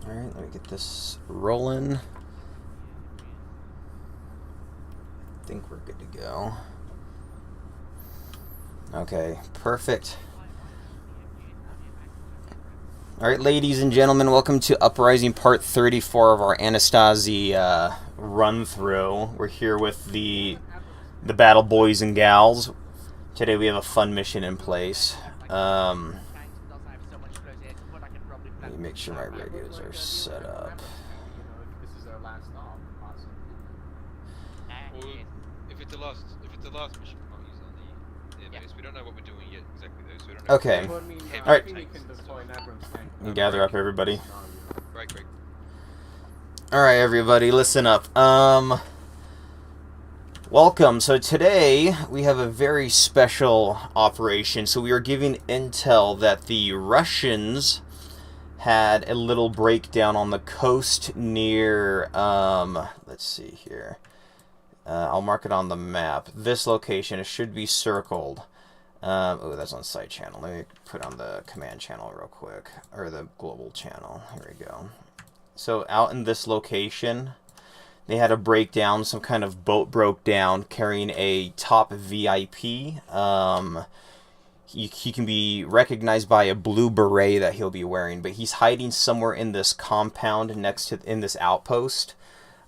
Alright, let me get this rolling. I think we're good to go. Okay, perfect. Alright, ladies and gentlemen, welcome to Uprising Part 34 of our Antistasi run-through. We're here with the battle boys and gals. Today we have a fun mission in place. Let me make sure my radios are set up. If it's the last mission, we might use it on the airbase. We don't know what we're doing yet exactly though, so we don't know. Okay. Alright. Gather up, everybody. Right. Alright, everybody, listen up. Welcome. So today we have a very special operation. So we are giving intel that the Russians had a little breakdown on the coast near, let's see here. I'll mark it on the map. This location, it should be circled. Oh, that's on site channel. Let me put on the command channel real quick, or the global channel. Here we go. So out in this location, they had a breakdown. Some kind of boat broke down carrying a top VIP. He can be recognized by a blue beret that he'll be wearing, but he's hiding somewhere in this compound next to this outpost.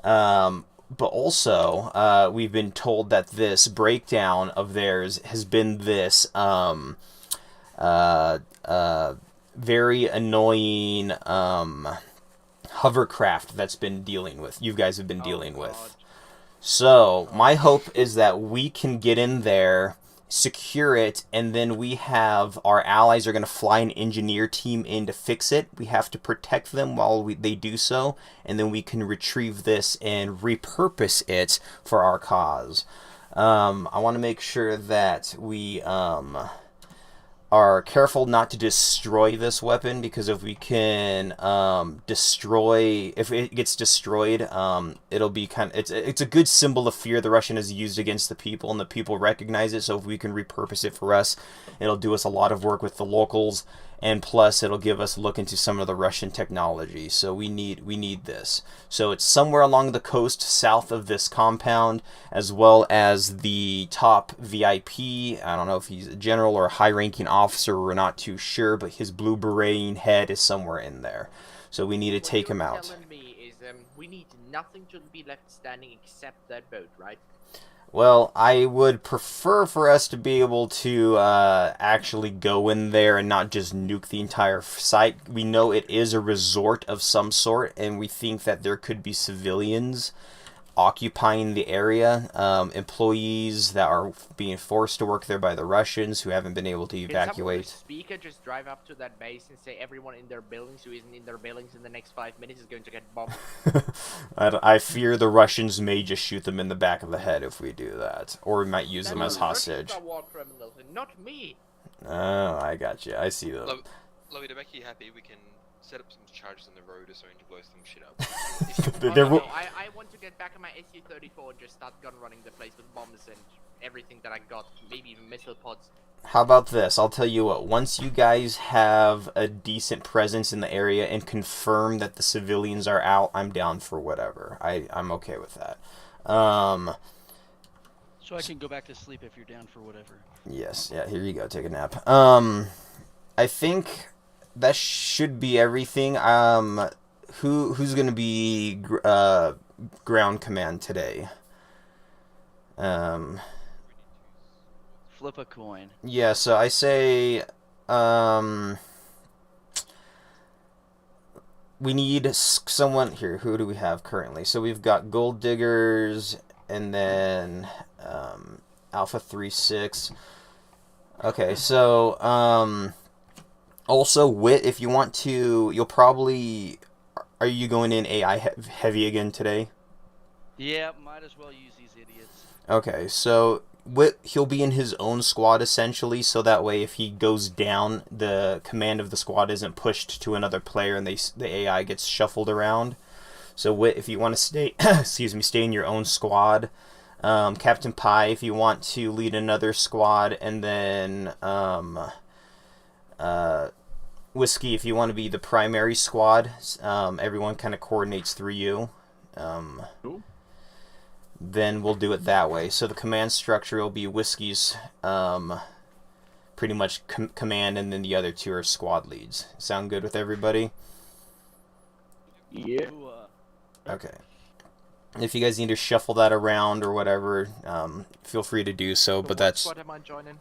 But also, we've been told that this breakdown of theirs has been this very annoying hovercraft that's been dealing with. You guys have been dealing with. So my hope is that we can get in there, secure it, and then we have our allies are going to fly an engineer team in to fix it. We have to protect them while they do so, and then we can retrieve this and repurpose it for our cause. I want to make sure that we are careful not to destroy this weapon, because if we can if it gets destroyed, it'll be it's a good symbol of fear the Russian has used against the people, and the people recognize it. So if we can repurpose it for us, it'll do us a lot of work with the locals, and plus it'll give us a look into some of the Russian technology. So we need this. So it's somewhere along the coast south of this compound, as well as the top VIP. I don't know if he's a general or a high-ranking officer, we're not too sure, but his blue beret head is somewhere in there. So we need to take him out. What you're telling me is we need nothing to be left standing except that boat, right? Well, I would prefer for us to be able to actually go in there and not just nuke the entire site. We know it is a resort of some sort, and we think that there could be civilians occupying the area, employees that are being forced to work there by the Russians who haven't been able to evacuate. Can someone with a speaker just drive up to that base and say everyone in their buildings who isn't in their buildings in the next 5 minutes is going to get bombed? I fear the Russians may just shoot them in the back of the head if we do that, or we might use them as hostage. Russians are war criminals, and not me. Oh, I got you. I see them. Lovey, to make you happy, we can set up some charges on the road or something to blow some shit up. I want to get back on my SU-34 and just start gun running the place with bombs and everything that I got, maybe even missile pods. How about this? I'll tell you what, once you guys have a decent presence in the area and confirm that the civilians are out, I'm down for whatever. I'm okay with that. So I can go back to sleep if you're down for whatever. Yes, yeah, here you go, take a nap. I think that should be everything. Who's gonna be ground command today? Flip a coin. Yeah, so I say we need someone here. Who do we have currently? So we've got Gold Diggers, and then Alpha 3-6. Okay, so also Wit, if you want to, you'll probably. Are you going in AI heavy again today? Yeah, might as well use these idiots. Okay, so he'll be in his own squad essentially, so that way if he goes down, the command of the squad isn't pushed to another player and the AI gets shuffled around. So Wit, if you want to stay, excuse me, stay in your own squad. Captain Pie, if you want to lead another squad, and then Whiskey, if you want to be the primary squad, everyone kind of coordinates through you. Cool. Then we'll do it that way. So the command structure will be Whiskey's pretty much command, and then the other two are squad leads. Sound good with everybody? Yeah. Ooh, Okay. If you guys need to shuffle that around or whatever, feel free to do so. But that's What am I joining?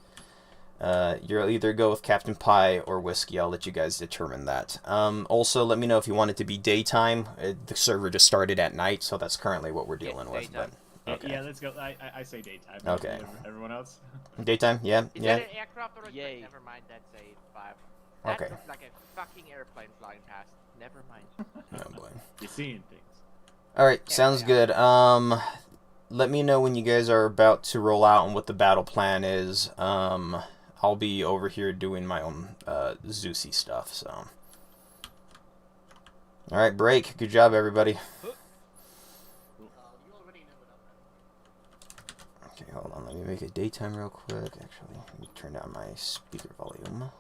you'll either go with Captain Pie or Whiskey. I'll let you guys determine that. Also, let me know if you want it to be daytime. The server just started at night, so that's currently what we're dealing with. daytime. But okay. Yeah, let's go. I say daytime. Okay. Everyone else? Daytime, yeah, Is yeah. that an aircraft or a Yay. train? Never mind, that's a 5. That Okay. looked like a fucking airplane flying past. Never mind. Oh boy. You're seeing things. All right, Yeah, sounds yeah. good. Let me know when you guys are about to roll out and what the battle plan is. I'll be over here doing my own Zeusy stuff. So. All right, break. Good job, everybody. Okay, hold on. Let me make it daytime real quick. Actually, let me turn down my speaker volume.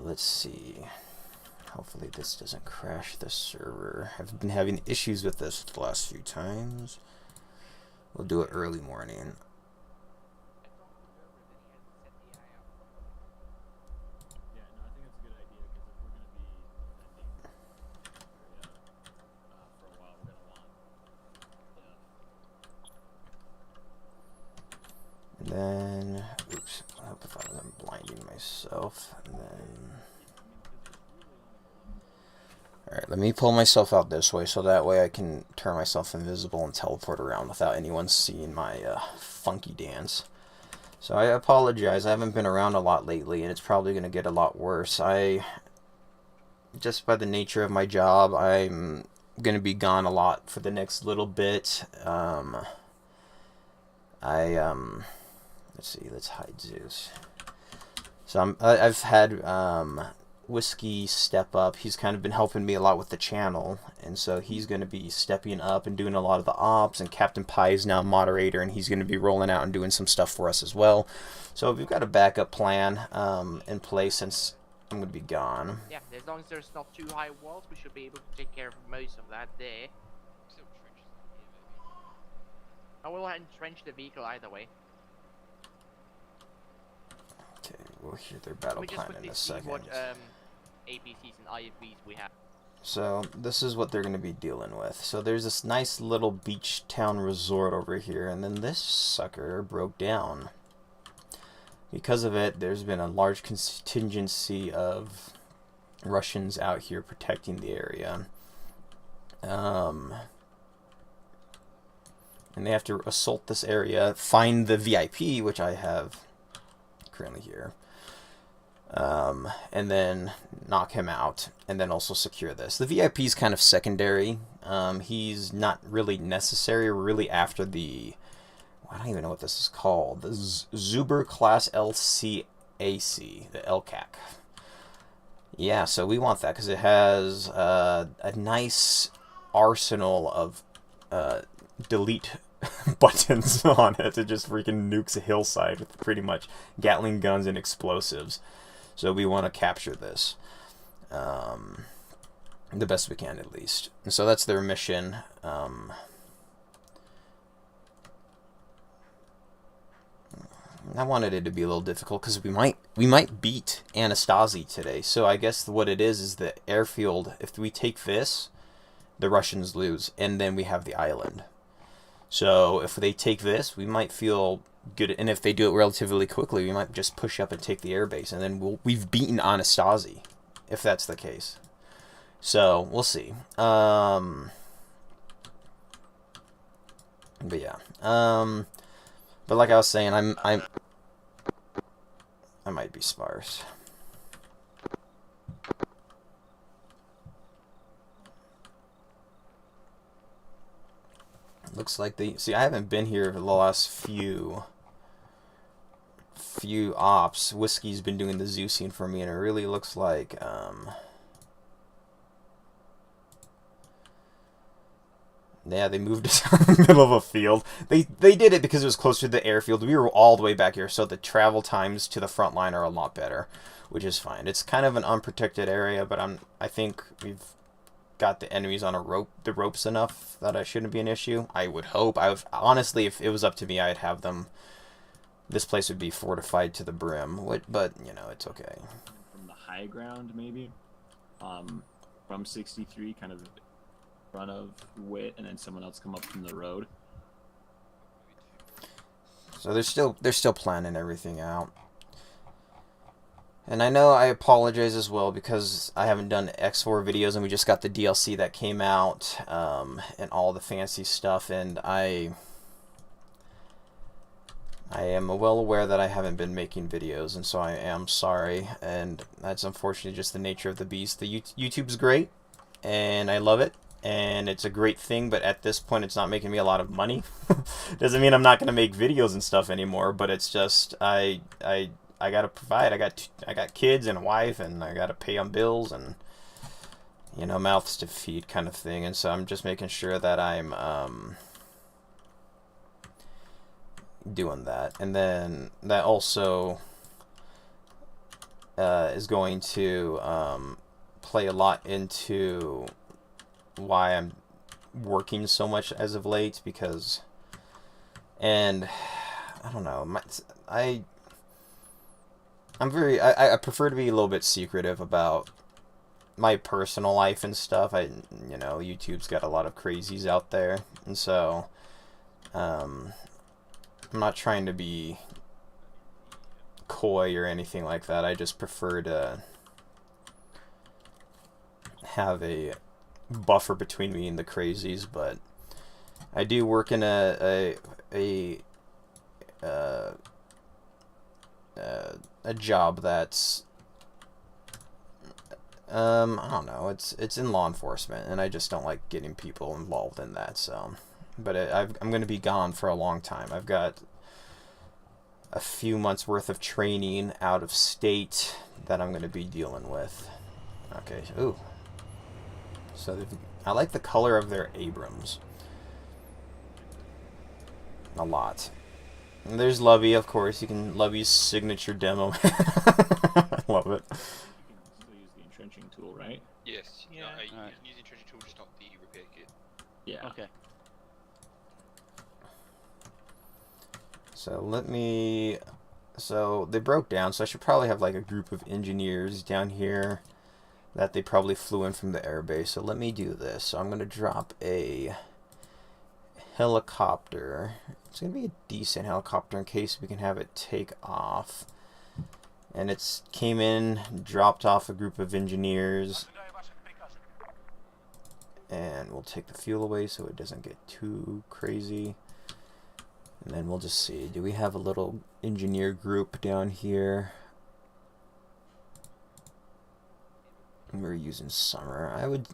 Let's see. Hopefully this doesn't crash the server. I've been having issues with this the last few times. We'll do it early morning. Yeah, no, I think that's a good idea because if we're gonna be defending area for a while, we're gonna want. And then, oops, I hope if I wasn't blinding myself. And then, alright, let me pull myself out this way so that way I can turn myself invisible and teleport around without anyone seeing my funky dance. So I apologize, I haven't been around a lot lately and it's probably going to get a lot worse. Just by the nature of my job, I'm going to be gone a lot for the next little bit. Let's see, let's hide Zeus. So I've had Whiskey step up. He's kind of been helping me a lot with the channel, and so he's going to be stepping up and doing a lot of the ops, and Captain Pie is now moderator, and he's going to be rolling out and doing some stuff for us as well. So we've got a backup plan in place since I'm going to be gone. Yeah, as long as there's not too high walls, we should be able to take care of most of that there. Still trenches in here, maybe. I will entrench the vehicle either way. Okay, we'll hear their Let battle me just plan in quickly a see second. what APCs and IFVs we have. So this is what they're going to be dealing with. So there's this nice little beach town resort over here, and then this sucker broke down. Because of it, there's been a large contingency of Russians out here protecting the area. And they have to assault this area, find the VIP, which I have currently here, and then knock him out, and then also secure this. The VIP is kind of secondary. He's not really necessary. We're really after the, I don't even know what this is called, the Zuber class LCAC, the LCAC. Yeah, so we want that because it has a nice arsenal of delete buttons on it to just freaking nukes a hillside with pretty much Gatling guns and explosives. So we want to capture this the best we can, at least. And so that's their mission. I wanted it to be a little difficult because we might beat Antistasi today. So I guess what it is the airfield. If we take this, the Russians lose, and then we have the island. So if they take this, we might feel good, and if they do it relatively quickly, we might just push up and take the airbase, and then we've beaten Antistasi, if that's the case. So we'll see. But yeah. But like I was saying, I might be sparse. Looks like see, I haven't been here for the last few ops. Whiskey's been doing the Zeusing for me, and it really looks like Yeah, they moved us out in the middle of a field. They did it because it was closer to the airfield. We were all the way back here, so the travel times to the front line are a lot better, which is fine. It's kind of an unprotected area, but I think we've got the enemies on the ropes enough that it shouldn't be an issue. I would hope. Honestly, if it was up to me, I'd have them. This place would be fortified to the brim, but you know, it's okay. From the high ground, maybe. From 63, kind of in front of Wit, and then someone else come up from the road. So they're still planning everything out. And I know I apologize as well because I haven't done X4 videos and we just got the DLC that came out and all the fancy stuff, and I am well aware that I haven't been making videos, and so I am sorry, and that's unfortunately just the nature of the beast. The YouTube's great, and I love it, and it's a great thing, but at this point it's not making me a lot of money. Doesn't mean I'm not going to make videos and stuff anymore, but it's just I gotta provide. I got kids and a wife, and I gotta pay on bills, and you know, mouths to feed kind of thing. And so I'm just making sure that I'm doing that, and then that also is going to play a lot into why I'm working so much as of late, because, and I don't know, I prefer to be a little bit secretive about my personal life and stuff. You know, YouTube's got a lot of crazies out there, and so I'm not trying to be coy or anything like that. I just prefer to have a buffer between me and the crazies. But I do work in a job that's I don't know, it's in law enforcement, and I just don't like getting people involved in that. So, but I'm going to be gone for a long time. I've got a few months worth of training out of state that I'm going to be dealing with. Okay, ooh. So I like the color of their Abrams a lot. And there's Lovey, of course. You can Lovey's signature demo. I love it. You can still use the entrenching tool, right? Yes. Yeah. You Alright. can use the entrenching tool, just not the repair kit. Yeah. Okay. So let me... So they broke down, so I should probably have like a group of engineers down here that they probably flew in from the airbase. So let me do this. So I'm going to drop a helicopter. It's going to be a decent helicopter in case we can have it take off. And it's came in, dropped off a group of engineers. And we'll take the fuel away so it doesn't get too crazy. And then we'll just see. Do we have a little engineer group down here? We're using summer. I would...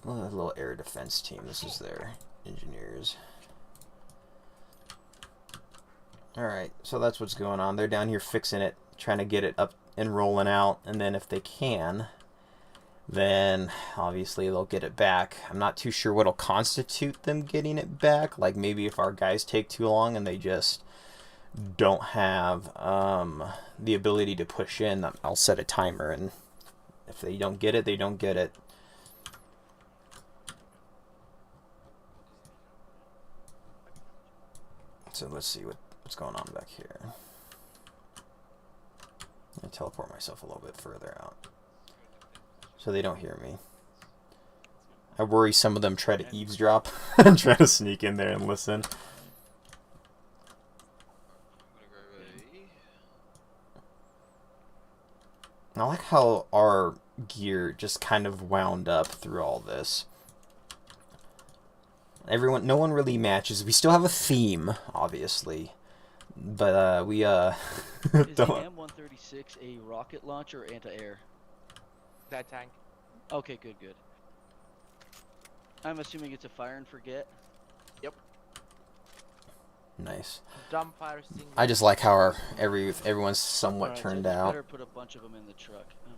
Well, a little air defense team. This is their engineers. Alright, so that's what's going on. They're down here fixing it, trying to get it up and rolling out. And then if they can, then obviously they'll get it back. I'm not too sure what'll constitute them getting it back. Like maybe if our guys take too long and they just don't have the ability to push in, I'll set a timer, and if they don't get it, they don't get it. So let's see what's going on back here. I'm gonna teleport myself a little bit further out so they don't hear me. I worry some of them try to eavesdrop and try to sneak in there and listen. I like how our gear just kind of wound up through all this. No one really matches. We still have a theme, obviously, but we Is the don't. M136 a rocket launcher or anti-air? That tank. Okay, good, good. I'm assuming it's a fire and forget. Yep. Nice. Dumbfire single. I just like how everyone's somewhat Alright, turned so just out. better put a bunch of them in the truck. Oh.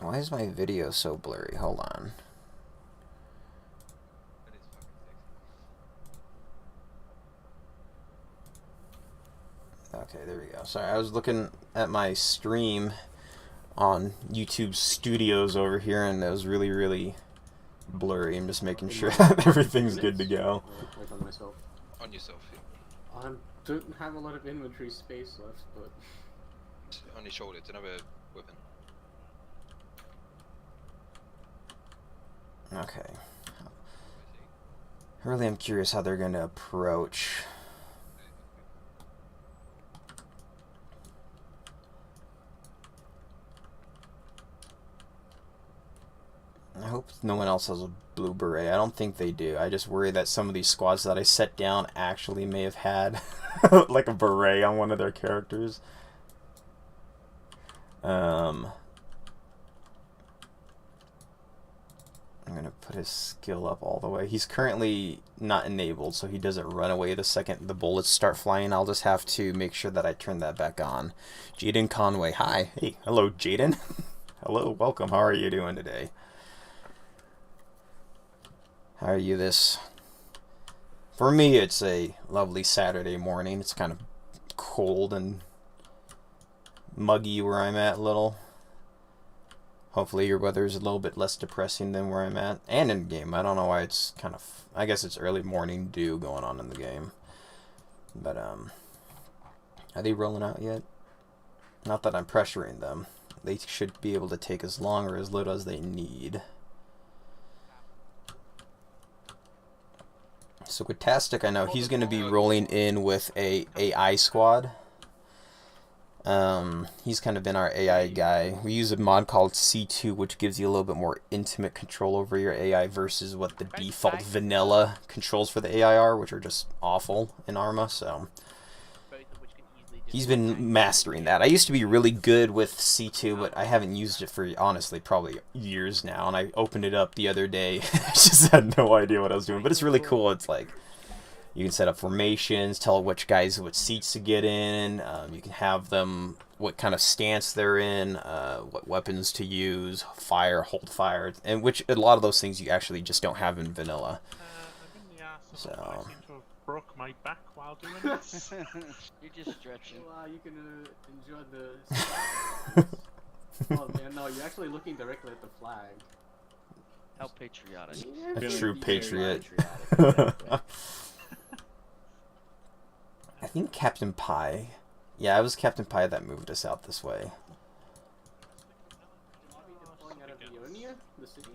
Why is my video so blurry? Hold on. That is fucking sexy. Okay, there we go. Sorry, I was looking at my stream on YouTube Studios over here, and it was really, really blurry. I'm just making sure that everything's good to go. Like on myself. On yourself, yeah. I don't have a lot of inventory space left, but On your shoulder, it's another weapon. Okay. Really, I'm curious how they're going to approach. I hope no one else has a blue beret. I don't think they do. I just worry that some of these squads that I set down actually may have had like a beret on one of their characters. I'm gonna put his skill up all the way. He's currently not enabled, so he doesn't run away the second the bullets start flying. I'll just have to make sure that I turn that back on. Jaden Conway, hi. Hey, hello, Jaden. Hello, welcome. How are you doing today? How are you this? For me, it's a lovely Saturday morning. It's kind of cold and muggy where I'm at a little. Hopefully your weather is a little bit less depressing than where I'm at. And in game. I don't know why it's kind of... I guess it's early morning dew going on in the game. But, are they rolling out yet? Not that I'm pressuring them. They should be able to take as long or as little as they need. So Quatastic, I know he's going to be rolling in with a AI squad. He's kind of been our AI guy. We use a mod called C2, which gives you a little bit more intimate control over your AI versus what the default vanilla controls for the AI are, which are just awful in Arma. So he's been mastering that. I used to be really good with C2, but I haven't used it for, honestly, probably years now. And I opened it up the other day. I just had no idea what I was doing. But it's really cool. It's like, you can set up formations, tell which guys what seats to get in. You can have them, what kind of stance they're in, what weapons to use, fire, hold fire. And which, a lot of those things you actually just don't have in vanilla. So... broke my back while doing this. You're just stretching. wow, you can enjoy the. Oh man, no, you're actually looking directly at the flag. How patriotic. A true patriot. I think Captain Pie. Yeah, it was Captain Pie that moved us out this way. Deploying out of Ionia, the city.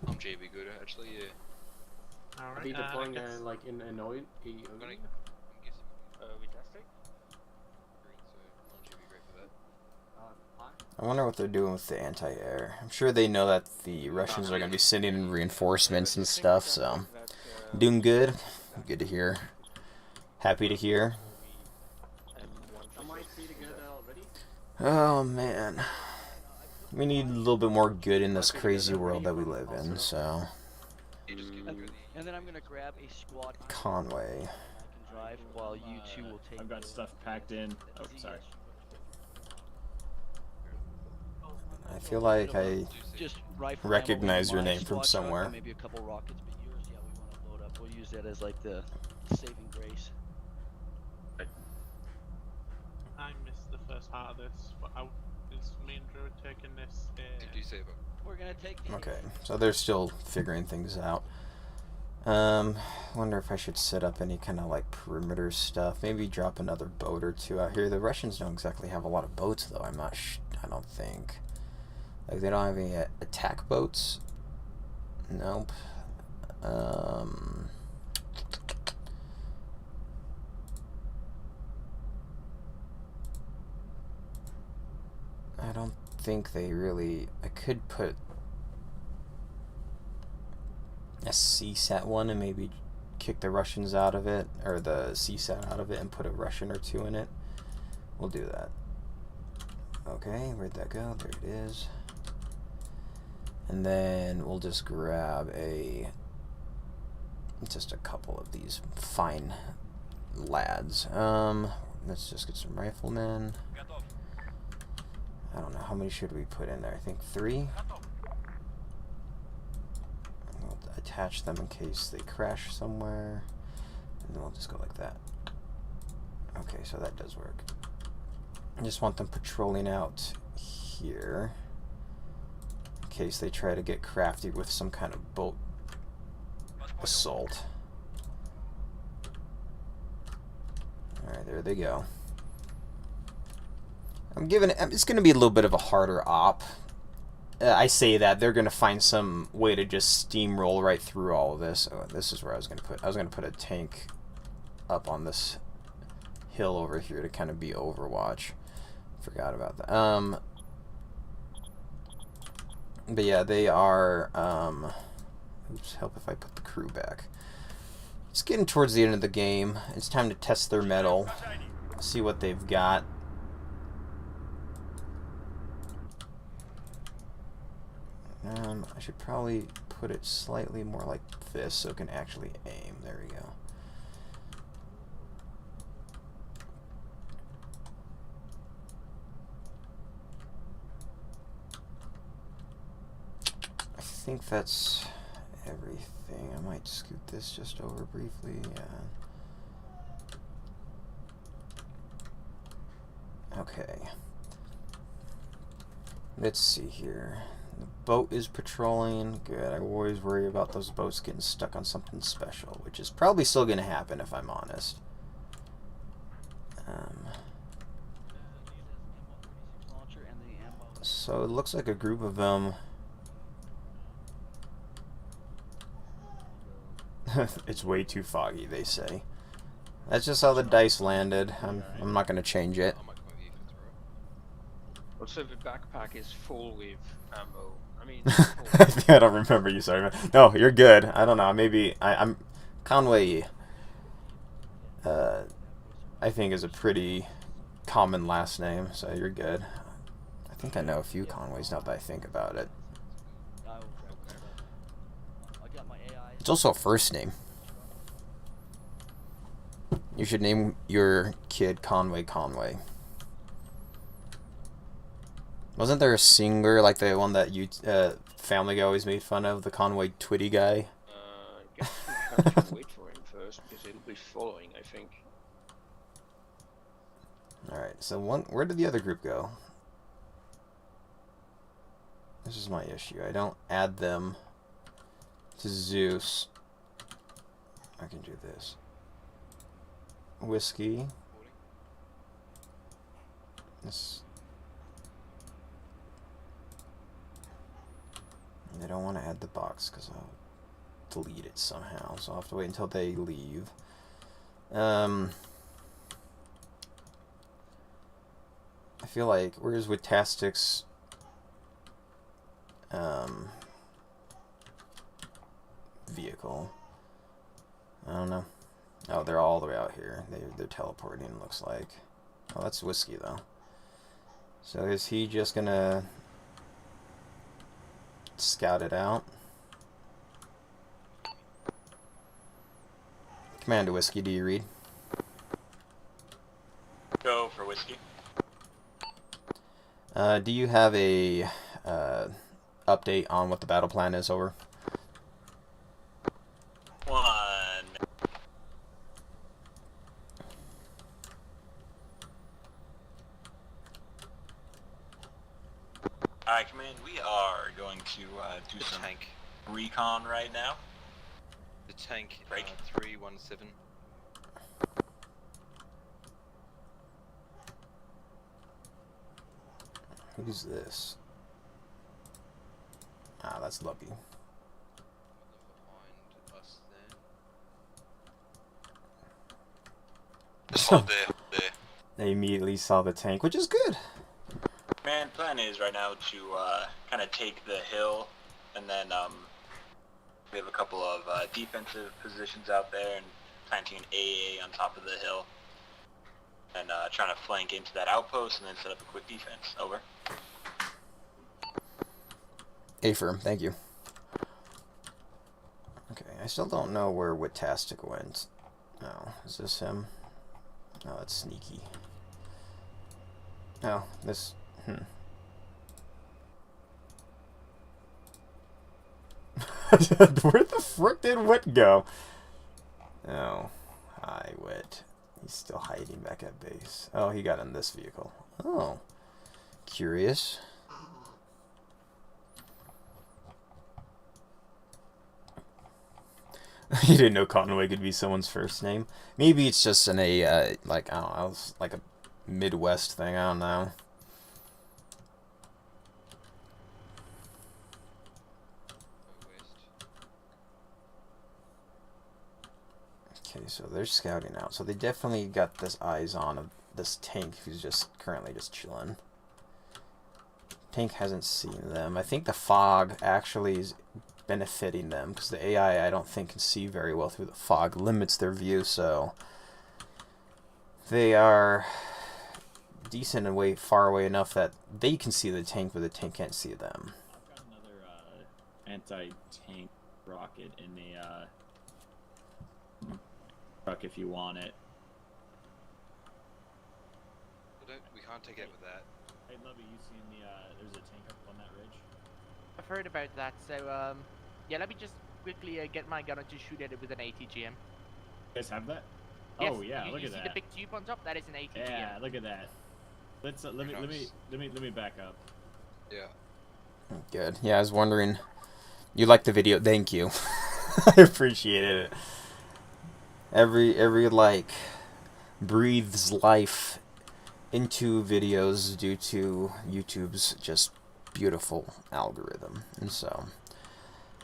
I'm JB good actually, yeah. Are they deploying like in Ionia? I'm guessing. We testing? So I'm JB great for that. I wonder what they're doing with the anti-air. I'm sure they know that the Russians are going to be sending in reinforcements and stuff, so... Doing good. Good to hear. Happy to hear. Oh, man. We need a little bit more good in this crazy world that we live in, so... And then I'm going to grab a squad... Conway. I can drive while you two will take... I've got stuff packed in. Oh, sorry. I feel like I just recognize your name from somewhere. Maybe a couple rockets, but yours, yeah, we want to load up. We'll use that as like the saving grace. I missed the first part of this, but is me and Drew taking this? Did you save him? We're gonna take the... Okay, so they're still figuring things out. Wonder if I should set up any kind of like perimeter stuff. Maybe drop another boat or two out here. The Russians don't exactly have a lot of boats, though. I don't think. Like, they don't have any attack boats. Nope. I don't think they really... I could put a CSAT one and maybe kick the Russians out of it, or the CSAT out of it, and put a Russian or two in it. We'll do that. Okay, where'd that go? There it is. And then we'll just grab just a couple of these fine lads. Let's just get some riflemen. I don't know, how many should we put in there? I think 3. We'll attach them in case they crash somewhere. And then we'll just go like that. Okay, so that does work. I just want them patrolling out here in case they try to get crafty with some kind of boat assault. Alright, there they go. I'm giving it, it's going to be a little bit of a harder op. I say that, they're going to find some way to just steamroll right through all of this. Oh, this is where I was going to put a tank up on this hill over here to kind of be Overwatch. Forgot about that. But yeah, they are, oops, help if I put the crew back. It's getting towards the end of the game. It's time to test their mettle, see what they've got. I should probably put it slightly more like this so it can actually aim. There we go. I think that's everything. I might scoot this just over briefly. Okay. Let's see here. The boat is patrolling. Good. I always worry about those boats getting stuck on something special, which is probably still going to happen if I'm honest. So it looks like a group of them. It's way too foggy, they say. That's just how the dice landed. I'm not going to change it. Also, the backpack is full with ammo. I mean, I don't remember you, sorry. Man. No, you're good. I don't know. Maybe I'm Conway. I think is a pretty common last name, so you're good. I think I know a few Conways now that I think about it. It's also a first name. You should name your kid Conway Conway. Wasn't there a singer like the one that you Family Guy always made fun of, the Conway Twitty guy? I guess we have to wait for him first because it'll be following, I think. Alright, so where did the other group go? This is my issue. I don't add them to Zeus. I can do this. Whiskey. This. I don't want to add the box because I'll delete it somehow, so I'll have to wait until they leave. I feel like, where's Witastic's vehicle? I don't know. Oh, they're all the way out here. They're teleporting, looks like. Oh, that's Whiskey, though. So is he just gonna scout it out? Commander Whiskey, do you read? Go for Whiskey. Do you have a update on what the battle plan is? Over. Alright, Command, we are going to do some tank. recon right now. The tank, Break. 317. Who's this? Ah, that's Lucky. Behind us there. Oh, there. They immediately saw the tank, which is good. Man, plan is right now to kind of take the hill, and then we have a couple of defensive positions out there, and planting an AA on top of the hill, and trying to flank into that outpost, and then set up a quick defense. Over. Affirm, thank you. Okay, I still don't know where Witastic went. Oh, is this him? Oh, it's Sneaky. Oh, this... Where the frick did Wit go? Oh, hi, Wit. He's still hiding back at base. Oh, he got in this vehicle. Oh, curious. You didn't know Conway could be someone's first name. Maybe it's just in a, like, I don't know, it's like a Midwest thing, I don't know. Okay, so they're scouting out. So they definitely got this eyes on of this tank who's just currently just chilling. Tank hasn't seen them. I think the fog actually is benefiting them because the AI I don't think can see very well through the fog, limits their view, so they are decent and way far away enough that they can see the tank but the tank can't see them. I've got another anti-tank rocket in the truck if you want it. We can't take it with that. Hey Lovey, you seen the there's a tank up on that ridge? I've heard about that, so yeah, let me just quickly get my gunner to shoot at it with an ATGM. You guys have that? Yes, Oh yeah, look you at see that. the big tube on top? That is an ATGM. Yeah, look at that. Let's let me back up. Yeah. Good. Yeah, I was wondering. You liked the video? Thank you. I appreciated it. Every like breathes life into videos due to YouTube's just beautiful algorithm, and so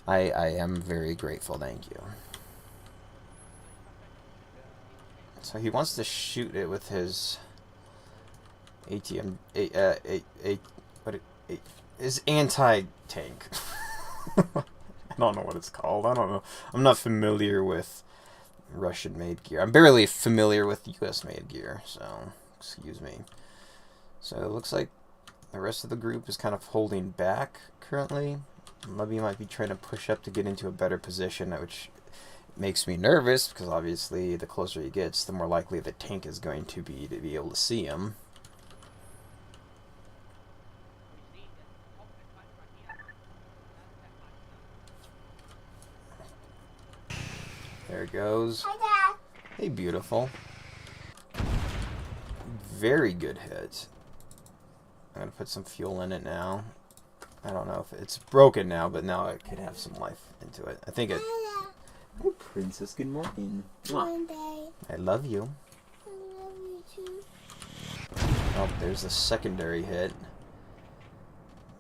I am very grateful. Thank you. So he wants to shoot it with his his anti-tank. I don't know what it's called. I don't know. I'm not familiar with Russian-made gear. I'm barely familiar with US-made gear, so excuse me. So it looks like the rest of the group is kind of holding back currently. Lubby might be trying to push up to get into a better position, which makes me nervous because obviously the closer he gets, the more likely the tank is going to be able to see him. There it goes. Hi, Dad. Hey, beautiful. Very good hit. I'm going to put some fuel in it now. I don't know if it's broken now, but now it could have some life into it. I think it... Hey, Princess, good morning. I love you. I love you too. Oh, there's the secondary hit.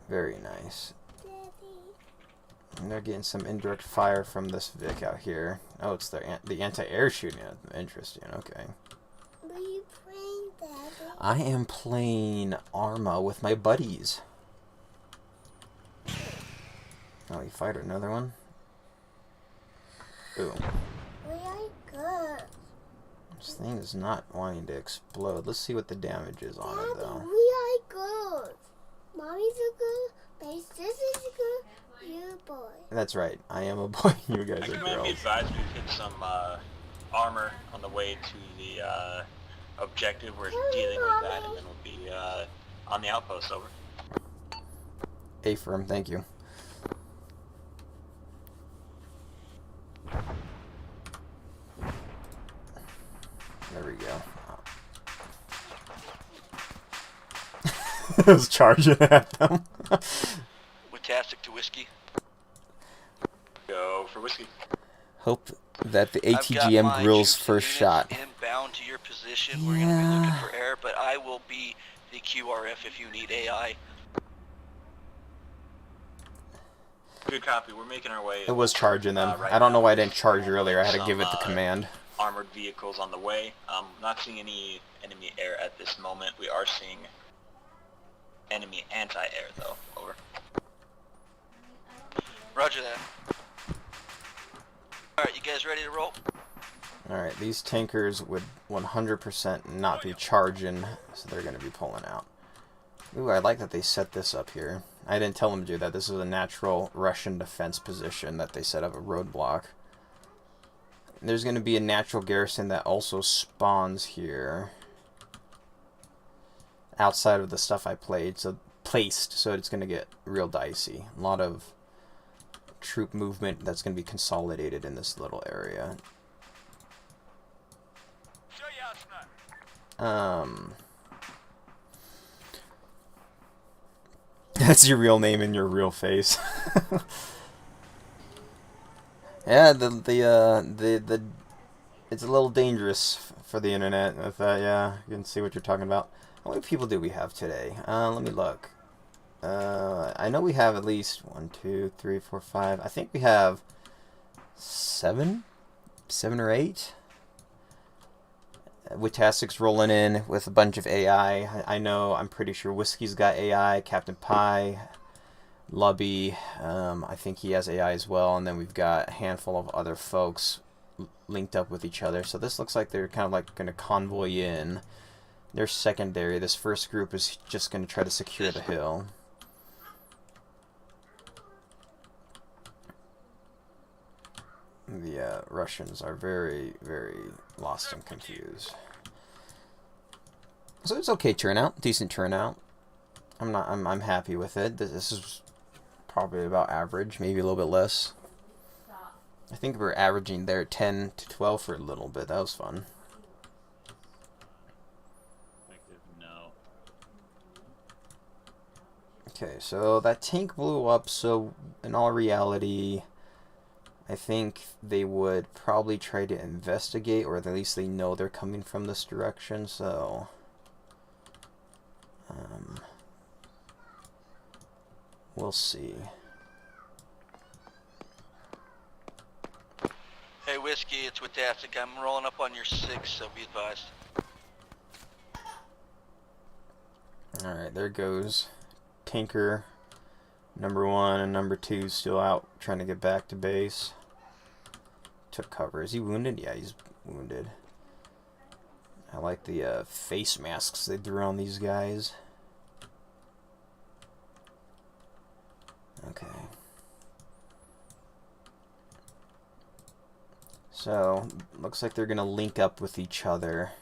Very nice. And they're getting some indirect fire from this Vic out here. Oh, it's the anti-air shooting at them. Interesting, okay. What are you playing, Daddy? I am playing Arma with my buddies. Oh, he fired another one? Boom. Where I go? This thing is not wanting to explode. Let's see what the damage is on it, though. Where I go? Mommy's a girl, my sister's a girl, you're a boy. That's right. I am a boy. You guys are I can girls. be advised we've hit some armor on the way to the objective. We're dealing with that, and then we'll be on the outpost. Over. A-firm, thank you. There we go. I was charging at them. Tastic to whiskey. Go for whiskey. Hope that the I've got ATGM my grills troops first and shot. units inbound to your position. We're going to be looking for air, but I will be the QRF if you need AI. Good copy. We're making our way. It was charging them. Right I don't know now. why I didn't charge earlier. I had to Some, give it the command. Armored vehicles on the way. Not seeing any enemy air at this moment. We are seeing enemy anti-air though. Over. Roger that. Alright, you guys ready to roll? Alright, these tankers would 100% not be charging, so they're going to be pulling out. Ooh, I like that they set this up here. I didn't tell them to do that. This is a natural Russian defense position that they set up a roadblock. There's going to be a natural garrison that also spawns here. Outside of the stuff I placed, so it's going to get real dicey. A lot of troop movement that's going to be consolidated in this little area. That's your real name and your real face. Yeah, the it's a little dangerous for the internet with that. Yeah, you can see what you're talking about. How many people do we have today? Let me look. I know we have at least 1, 2, 3, 4, 5. I think we have 7 or 8. With Tastic's rolling in with a bunch of AI. I'm pretty sure Whiskey's got AI, Captain Pie, Lubby, I think he has AI as well, and then we've got a handful of other folks linked up with each other. So this looks like they're kind of like going to convoy in. They're secondary. This first group is just going to try to secure the hill. The Russians are very, very lost and confused. So it's okay turnout, decent turnout. I'm happy with it. This is probably about average, maybe a little bit less. I think we're averaging there 10 to 12 for a little bit. That was fun. No. Okay, so that tank blew up, so in all reality, I think they would probably try to investigate, or at least they know they're coming from this direction, so... we'll see. Hey, Whiskey, it's with Tastic. I'm rolling up on your 6, so be advised. Alright, there goes Tanker number 1 and number 2 still out trying to get back to base. Took cover. Is he wounded? Yeah, he's wounded. I like the face masks they threw on these guys. Okay. So, looks like they're going to link up with each other.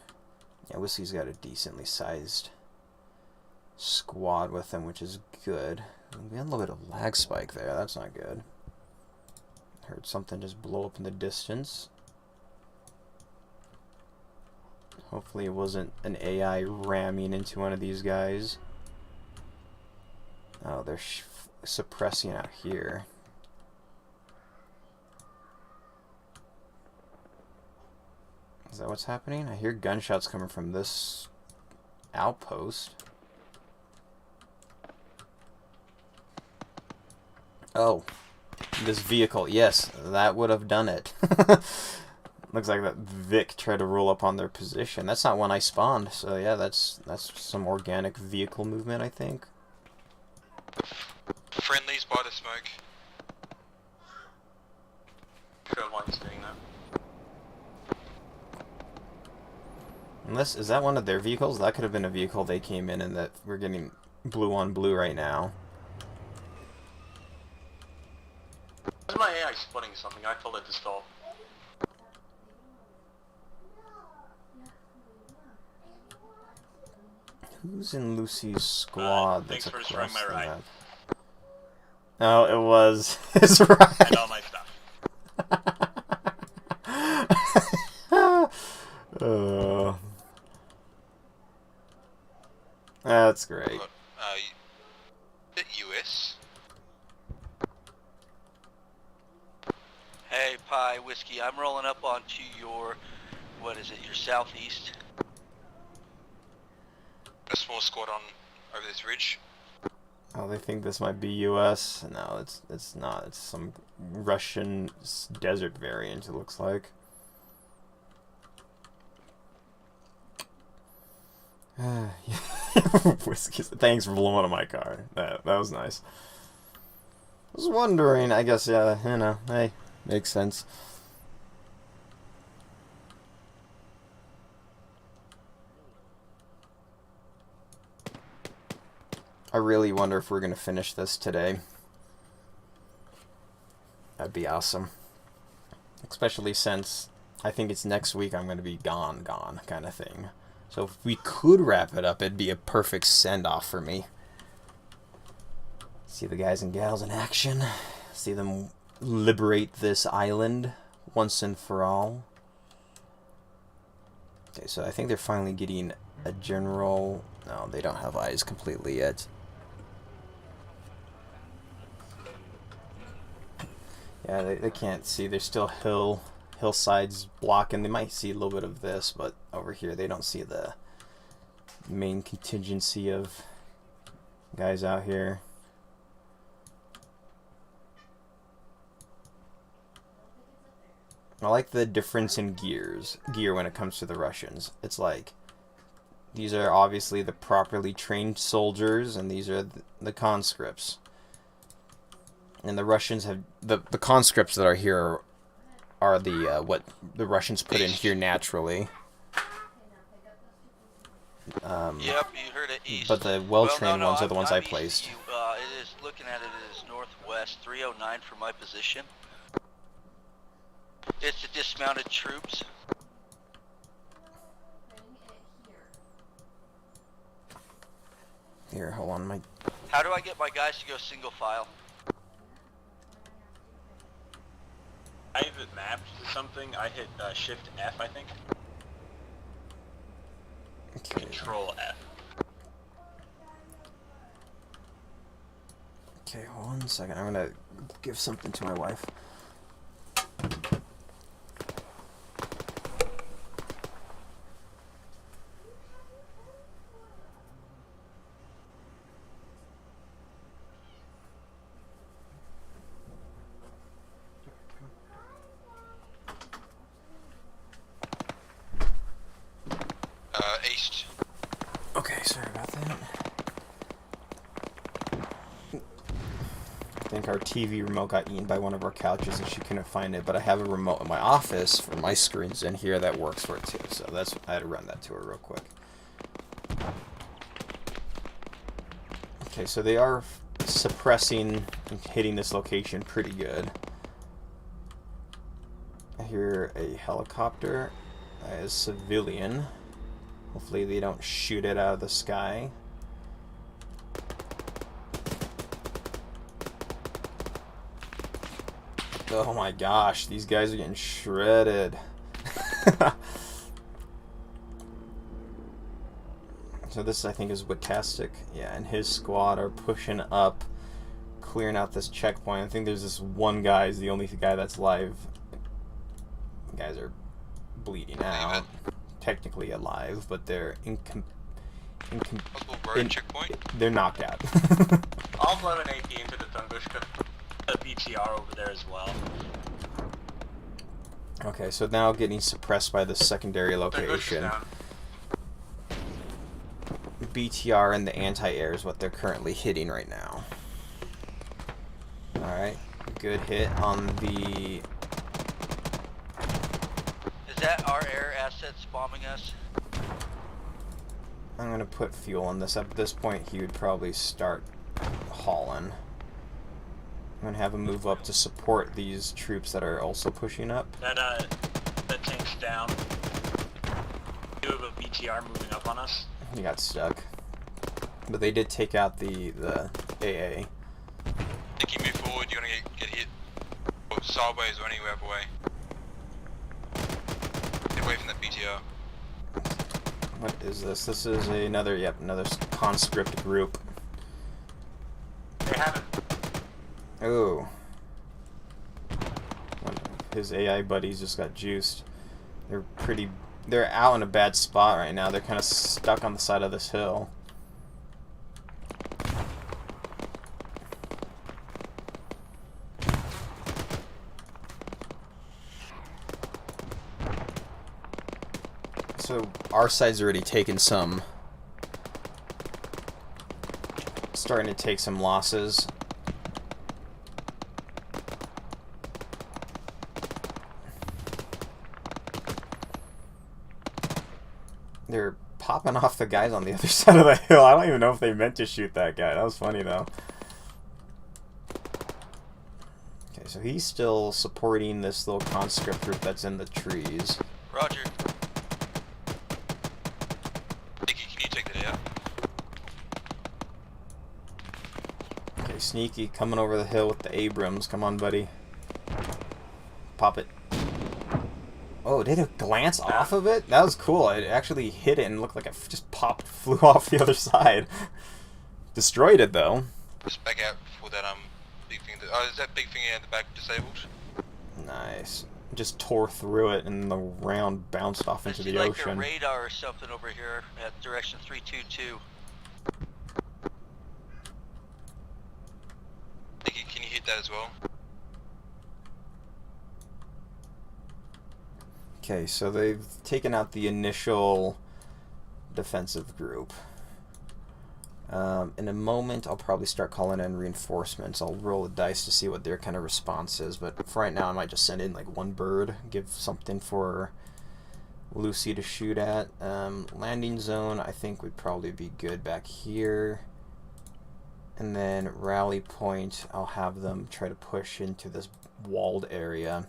Yeah, Whiskey's got a decently sized squad with him, which is good. We had a little bit of lag spike there. That's not good. Heard something just blow up in the distance. Hopefully it wasn't an AI ramming into one of these guys. Oh, they're suppressing out here. Is that what's happening? I hear gunshots coming from this outpost. Oh, this vehicle. Yes, that would have done it. Looks like that Vic tried to roll up on their position. That's not one I spawned, so yeah, that's some organic vehicle movement, I think. Friendlies by the smoke. Sure, one's doing that. Unless, is that one of their vehicles? That could have been a vehicle they came in and that we're getting blue on blue right now. Is my AI spotting something? I told it to stop. Who's in Lucy's squad? Thanks That's for destroying across my the right. map? Oh, it was his right. And all my stuff. That's great. Bit US. Hey, Pie, Whiskey, I'm rolling up onto your, what is it, your southeast. A small squad on over this ridge. Oh, they think this might be US. No, it's not. It's some Russian desert variant, it looks like. Whiskey. Thanks for blowing up my car. That was nice. I was wondering, I guess, yeah, you know, hey, makes sense. I really wonder if we're going to finish this today. That'd be awesome. Especially since I think it's next week I'm going to be gone kind of thing. So if we could wrap it up, it'd be a perfect send-off for me. See the guys and gals in action. See them liberate this island once and for all. Okay, so I think they're finally getting a general... No, they don't have eyes completely yet. Yeah, they can't see. There's still hillsides blocking. They might see a little bit of this, but over here they don't see the main contingency of guys out here. I like the difference in gear when it comes to the Russians. It's like, these are obviously the properly trained soldiers, and these are the conscripts. And the Russians have the conscripts that are here are the what the Russians put in here naturally. Yep, you heard it, east. But the well-trained ones are the ones I placed. It is looking at it as northwest 309 from my position. It's the dismounted troops. Here, hold on, How do I get my guys to go single file? I have it mapped to something. I hit Shift F, I think. Okay. Control F. Okay, hold on a second. I'm gonna give something to my wife. East. Okay, sorry about that. I think our TV remote got eaten by one of our couches and she couldn't find it, but I have a remote in my office for my screens in here that works for it too, so I had to run that to her real quick. Okay, so they are suppressing and hitting this location pretty good. I hear a helicopter as civilian. Hopefully they don't shoot it out of the sky. Oh my gosh, these guys are getting shredded. So this, I think, is Witastic. Yeah, and his squad are pushing up, clearing out this checkpoint. I think there's this one guy is the only guy that's live. The guys are bleeding out. Technically alive, but they're checkpoint. They're knocked out. I'll blow an AP into the Tungushka. A BTR over there as well. Okay, so now getting suppressed by the secondary location. BTR and the anti-air is what they're currently hitting right now. Alright, good hit on the... Is that our air assets bombing us? I'm gonna put fuel on this. At this point, he would probably start hauling. I'm gonna have him move up to support these troops that are also pushing up. That tank's down. We have a BTR moving up on us. He got stuck. But they did take out the AA. Nicky, move forward. You're gonna get hit. Or sideways or anywhere away. Get away from that BTR. What is this? This is another conscript group. They have it. Oh. His AI buddies just got juiced. They're out in a bad spot right now. They're kind of stuck on the side of this hill. So our side's already taken some, starting to take some losses. They're popping off the guys on the other side of the hill. I don't even know if they meant to shoot that guy. That was funny though. Okay, so he's still supporting this little conscript group that's in the trees. Roger. Nicky, can you take that out? Okay, Sneaky coming over the hill with the Abrams. Come on, buddy. pop it. Oh, did it glance off of it? That was cool. It actually hit it and looked like it just flew off the other side. Destroyed it, though. Just back out before that big thing. Oh, is that big thing in the back disabled? Nice. Just tore through it and the round bounced off into the like ocean. a radar or something over here at direction 322. Can you hit that as well? Okay, so they've taken out the initial defensive group. In a moment, I'll probably start calling in reinforcements. I'll roll the dice to see what their kind of response is, but for right now, I might just send in like one bird, give something for Lucy to shoot at. Landing zone, I think would probably be good back here. And then rally point, I'll have them try to push into this walled area.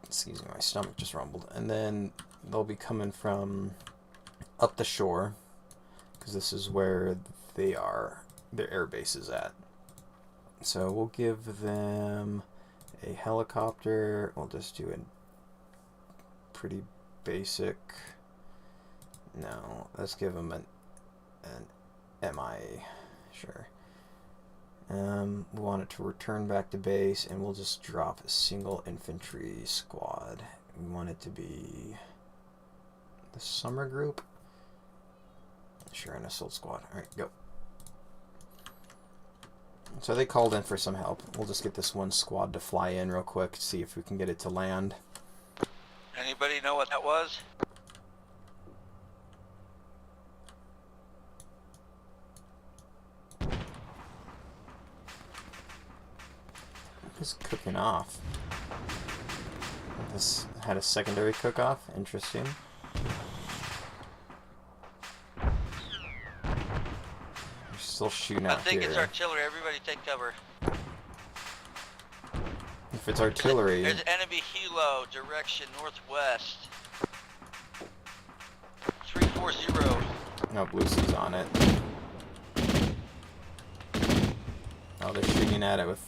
Excuse me, my stomach just rumbled. And then they'll be coming from up the shore, because this is where they are, their air base is at. So we'll give them a helicopter. We'll just do a pretty basic. No, let's give them an MI. Sure. We want it to return back to base, and we'll just drop a single infantry squad. We want it to be the summer group. Sure, an assault squad. Alright, go. So they called in for some help. We'll just get this one squad to fly in real quick, see if we can get it to land. Anybody know what that was? Just cooking off. This had a secondary cook-off. Interesting. They're still shooting out I think here. it's artillery. Everybody take cover. If it's artillery... There's enemy helo, direction northwest. 340. No, Lucy's on it. Oh, they're shooting at it with...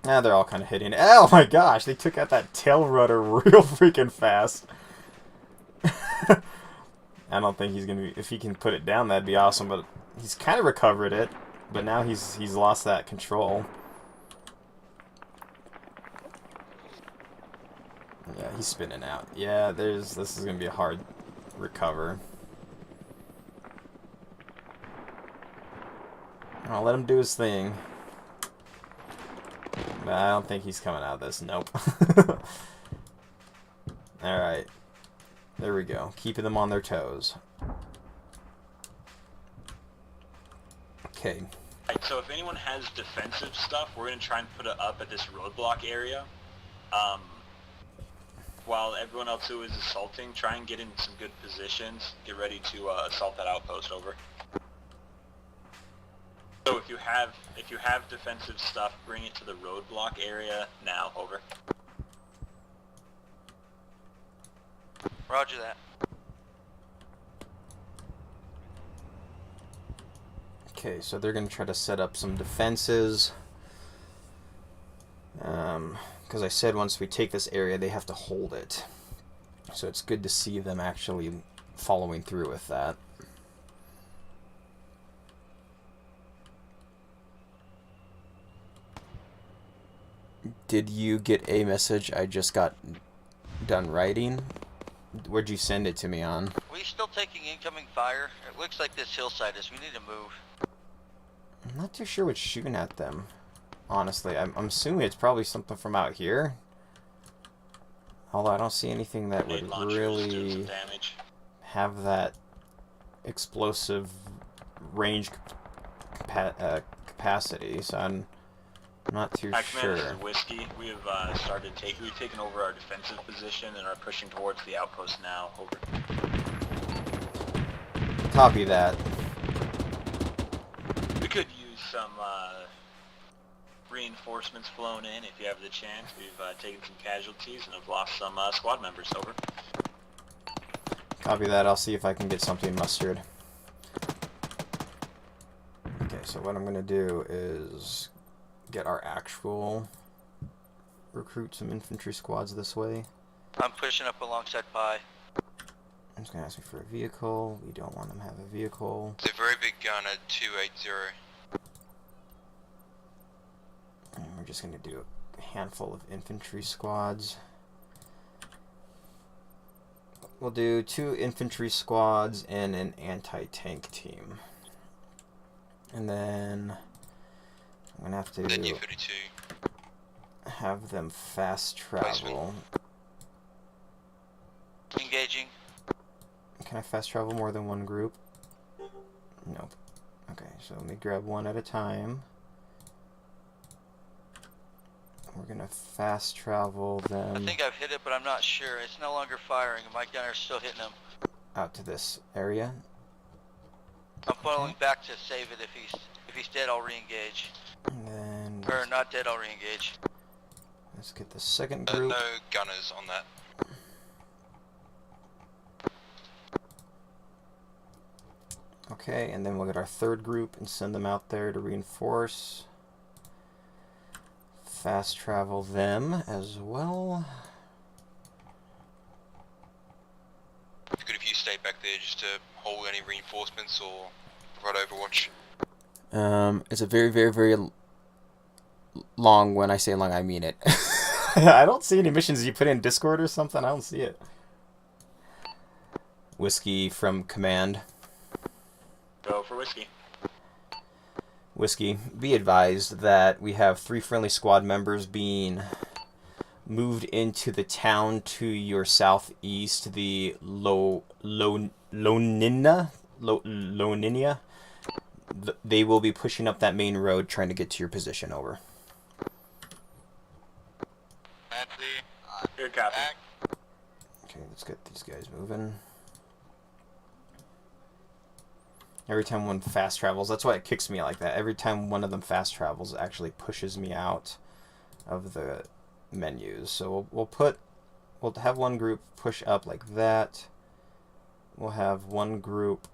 They're all kind of hitting it. Oh my gosh, they took out that tail rudder real freaking fast. I don't think he's gonna be... If he can put it down, that'd be awesome, but he's kind of recovered it. But now he's lost that control. Yeah, he's spinning out. Yeah, this is gonna be a hard recover. I'll let him do his thing. But I don't think he's coming out of this. Nope. Alright. There we go. Keeping them on their toes. Okay. Right, so if anyone has defensive stuff, we're going to try and put it up at this roadblock area. While everyone else who is assaulting, try and get in some good positions. Get ready to assault that outpost, over. So if you have defensive stuff, bring it to the roadblock area now, over. Roger that. Okay, so they're going to try to set up some defenses. Because I said once we take this area, they have to hold it. So it's good to see them actually following through with that. Did you get a message I just got done writing? Where'd you send it to me on? We still taking incoming fire? It looks like this hillside is. We need to move. I'm not too sure what's shooting at them. Honestly, I'm assuming it's probably something from out here. Although I don't see anything that would really have that explosive range capacity, so I'm not too sure. This is Whiskey. We've taken over our defensive position and are pushing towards the outpost now. Over. Copy that. We could use some reinforcements flown in if you have the chance. We've taken some casualties and have lost some squad members, over. Copy that. I'll see if I can get something mustered. Okay, so what I'm going to do is get our actual recruit some infantry squads this way. I'm pushing up alongside Pi. I'm just gonna ask me for a vehicle. We don't want them to have a vehicle. It's a very big gun at 280. And we're just gonna do a handful of infantry squads. We'll do 2 infantry squads and an anti-tank team. And then I'm gonna have to Then U-32. have them fast travel. Engaging. Can I fast travel more than one group? Nope. Okay, so let me grab one at a time. We're gonna fast travel them I think I've hit it, but I'm not sure. It's no longer firing. My gunner's still hitting him. out to this area. I'm funneling back to save it. If he's dead, I'll re-engage. And then Or not dead, I'll re-engage. let's get the second group. No gunners on that. Okay, and then we'll get our third group and send them out there to reinforce. Fast travel them as well. It's good if you stay back there just to hold any reinforcements or provide overwatch. It's a very long. When I say long, I mean it. I don't see any missions you put in Discord or something. I don't see it. Whiskey from command. Go for whiskey. Whiskey, be advised that we have 3 friendly squad members being moved into the town to your southeast, the Loninia. They will be pushing up that main road trying to get to your position. Over. Good copy. Okay, let's get these guys moving. Every time one fast travels, that's why it kicks me like that. Every time one of them fast travels, it actually pushes me out of the menus. So we'll have one group push up like that. We'll have one group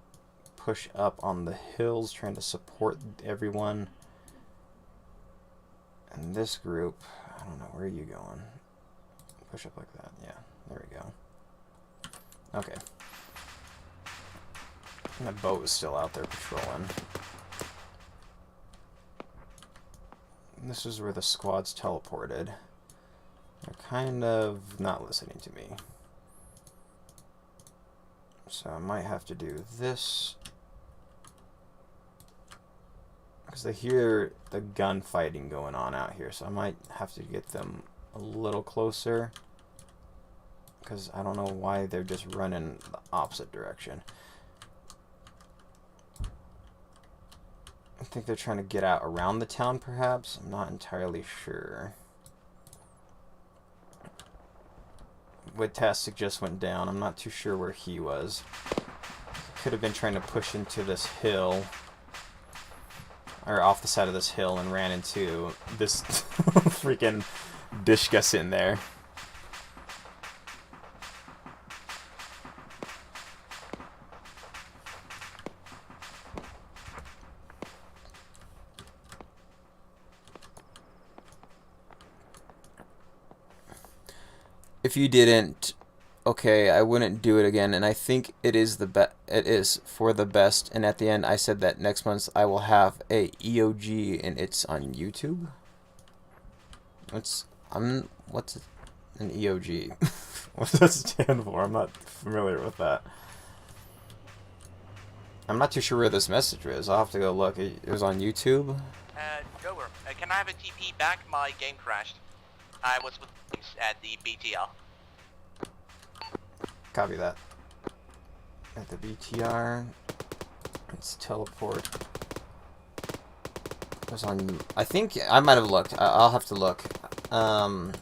push up on the hills trying to support everyone. And this group, I don't know, where are you going? Push up like that. Yeah, there we go. Okay. And that boat is still out there patrolling. And this is where the squad's teleported. They're kind of not listening to me. So I might have to do this. Because they hear the gunfighting going on out here. So I might have to get them a little closer. Because I don't know why they're just running the opposite direction. I think they're trying to get out around the town, perhaps. I'm not entirely sure. Woodtastic just went down. I'm not too sure where he was. Could have been trying to push into this hill. Or off the side of this hill and ran into this freaking Dishkus in there. If you didn't, okay, I wouldn't do it again, and I think it is it is for the best. And at the end, I said that next month I will have a EOG, and it's on YouTube. What's an EOG? What does that stand for? I'm not familiar with that. I'm not too sure where this message is. I'll have to go look. It was on YouTube. Dober, can I have a TP back? My game crashed. I was with at the BTR. Copy that. At the BTR. Let's teleport. It was on. I think I might have looked. I'll have to look. Let's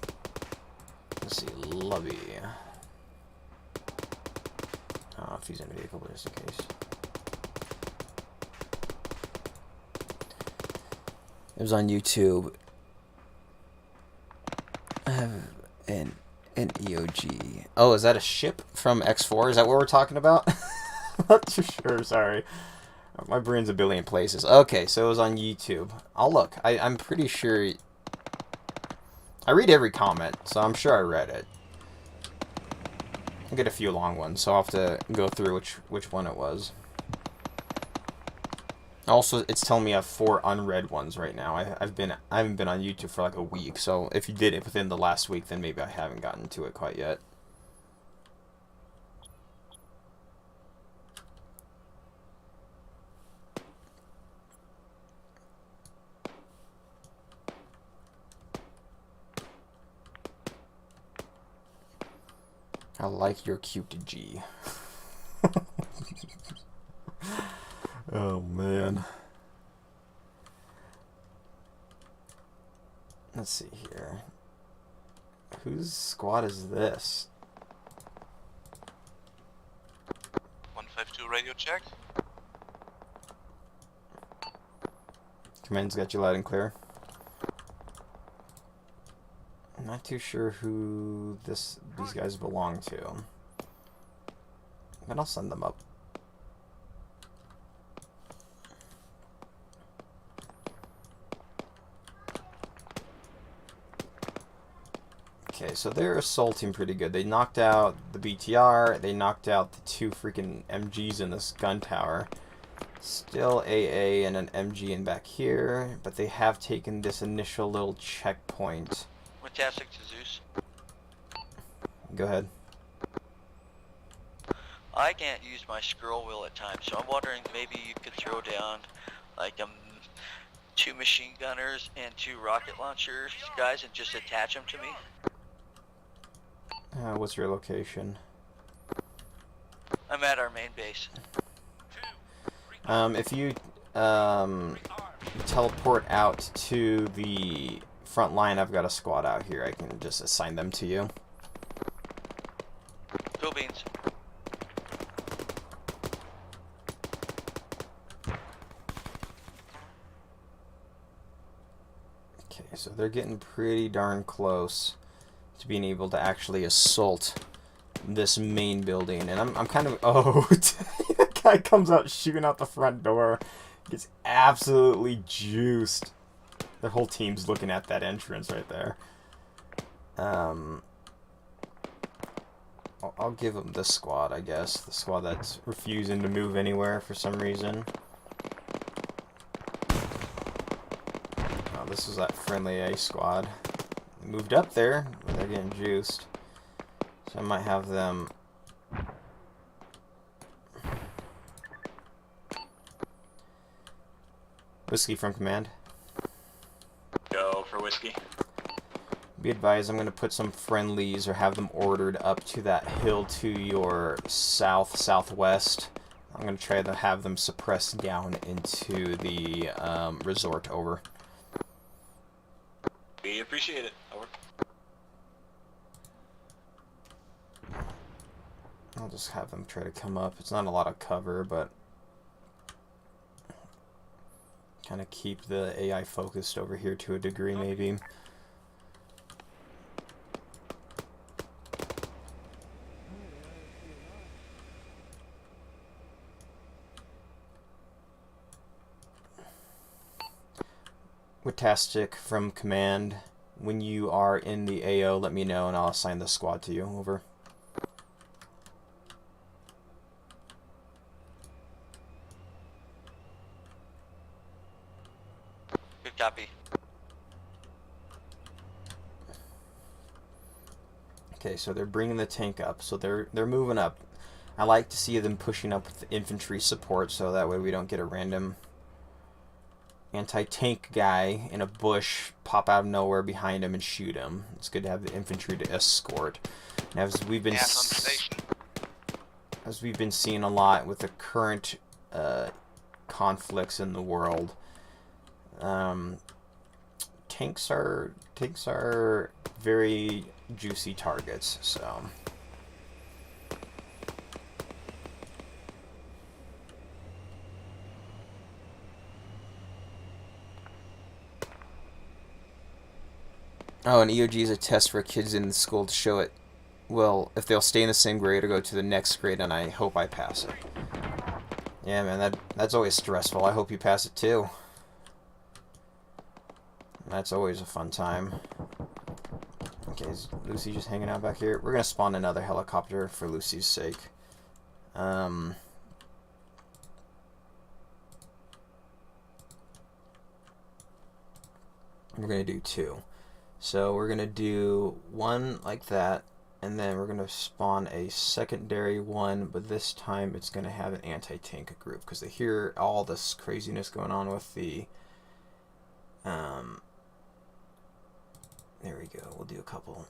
see. Lobby. Oh, if he's in a vehicle, just in case. It was on YouTube. I have an EOG. Oh, is that a ship from X4? Is that what we're talking about? I'm not too sure, sorry. My brain's a billion places. Okay, so it was on YouTube. I'll look. I'm pretty sure I read every comment, so I'm sure I read it. I get a few long ones, so I'll have to go through which one it was. Also, it's telling me I have 4 unread ones right now. I haven't been on YouTube for like a week, so if you did it within the last week, then maybe I haven't gotten to it quite yet. I like your cute G. Oh man. Let's see here. Whose squad is this? 152 radio check. Command's got you loud and clear. I'm not too sure who these guys belong to, but I'll send them up. Okay, so they're assaulting pretty good. They knocked out the BTR, they knocked out the 2 freaking MGs in this gun tower. Still AA and an MG in back here, but they have taken this initial little checkpoint. Fantastic to Zeus. Go ahead. I can't use my scroll wheel at times, so I'm wondering maybe you could throw down like 2 machine gunners and 2 rocket launchers, guys, and just attach them to me. What's your location? I'm at our main base. If you teleport out to the front line, I've got a squad out here. I can just assign them to you. Cool beans. Okay, so they're getting pretty darn close to being able to actually assault this main building, and I'm kind of that guy comes out shooting out the front door, gets absolutely juiced. Their whole team's looking at that entrance right there. I'll give them this squad, I guess, the squad that's refusing to move anywhere for some reason. Oh, this is that friendly A squad. They moved up there, but they're getting juiced. So I might have them... Whiskey from command. Go for whiskey. Be advised, I'm going to put some friendlies or have them ordered up to that hill to your southwest. I'm going to try to have them suppressed down into the resort. Over. We appreciate it. Over. I'll just have them try to come up. It's not a lot of cover, but kind of keep the AI focused over here to a degree, maybe. Tastic from command. When you are in the AO, let me know and I'll assign the squad to you. Over. Good copy. Okay, so they're bringing the tank up, so they're moving up. I like to see them pushing up with the infantry support, so that way we don't get a random anti-tank guy in a bush pop out of nowhere behind him and shoot him. It's good to have the infantry to escort. And as we've been seeing a lot with the current conflicts in the world, tanks are very juicy targets. So. Oh, and EOG is a test for kids in the school to show it. Well, if they'll stay in the same grade or go to the next grade, and I hope I pass it. Yeah, man, that's always stressful. I hope you pass it too. That's always a fun time. Okay, is Lucy just hanging out back here? We're gonna spawn another helicopter for Lucy's sake. We're gonna do 2. So we're gonna do 1 like that, and then we're gonna spawn a secondary one, but this time it's gonna have an anti-tank group because they hear all this craziness going on with the there we go. We'll do a couple.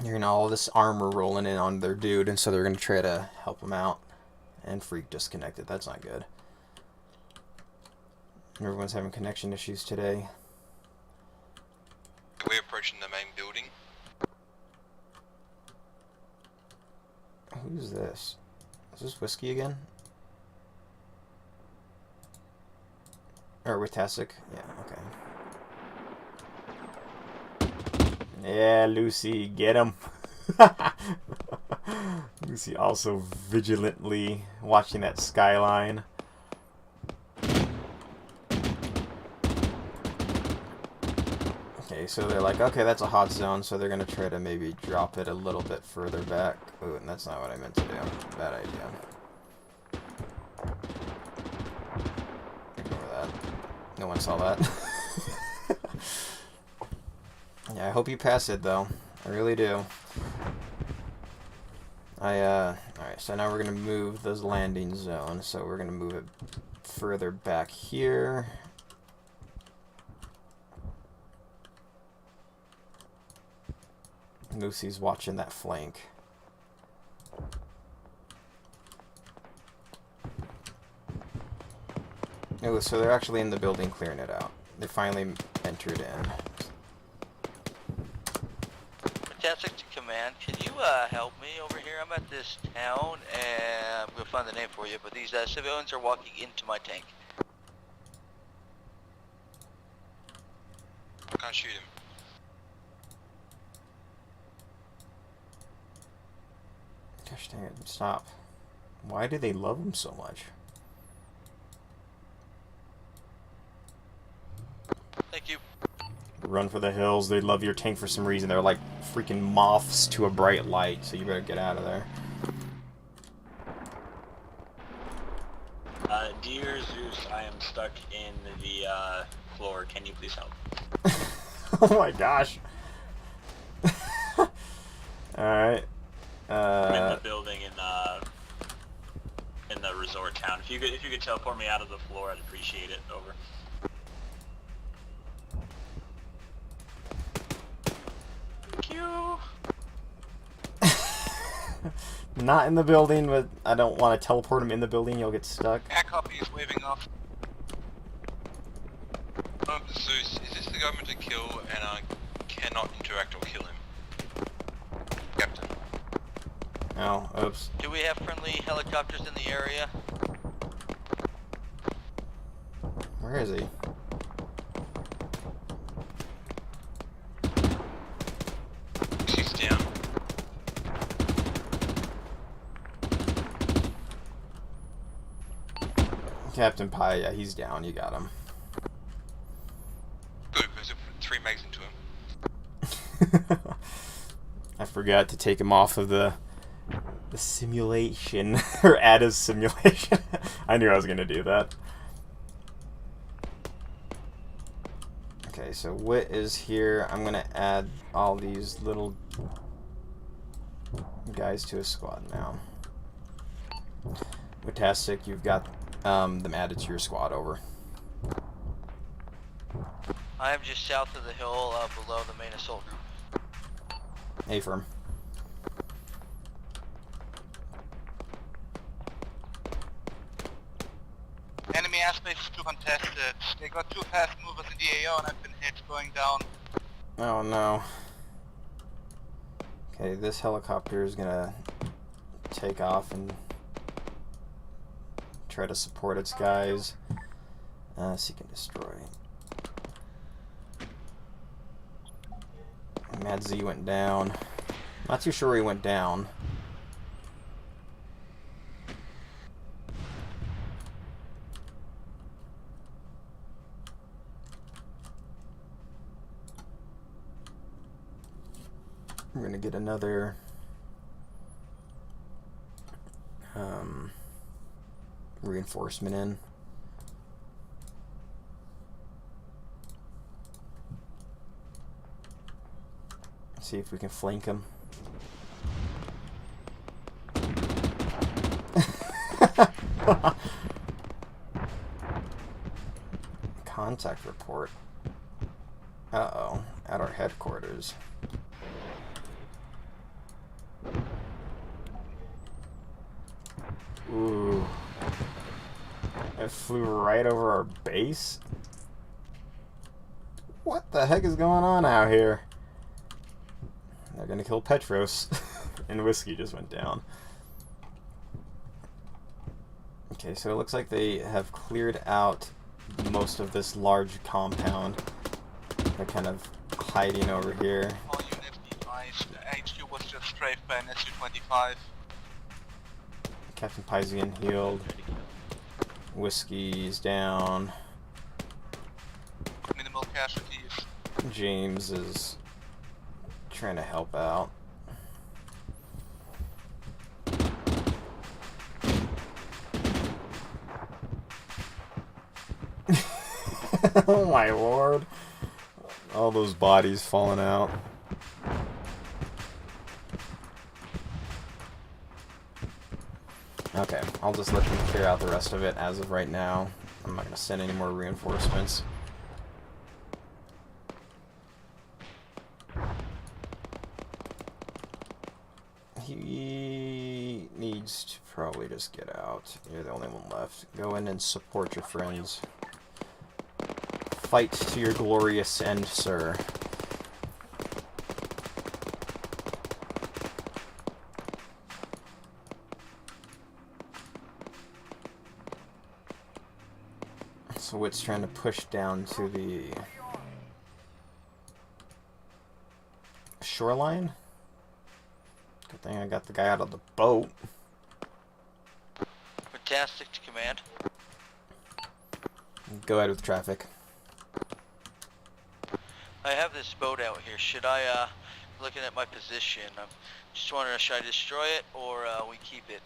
You're gonna all this armor rolling in on their dude, and so they're gonna try to help him out. And Freak disconnected. That's not good. Everyone's having connection issues today. We're approaching the main building. Who's this? Is this Whiskey again? Or with Tastic? Yeah, okay. Yeah, Lucy, get him. Lucy also vigilantly watching that skyline. Okay, so they're like, okay, that's a hot zone, so they're gonna try to maybe drop it a little bit further back. Ooh, and that's not what I meant to do. Bad idea. Ignore that. No one saw that. Yeah, I hope you pass it, though. I really do. Alright, so now we're gonna move this landing zone, so we're gonna move it further back here. Lucy's watching that flank. Oh, so they're actually in the building clearing it out. They finally entered in. Fantastic to command. Can you help me over here? I'm at this town and I'm gonna find the name for you, but these civilians are walking into my tank. I can't shoot him. Gosh dang it, stop. Why do they love him so much? Thank you. Run for the hills. They love your tank for some reason. They're like freaking moths to a bright light, so you better get out of there. Dear Zeus, I am stuck in the floor. Can you please help? Oh my gosh. Alright. I'm in the building in the resort town. If you could teleport me out of the floor, I'd appreciate it. Over. Thank you. Not in the building, but I don't want to teleport him in the building. You'll get stuck. Our copy is waving off. Zeus, is this the government to kill and I cannot interact or kill him? Captain. Oh, oops. Do we have friendly helicopters in the area? Where is he? He's down. Captain Pie, yeah, he's down. You got him. Good, because I put 3 mags into him. I forgot to take him off of the simulation, or add his simulation. I knew I was going to do that. Okay, so Wit is here. I'm going to add all these little guys to a squad now. Fantastic, you've got them added to your squad. Over. I am just south of the hill below the main assault group. A-firm. Enemy aspects to contested. They got 2 fast movers in the AO and I've been hit going down. Oh no. Okay, this helicopter is gonna take off and try to support its guys. Seek and destroy. Mad Z went down. Not too sure he went down. We're gonna get another reinforcement in. See if we can flank him. Contact report. Uh-oh, at our headquarters. Ooh. It flew right over our base? What the heck is going on out here? They're gonna kill Petros. And whiskey just went down. Okay, so it looks like they have cleared out most of this large compound. They're kind of hiding over here. All units be advised, HQ was just strafed by an SU-25. Captain Pizian healed. Whiskey's down. Minimal casualties. James is trying to help out. Oh my lord. All those bodies falling out. Okay, I'll just let them clear out the rest of it as of right now. I'm not going to send any more reinforcements. He needs to probably just get out. You're the only one left. Go in and support your friends. Fight to your glorious end, sir. So Wit's trying to push down to the shoreline. Good thing I got the guy out of the boat. Fantastic to command. Go ahead with traffic. I have this boat out here. Should I, looking at my position, I'm just wondering, should I destroy it or we keep it?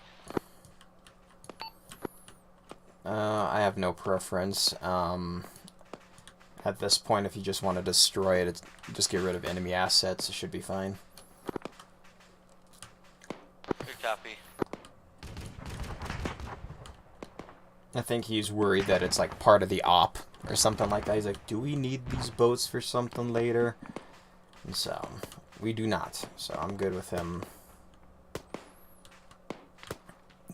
I have no preference. At this point, if you just want to destroy it, just get rid of enemy assets. It should be fine. Good copy. I think he's worried that it's like part of the op or something like that. He's like, do we need these boats for something later? And so, we do not. So I'm good with him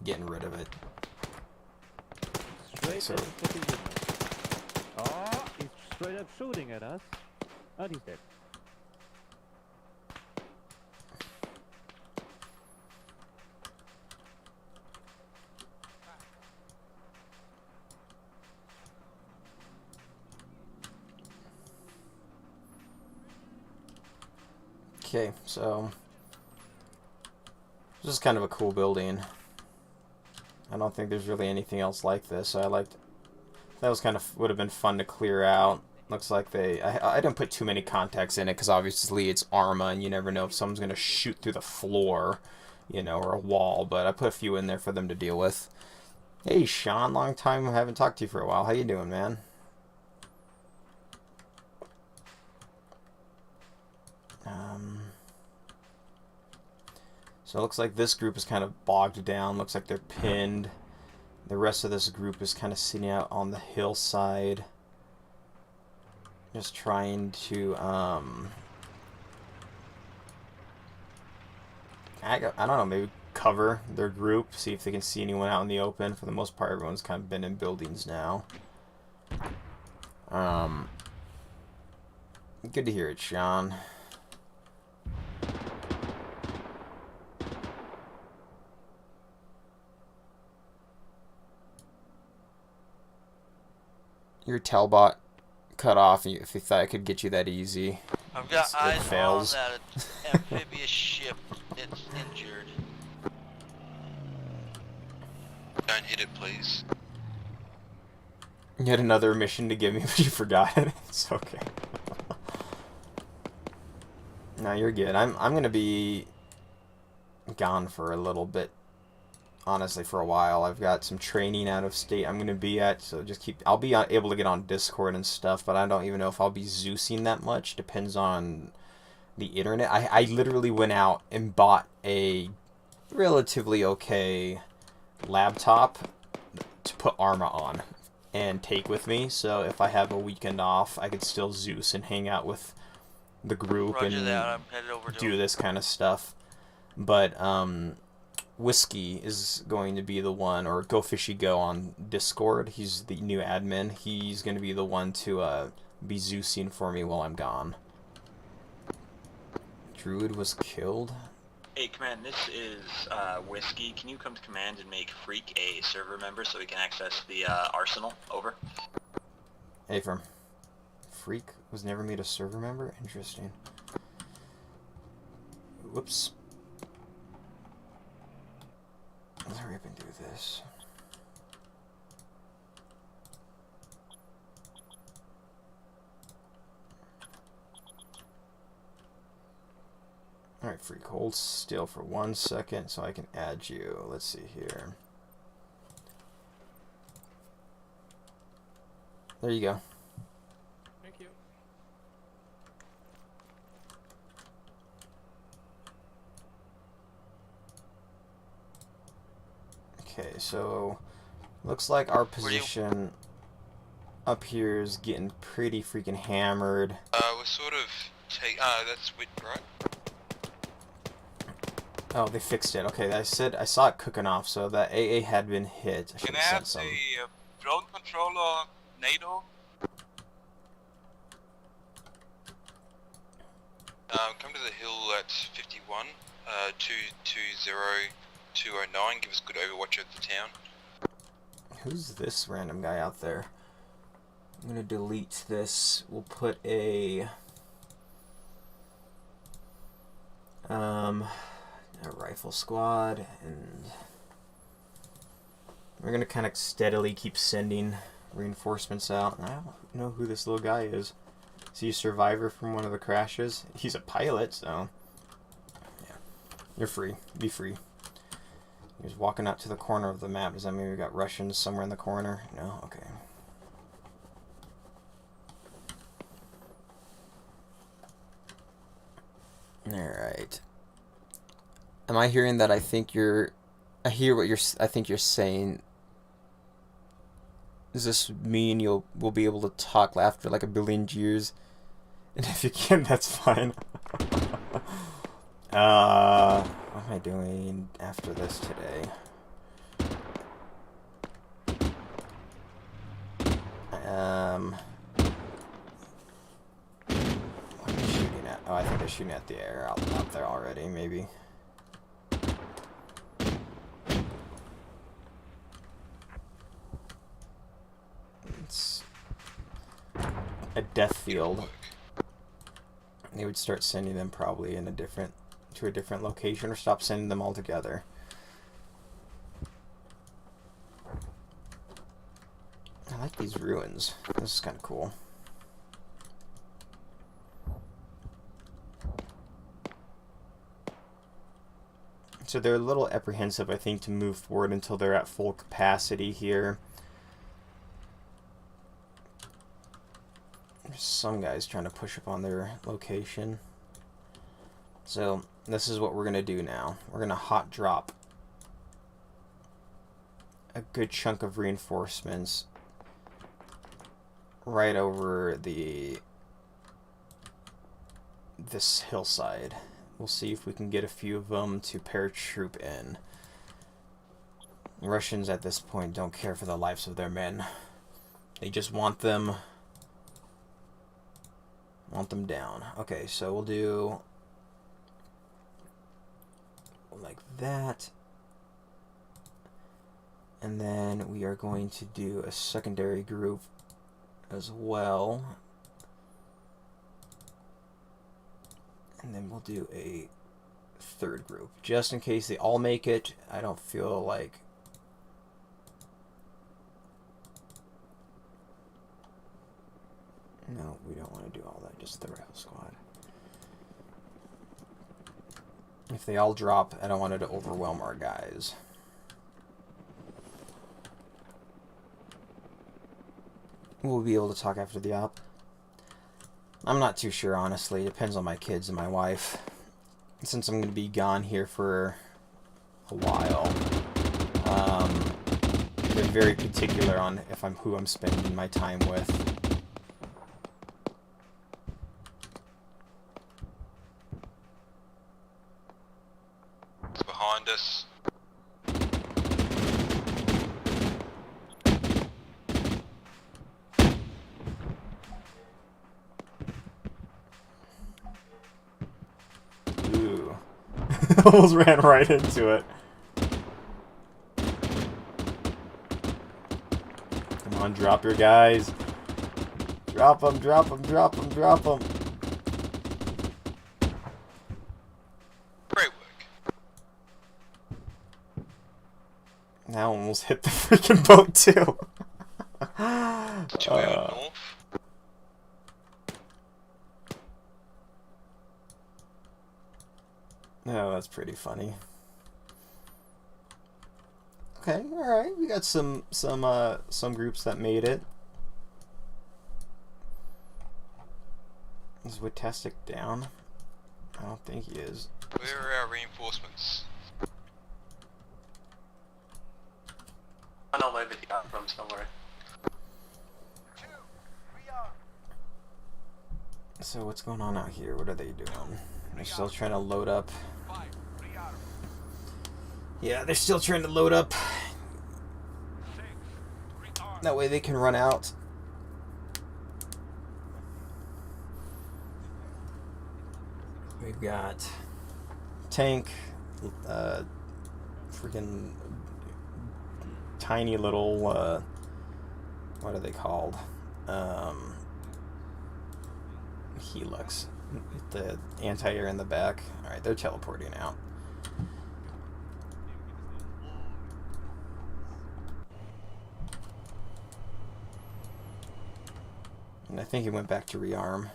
getting rid of it. So, oh, it's straight up shooting at us. Oh, he's dead. okay, so this is kind of a cool building. I don't think there's really anything else like this. So that was kind of would have been fun to clear out. Looks like I didn't put too many contacts in it because obviously it's Arma and you never know if someone's gonna shoot through the floor, you know, or a wall. But I put a few in there for them to deal with. Hey, Sean, long time I haven't talked to you for a while. How you doing, man? So it looks like this group is kind of bogged down. Looks like they're pinned. The rest of this group is kind of sitting out on the hillside. Just trying to, I don't know, maybe cover their group. See if they can see anyone out in the open. For the most part, everyone's kind of been in buildings now. Good to hear it, Sean. Your Talbot cut off if you thought I could get you that easy. I've got eyes on fails. that amphibious ship. It's injured. Don't hit it, please. You had another mission to give me, but you forgot it. It's okay. No, you're good. I'm gonna be gone for a little bit. Honestly, for a while. I've got some training out of state I'm gonna be at, so just keep. I'll be able to get on Discord and stuff, but I don't even know if I'll be Zeusing that much. Depends on the internet. I literally went out and bought a relatively okay laptop to put Arma on and take with me, so if I have a weekend off, I could still Zeus and hang out with the group Roger and that. I'm headed over to do this kind of stuff. But Whiskey is going to be the one, or Go Fishy Go on Discord. He's the new admin. He's going to be the one to be Zeusing for me while I'm gone. Druid was killed. Hey, Command, this is Whiskey. Can you come to Command and make Freak a server member so we can access the arsenal? Over. Hey, firm. Freak was never made a server member? Interesting. Whoops. Let's hurry up and do this. Alright, Freak, hold still for 1 second so I can add you. Let's see here. There you go. Thank you. Okay, so looks like our position up here is getting pretty freaking hammered. We're sort of that's with right. Oh, they fixed it. Okay, I saw it cooking off, so that AA had been hit. I should Can I have have sent some. the drone controller NATO? Come to the hill at 51, 220209. Give us a good overwatch of the town. Who's this random guy out there? I'm gonna delete this. We'll put a rifle squad, and we're gonna kind of steadily keep sending reinforcements out. I don't know who this little guy is. Is he a survivor from one of the crashes? He's a pilot, so yeah. You're free. Be free. He was walking out to the corner of the map. Does that mean we got Russians somewhere in the corner? No? Okay. Alright. Am I hearing that? I think you're... I hear what I think you're saying. Does this mean we'll be able to talk after like a billion years? And if you can, that's fine. What am I doing after this today? What am I shooting at? Oh, I think I'm shooting at the air out there already, maybe. It's a death field. They would start sending them probably to a different location, or stop sending them altogether. I like these ruins. This is kind of cool. So they're a little apprehensive, I think, to move forward until they're at full capacity here. There's some guys trying to push up on their location. So this is what we're going to do now. We're going to hot drop a good chunk of reinforcements right over this hillside. We'll see if we can get a few of them to paratroop in. Russians at this point don't care for the lives of their men. They just want them down. Okay, so we'll do like that. And then we are going to do a secondary group as well. And then we'll do a third group, just in case they all make it. I don't feel like... No, we don't want to do all that, just the rifle squad. If they all drop, I don't want it to overwhelm our guys. We'll be able to talk after the op. I'm not too sure, honestly. It depends on my kids and my wife. Since I'm going to be gone here for a while, they're very particular on who I'm spending my time with. It's behind us. Ooh. Almost ran right into it. Come on, drop your guys. Drop them, drop them, drop them, drop them. Great work. Now almost hit the freaking boat too. Two out north. Oh, that's pretty funny. Okay, all right. We got some groups that made it. Is Witastic down? I don't think he is. Where are our reinforcements? I know where they got from somewhere. So what's going on out here? What are they doing? They're still trying to load up. Yeah, they're still trying to load up. That way they can run out. We've got tank, freaking tiny little, what are they called? Helix. The anti-air in the back. Alright, they're teleporting out. And I think he went back to rearm.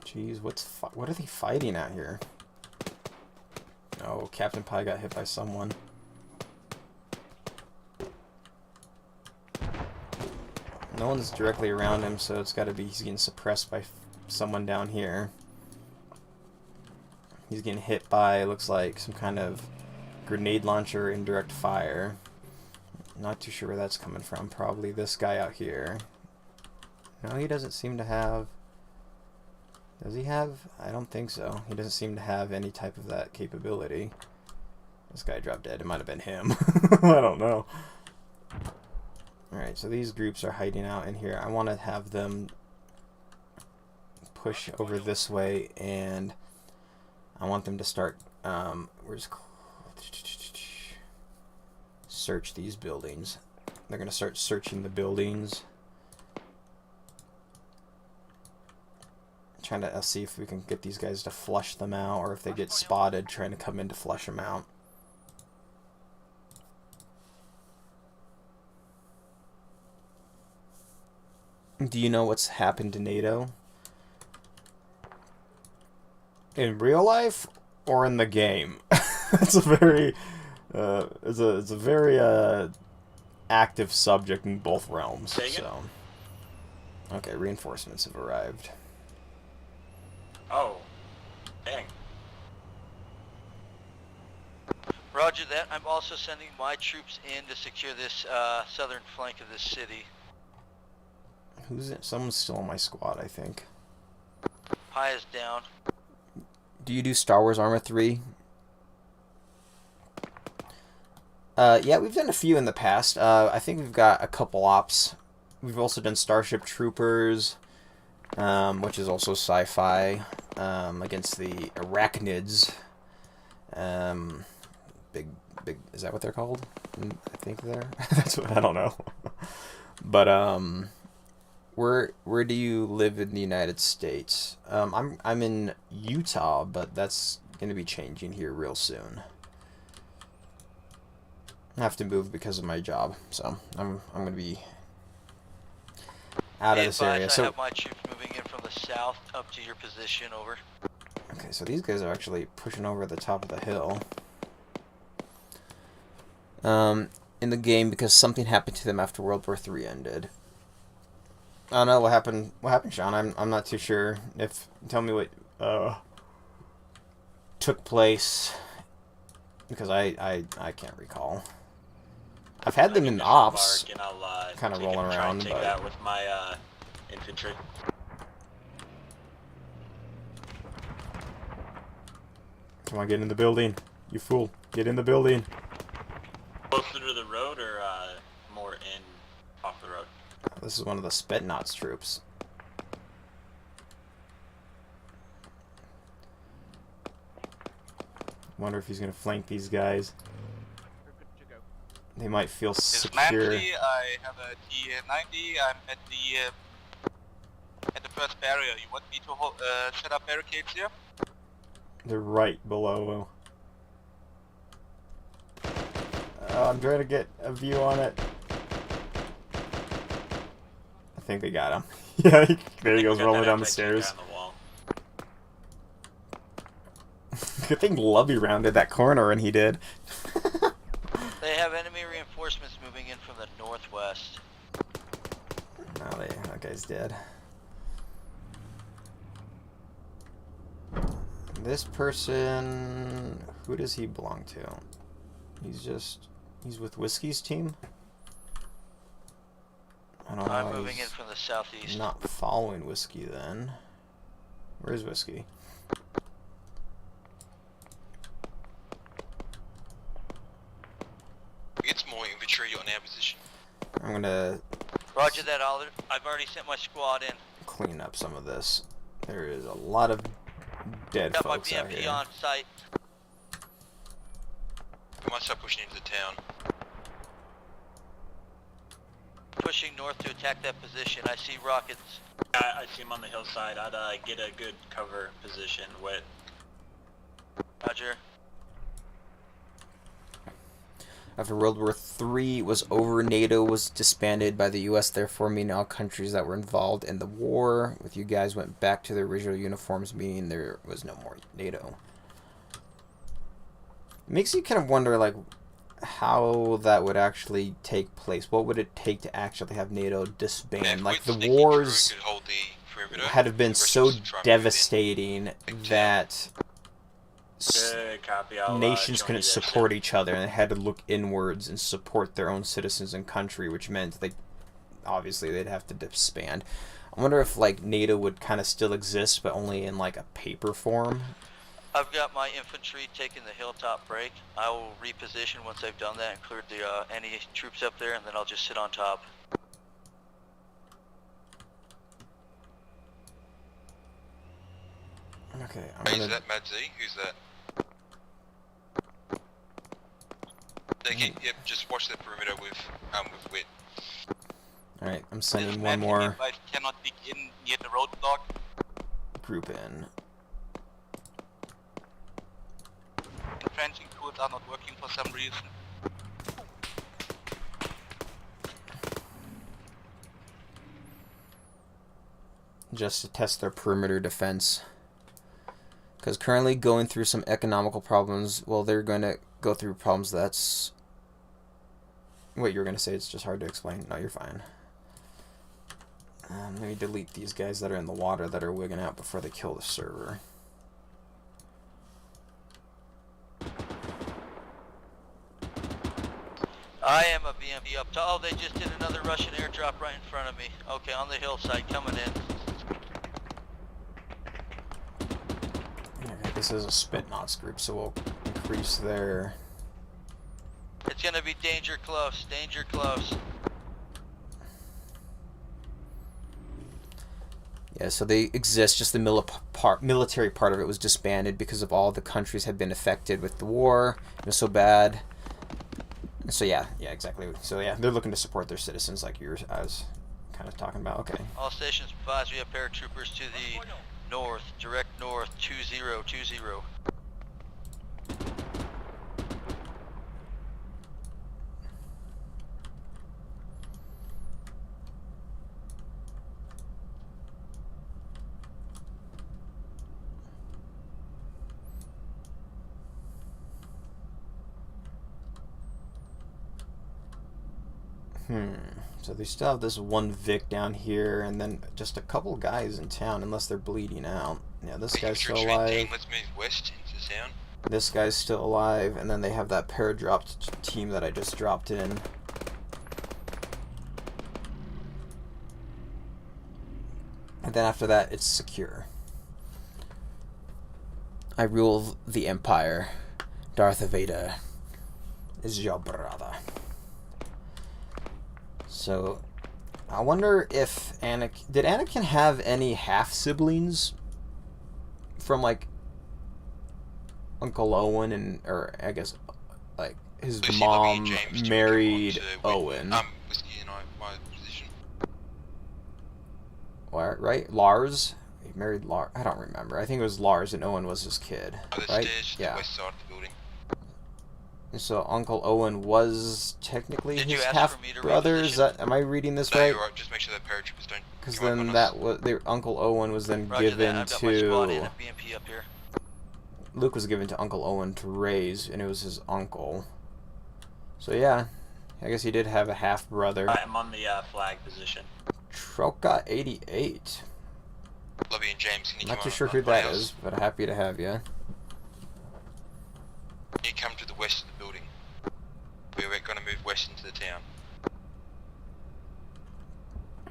Jeez, what are they fighting out here? Oh, Captain Pie got hit by someone. No one's directly around him, so it's got to be he's getting suppressed by someone down here. He's getting hit by, looks like, some kind of grenade launcher indirect fire. Not too sure where that's coming from. Probably this guy out here. No, he doesn't seem to have... Does he have? I don't think so. He doesn't seem to have any type of that capability. This guy dropped dead. It might have been him. I don't know. Alright, so these groups are hiding out in here. I want to have them push over this way, and I want them to start, search these buildings. They're going to start searching the buildings. Trying to see if we can get these guys to flush them out, or if they get spotted trying to come in to flush them out. Do you know what's happened to NATO? In real life or in the game? It's a very it's a very active subject in both realms. So okay, reinforcements have arrived. Oh, dang. Roger that. I'm also sending my troops in to secure this southern flank of this city. Who's it? Someone's still on my squad, I think. Pie is down. Do you do Star Wars Arma 3? Yeah, we've done a few in the past. I think we've got a couple ops. We've also done Starship Troopers, which is also sci-fi, against the Arachnids. Big, is that what they're called? I think they're. That's what I don't know. But where do you live in the United States? I'm in Utah, but that's going to be changing here real soon. I have to move because of my job, so I'm going to be out of Be this advised, area. I So have my troops moving in from the south up to your position. Over. okay, so these guys are actually pushing over the top of the hill. In the game because something happened to them after World War III ended. I don't know what happened. What happened, Sean? I'm not too sure. Tell me what took place because I can't recall. I've had them in ops, kind of rolling around, take but that with my infantry. come on, get in the building, you fool! Get in the building. Closer to the road or more in off the road? This is one of the Spetsnaz troops. Wonder if he's gonna flank these guys. They might feel secure. I have a T90. I'm at the first barrier. You want me to set up barricades here? They're right below. I'm trying to get a view on it. I think they got him. Yeah, there he goes rolling down the stairs. Good thing Lubby rounded that corner, and he did. They have enemy reinforcements moving in from the northwest. No, that guy's dead. This person, who does he belong to? He's with Whiskey's team? I don't know. I'm moving in from the southeast. Not following Whiskey then. Where's Whiskey? Get some more infantry on our position. I'm gonna Roger that, Oliver. I've already sent my squad in. clean up some of this. There is a lot of dead Got my folks out BMP here. on site. We might start pushing into the town. Pushing north to attack that position. I see rockets. I see him on the hillside. I'd get a good cover position with. Roger. After World War III was over, NATO was disbanded by the U.S., therefore meaning all countries that were involved in the war with you guys went back to their original uniforms, meaning there was no more NATO. It makes you kind of wonder, like, how that would actually take place. What would it take to actually have NATO disband? Like, the wars had have been so devastating that nations couldn't support each other, and they had to look inwards and support their own citizens and country, which meant obviously they'd have to disband. I wonder if like NATO would kind of still exist, but only in like a paper form. I've got my infantry taking the hilltop break. I will reposition once I've done that and cleared the any troops up there, and then I'll just sit on top. Okay, Is that Mad Z? Who's that? Yep, just watch the perimeter with wit. All right, I'm sending Man, one more I cannot begin near the roadblock. group in. Entrenching tools are not working for some reason. Just to test their perimeter defense. Because currently going through some economical problems, well, they're going to go through problems that's... Wait, you were going to say it's just hard to explain? No, you're fine. Let me delete these guys that are in the water that are wigging out before they kill the server. I am a BMP up top. Oh, they just did another Russian airdrop right in front of me. Okay, on the hillside, coming in. Okay, this is a Spetsnaz group, so we'll increase their... It's gonna be danger close, danger close. Yeah, so they exist, just the military part of it was disbanded because of all the countries had been affected with the war. It was so bad. So yeah, exactly. So yeah, they're looking to support their citizens like I was kind of talking about. Okay. All stations advised, we have paratroopers to the north, direct north, 2020. So they still have this one Vic down here, and then just a couple guys in town, unless they're bleeding out. Yeah, this guy's still alive. Let's move west into town. This guy's still alive, and then they have that paradropped team that I just dropped in. And then after that, it's secure. I rule the Empire. Darth Vader is your brother. So, I wonder if Anakin... Did Anakin have any half-siblings from, like, Uncle Owen and... Or, I guess, like, his Lucy, mom Lovey, and James married Owen. Whiskey and I, my position. What, right? Lars? He married Lars. I don't remember. I think it was Lars and Owen was his kid. Oh, the right? stairs to the west side of the building. And so Uncle Owen was technically Did you his ask half for me to brother. reposition? Is that? Am I reading this No, right? you're right. Just make sure that paratroopers don't. Because come up then on that us. was Uncle Owen was then Roger given that. I've got my squad in to at BMP up here. Luke was given to Uncle Owen to raise, and it was his uncle. So yeah, I guess he did have a half brother. I'm on the flag position. Troca 88. Lovey and James, can you Not come too up sure on who my that house? is, but happy to have you. You come to the west of the building. We're going to move west into the town.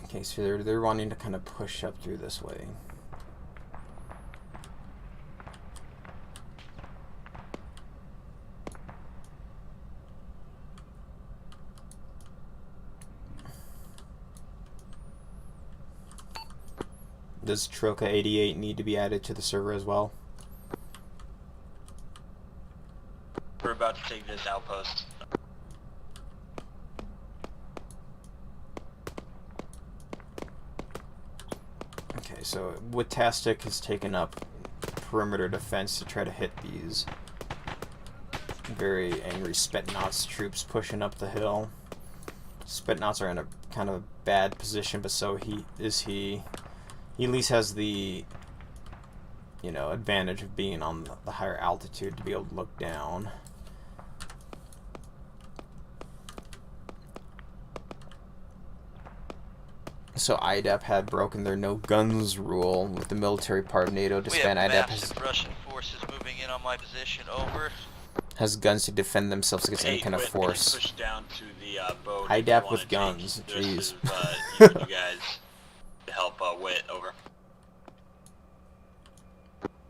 Okay, so they're wanting to kind of push up through this way. Does Troca 88 need to be added to the server as well? We're about to take this outpost. Okay, so Witastic has taken up perimeter defense to try to hit these very angry Spetnaz troops pushing up the hill. Spetnaz are in a kind of bad position, but so he at least has the, you know, advantage of being on the higher altitude to be able to look down. So IDAP had broken their no guns rule with the military part of NATO. We have Disband IDAP massive Russian forces moving in on my position. Over. has guns to defend themselves against any kind of force. Push down to the boat. IDAP with guns. Jeez. You guys to help Wit. Over. Want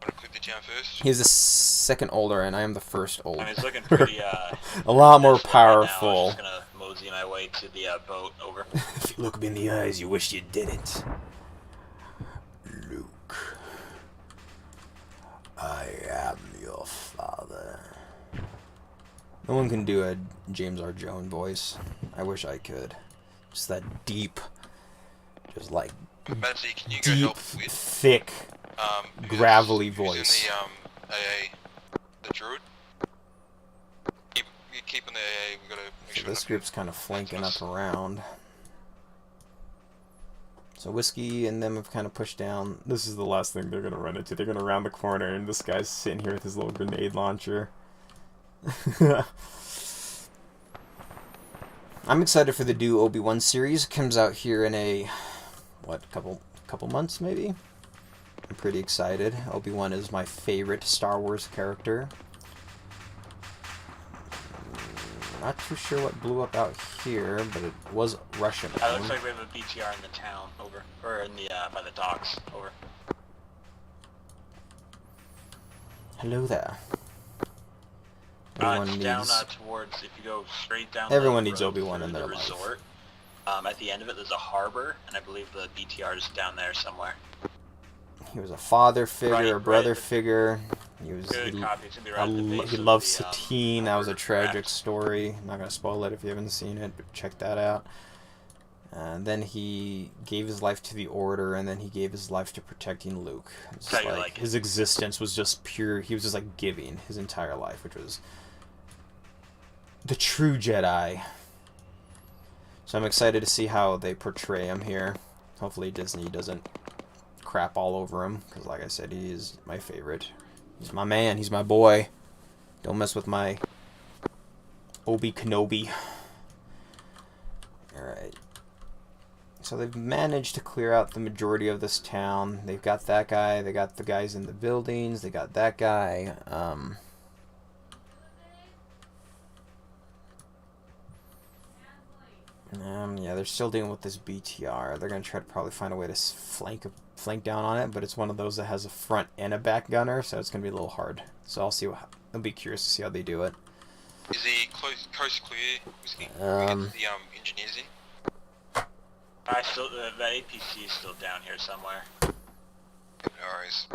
to click the town first? He's the second older, and I am the first old. I mean, it's looking pretty. A lot more messed up right now. powerful. I'm just gonna mosey my way to the boat. Over. If you look me in the eyes, you wish you didn't. Luke, I am your father. No one can do a James R. Jones voice. I wish I could. Just that deep, just like Betsy, can you go deep, help with thick, gravelly who's voice. in the AA, the Druid? Keep on the AA. We gotta make So sure. this group's kind of flanking up around. So Whiskey and them have kind of pushed down. This is the last thing they're going to run into. They're going to round the corner, and this guy's sitting here with his little grenade launcher. I'm excited for the new Obi-Wan series. It comes out here in a, what, couple months maybe? I'm pretty excited. Obi-Wan is my favorite Star Wars character. Not too sure what blew up out here, but it was Russian. It looks like we have a BTR in the town. Over. Or in the by the docks. Over. Hello there. It's down towards, if you go straight down. Everyone the needs road Obi-Wan through in the their life. resort. At the end of it, there's a harbor, and I believe the BTR is down there somewhere. He was a father figure, Right, a brother right. figure. He was. Good copy. It's gonna be right at the base He of loved the, Satine. That was a harbor tragic rafts. story. I'm not gonna spoil it if you haven't seen it, but check that out. And then he gave his life to the Order, and then he gave his life to protecting Luke. It's How you like, like it? his existence was just pure. He was just like giving his entire life, which was the true Jedi. So I'm excited to see how they portray him here. Hopefully Disney doesn't crap all over him, because like I said, he is my favorite. He's my man. He's my boy. Don't mess with my Obi Kenobi. So they've managed to clear out the majority of this town. They've got that guy. They got the guys in the buildings. They got that guy. Yeah, they're still dealing with this BTR. They're gonna try to probably find a way to flank down on it, but it's one of those that has a front and a back gunner, so it's gonna be a little hard. So I'll be curious to see how they do it. Is the coast clear? Whiskey? The engineers in? The APC is still down here somewhere. No worries.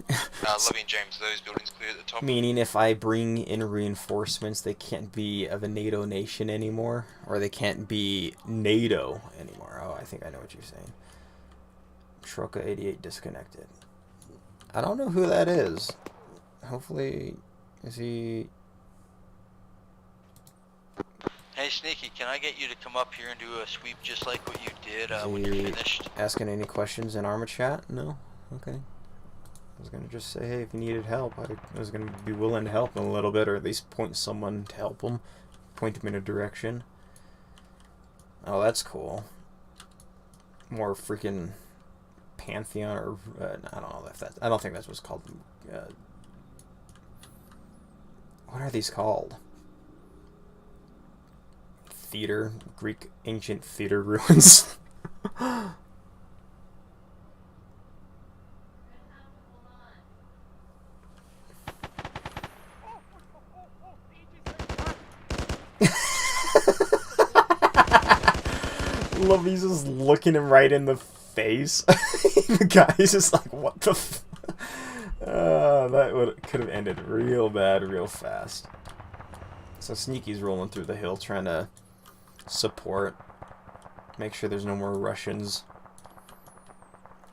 Levy and James, those buildings clear at the top? Meaning if I bring in reinforcements, they can't be of a NATO nation anymore, or they can't be NATO anymore. Oh, I think I know what you're saying. Troca 88 disconnected. I don't know who that is. Hopefully, is he... Hey Sneaky, can I get you to come up here and do a sweep just like what you did when you're finished? Asking any questions in Arma chat? No? Okay. I was going to just say, hey, if you needed help, I was going to be willing to help him a little bit, or at least point someone to help him. Point him in a direction. Oh, that's cool. More freaking Pantheon, or I don't know if that's... I don't think that's what's called. What are these called? Theater, Greek ancient theater ruins. Lovey's just looking him right in the face. The guy's just like, what the f... that could have ended real bad real fast. So Sneaky's rolling through the hill trying to support, make sure there's no more Russians.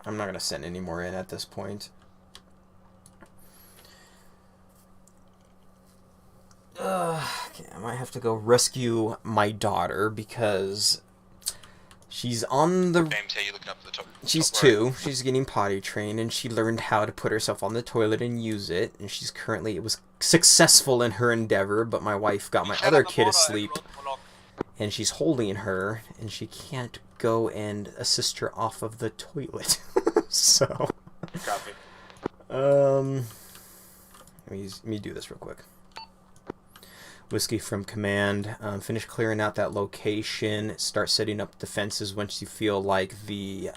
I'm not gonna send any more in at this point. Okay, I might have to go rescue my daughter because she's on the... James, how you looking up at the top? She's 2. She's getting potty trained, and she learned how to put herself on the toilet and use it. And she's currently... It was successful in her endeavor, but my wife got my other kid asleep. And she's holding her, and she can't go and assist her off of the toilet. So... Copy. Let me do this real quick. Whiskey from command. Finish clearing out that location. Start setting up defenses once you feel like the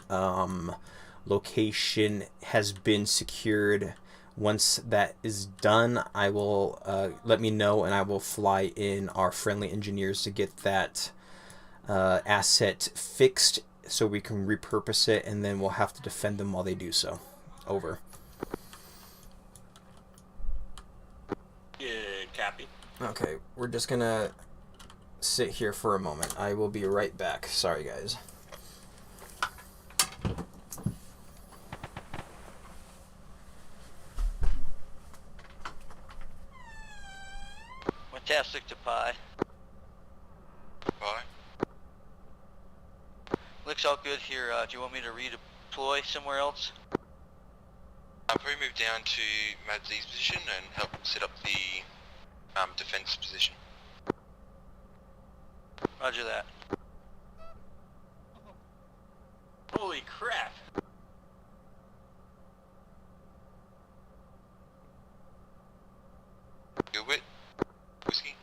location has been secured. Once that is done, I will let me know, and I will fly in our friendly engineers to get that asset fixed so we can repurpose it, and then we'll have to defend them while they do so. Over. Good, copy. Okay, we're just gonna sit here for a moment. I will be right back. Sorry, guys. Fantastic to Pi. Bye. Looks all good here. Do you want me to redeploy somewhere else? I'll probably move down to Mad Z's position and help set up the defense position. Roger that. Holy crap! Good wit? Whiskey?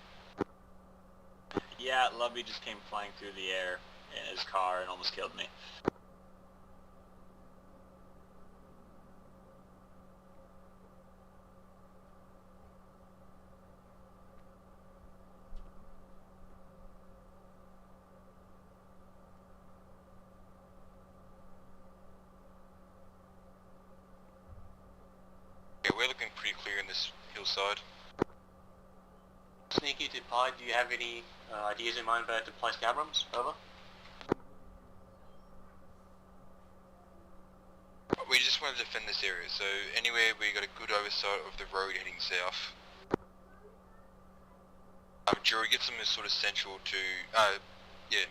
Yeah, Lovey just came flying through the air in his car and almost killed me. Yeah, we're looking pretty clear in this hillside. Sneaky to Pi, do you have any ideas in mind about to place scout rooms? Over. We just want to defend this area, so anywhere we got a good oversight of the road heading south. Jury gets them as sort of central to, yeah,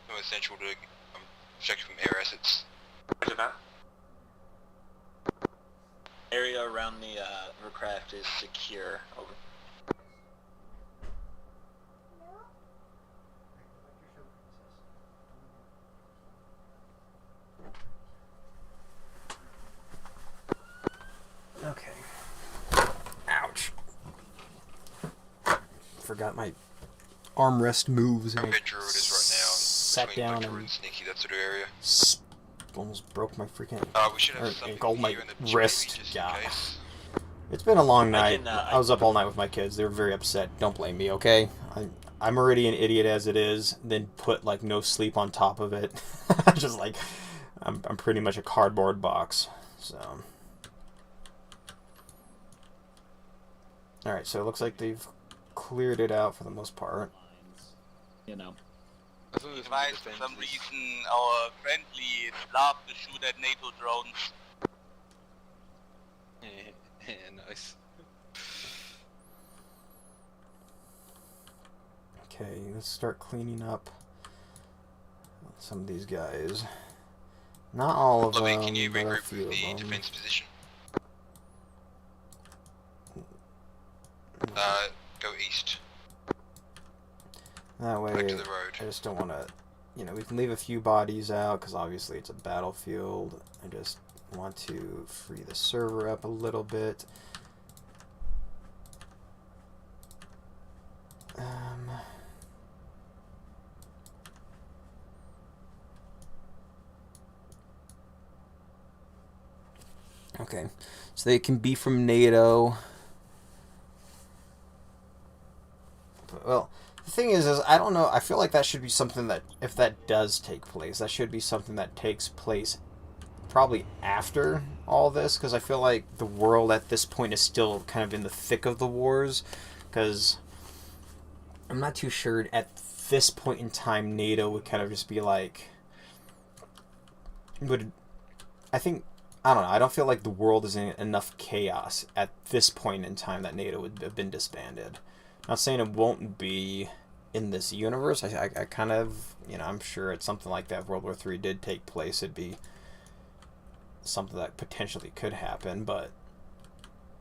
somewhat central to protection from air assets. Roger that. Area around the aircraft is secure. Over. forgot my armrest moves. And Where Druid is right now. Sat Between down like, Druid and and Sneaky, that sort of area. almost broke my freaking We should have something ankle, my here in the chat, wrist. just in Yeah. case. It's been a long night. can, I was up all night with my kids. They were very upset. Don't blame me, okay? I'm already an idiot as it is. Then put like no sleep on top of it. Just like I'm pretty much a cardboard box. So. All right. So it looks like they've cleared it out for the most part. You know. I thought there was Why, some for defenses. some reason, our friendlies love to shoot at NATO drones. Yeah, nice. Okay, let's start cleaning up some of these guys. Not all of Lovey, them, can you but a regroup few with the of them. defense position? Go east. That way, Back to the road. I just don't want to, you know, we can leave a few bodies out because obviously it's a battlefield. I just want to free the server up a little bit. Okay, so they can be from NATO. Well, the thing is I don't know. I feel like that should be something that, if that does take place, that should be something that takes place probably after all this, because I feel like the world at this point is still kind of in the thick of the wars, because I'm not too sure at this point in time NATO would kind of just be like, I don't know, I don't feel like the world is in enough chaos at this point in time that NATO would have been disbanded. Not saying it won't be in this universe. I kind of, you know, I'm sure it's something like that. If World War III did take place, it'd be something that potentially could happen, but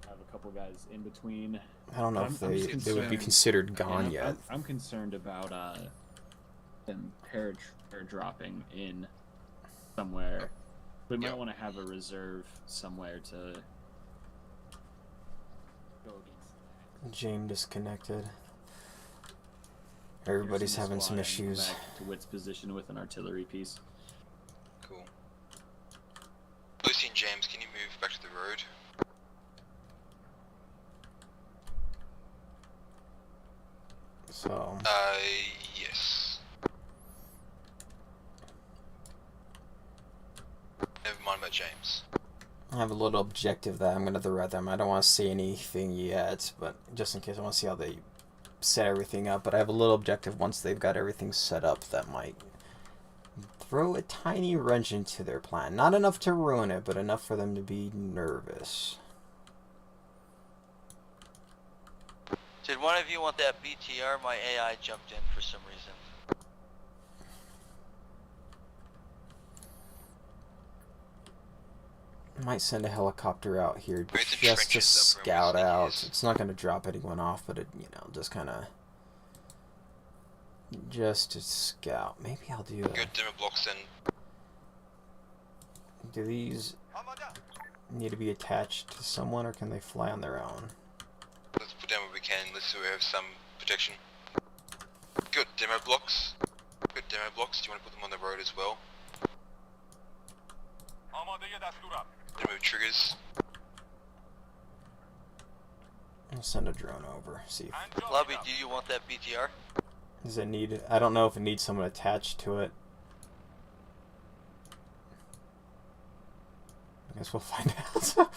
I have a couple guys in between. I don't know if they would be considered gone yet. I'm concerned about them dropping in somewhere. We might want to have a reserve somewhere to go against. James disconnected. Everybody's having some issues. Back to Witt's position with an artillery piece. Cool. Lucy and James, can you move back to the road? So. Yes. Never mind about James. I have a little objective that I'm going to throw at them. I don't want to say anything yet, but just in case, I want to see how they set everything up. But I have a little objective once they've got everything set up that might throw a tiny wrench into their plan. Not enough to ruin it, but enough for them to be nervous. Did one of you want that BTR? My AI jumped in for some reason. I might send a helicopter out here Where's the just to trenches up where scout Sneaky out. is? It's not going to drop anyone off, but it, you know, just kind of just to scout. Maybe I'll do Go dimmer blocks then. do these need to be attached to someone, or can they fly on their own? Let's put down what we can, let's see we have some protection. Good demo blocks. Good demo blocks. Do you want to put them on the road as well? Demo triggers. I'll send a drone over. See if Lobby, do you want that BTR? does it need. I don't know if it needs someone attached to it. I guess we'll find out.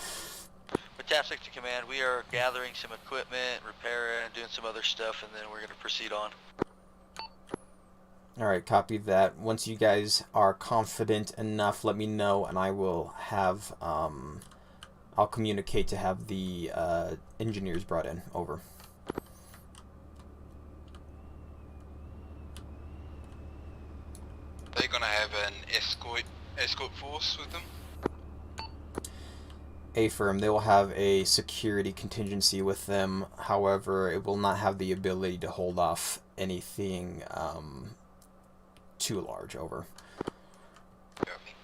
Fantastic to command. We are gathering some equipment, repairing, and doing some other stuff, and then we're going to proceed on. Alright, copy that. Once you guys are confident enough, let me know, and I will have, I'll communicate to have the engineers brought in. Over. Are they gonna have an escort force with them? Affirm, they will have a security contingency with them. However, it will not have the ability to hold off anything too large. Over. Copy.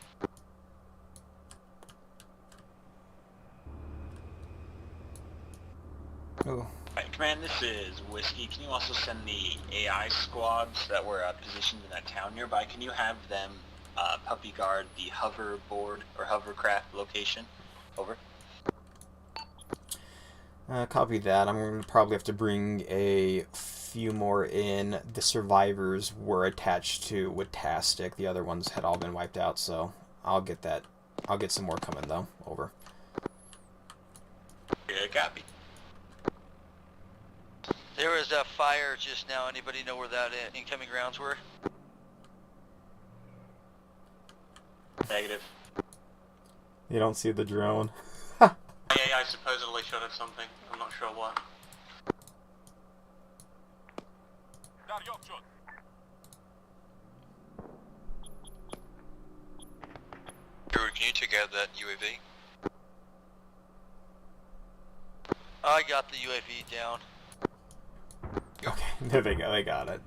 Oh. Man, this is Whiskey. Can you also send the AI squads that were positioned in that town nearby? Can you have them puppy guard the hoverboard or hovercraft location? Over. Copy that. I'm going to probably have to bring a few more in. The survivors were attached to Woodtastic. The other ones had all been wiped out, so I'll get that. I'll get some more coming, though. Over. Yeah, copy. There was a fire just now. Anybody know where that incoming rounds were? Negative. You don't see the drone. AI supposedly shot at something. I'm not sure what. Druid, can you take out that UAV? I got the UAV down. Okay, there they go. They got it.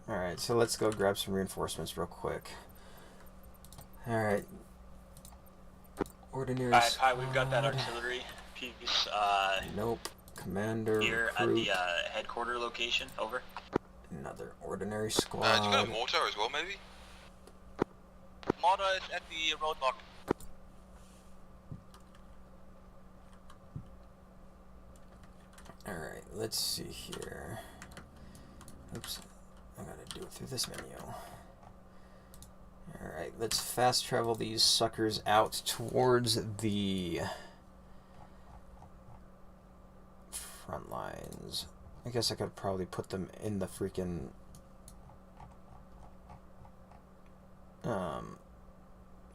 Alright, so let's go grab some reinforcements real quick. Alright. Ordinary Hi, we've got that artillery piece. Nope. Commander. Here recruit. at the headquarter location. Over. Another ordinary squad. Do you got a mortar as well, maybe? Mortar is at the roadblock. Alright, let's see here. Oops. I gotta do it through this menu. Alright, let's fast travel these suckers out towards the front lines. I guess I could probably put them in the freaking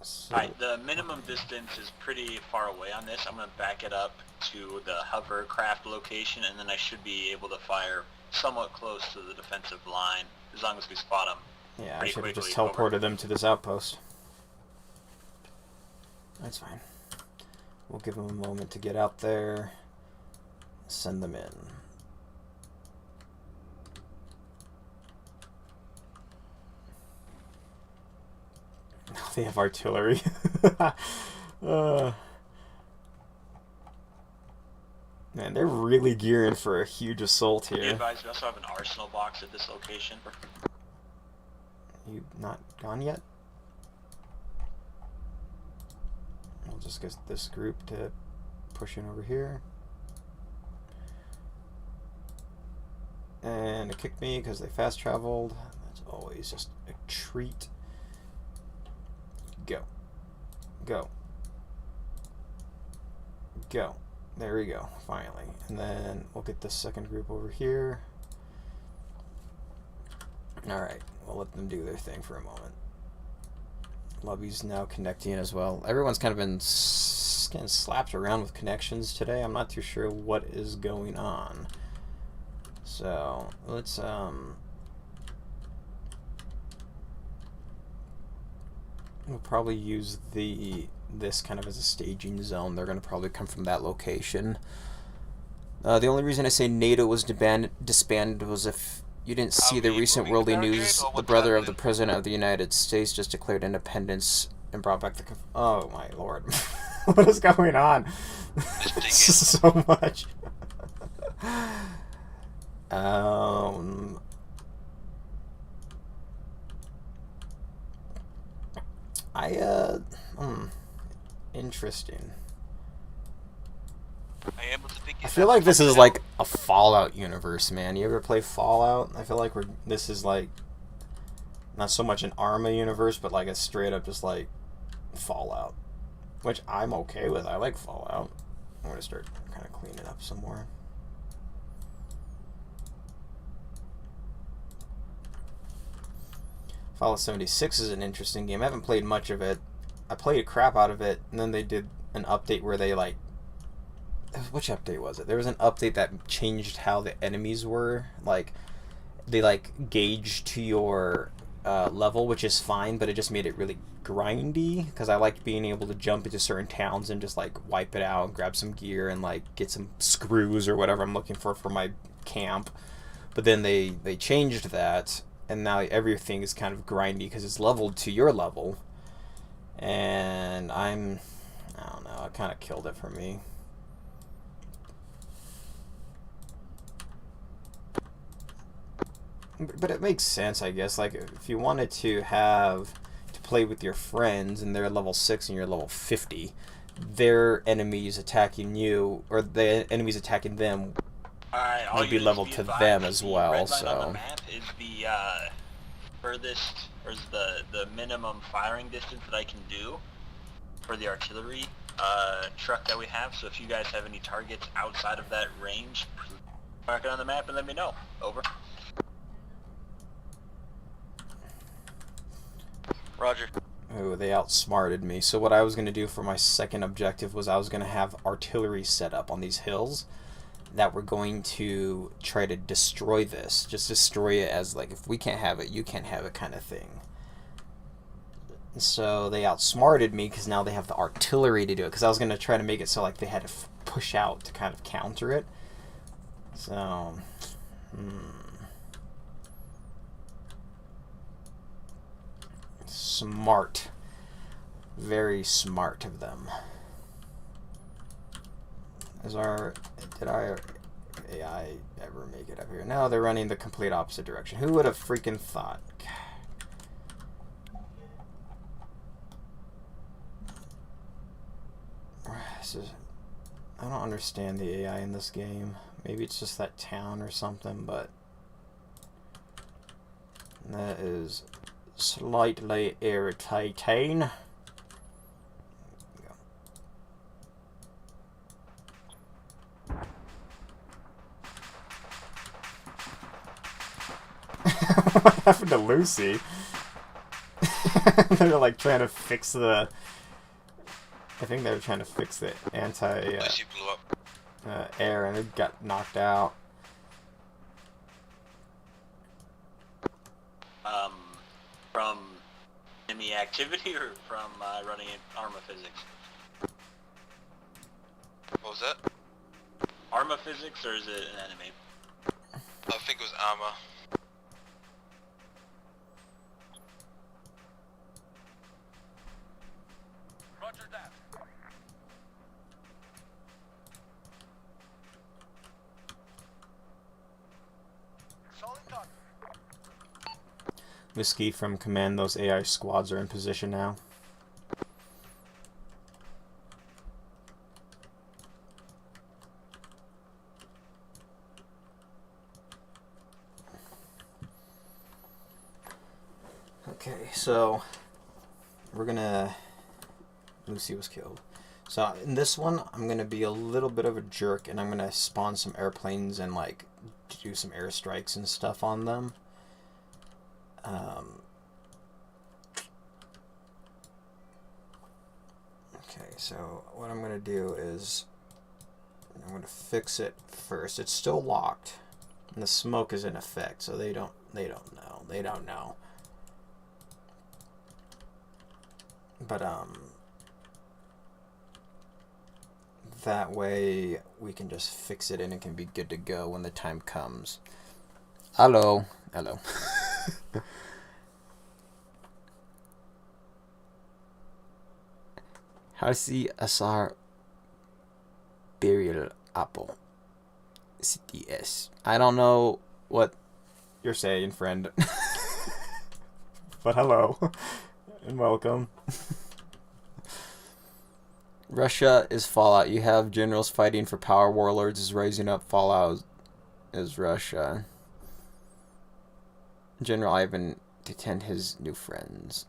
so Alright, the minimum distance is pretty far away on this. I'm going to back it up to the hovercraft location, and then I should be able to fire somewhat close to the defensive line, as long as we spot them. yeah, I pretty should have just quickly. teleported Over. them to this outpost. That's fine. We'll give them a moment to get out there. Send them in. They have artillery. Man, they're really gearing for a huge assault Be here. advised, we also have an arsenal box at this location. You not gone yet? I'll just get this group to push in over here. And it kicked me because they fast traveled. That's always just a treat. Go. Go. Go. There we go, finally. And then we'll get the second group over here. Alright, we'll let them do their thing for a moment. Lobby's now connecting as well. Everyone's kind of been getting slapped around with connections today. I'm not too sure what is going on. So, let's, we'll probably use this kind of as a staging zone. They're going to probably come from that location. The only reason I say NATO was disbanded was if you didn't see the recent worldly news. The brother of the President of the United States just declared independence and brought back the... Oh my lord. What is going on? So much. Interesting. I feel like this is like a Fallout universe, man. You ever play Fallout? I feel like this is like not so much an Arma universe, but like a straight up just like Fallout, which I'm okay with. I like Fallout. I'm gonna start kind of cleaning up some more. Fallout 76 is an interesting game. I haven't played much of it. I played a crap out of it, and then they did an update where they like... Which update was it? There was an update that changed how the enemies were. Like, they like gauge to your level, which is fine, but it just made it really grindy, because I liked being able to jump into certain towns and just like wipe it out, grab some gear, and like get some screws or whatever I'm looking for my camp. But then they changed that, and now everything is kind of grindy because it's leveled to your level. And I don't know, it kind of killed it for me. But it makes sense, I guess. Like, if you wanted to have to play with your friends and they're level 6 and you're level 50, their enemies attacking you, or the enemies attacking them, would be leveled to them as well. red line So on the map is the furthest, or is the minimum firing distance that I can do for the artillery truck that we have. So if you guys have any targets outside of that range, mark it on the map and let me know. Over. Roger. oh, they outsmarted me. So what I was going to do for my second objective was I was going to have artillery set up on these hills that were going to try to destroy this. Just destroy it as, like, if we can't have it, you can't have it kind of thing. So they outsmarted me because now they have the artillery to do it. Because I was going to try to make it so, like, they had to push out to kind of counter it. So, smart. Very smart of them. Did our AI ever make it up here? No, they're running the complete opposite direction. Who would have freaking thought? I don't understand the AI in this game. Maybe it's just that town or something, but that is slightly irritating. What happened to Lucy? They're like trying to fix the... I think they were trying to fix the Lucy blew up. air, and it got knocked out. From enemy activity or from running Arma physics? What was that? Arma physics, or is it an enemy? I think it was Arma. Roger that. Solid talk. Whiskey from command, those AI squads are in position now. Okay, so we're gonna... Lucy was killed. So in this one, I'm gonna be a little bit of a jerk, and I'm gonna spawn some airplanes and like do some airstrikes and stuff on them. Okay, so what I'm gonna do is I'm gonna fix it first. It's still locked, and the smoke is in effect, so they don't know. But that way we can just fix it and it can be good to go when the time comes. Hello. Harsi Asar Burial Apple CTS. I don't know what you're saying, friend. But hello and welcome. Russia is Fallout. You have generals fighting for power. Warlords is rising up. Fallout is Russia. General Ivan to tend his new friends.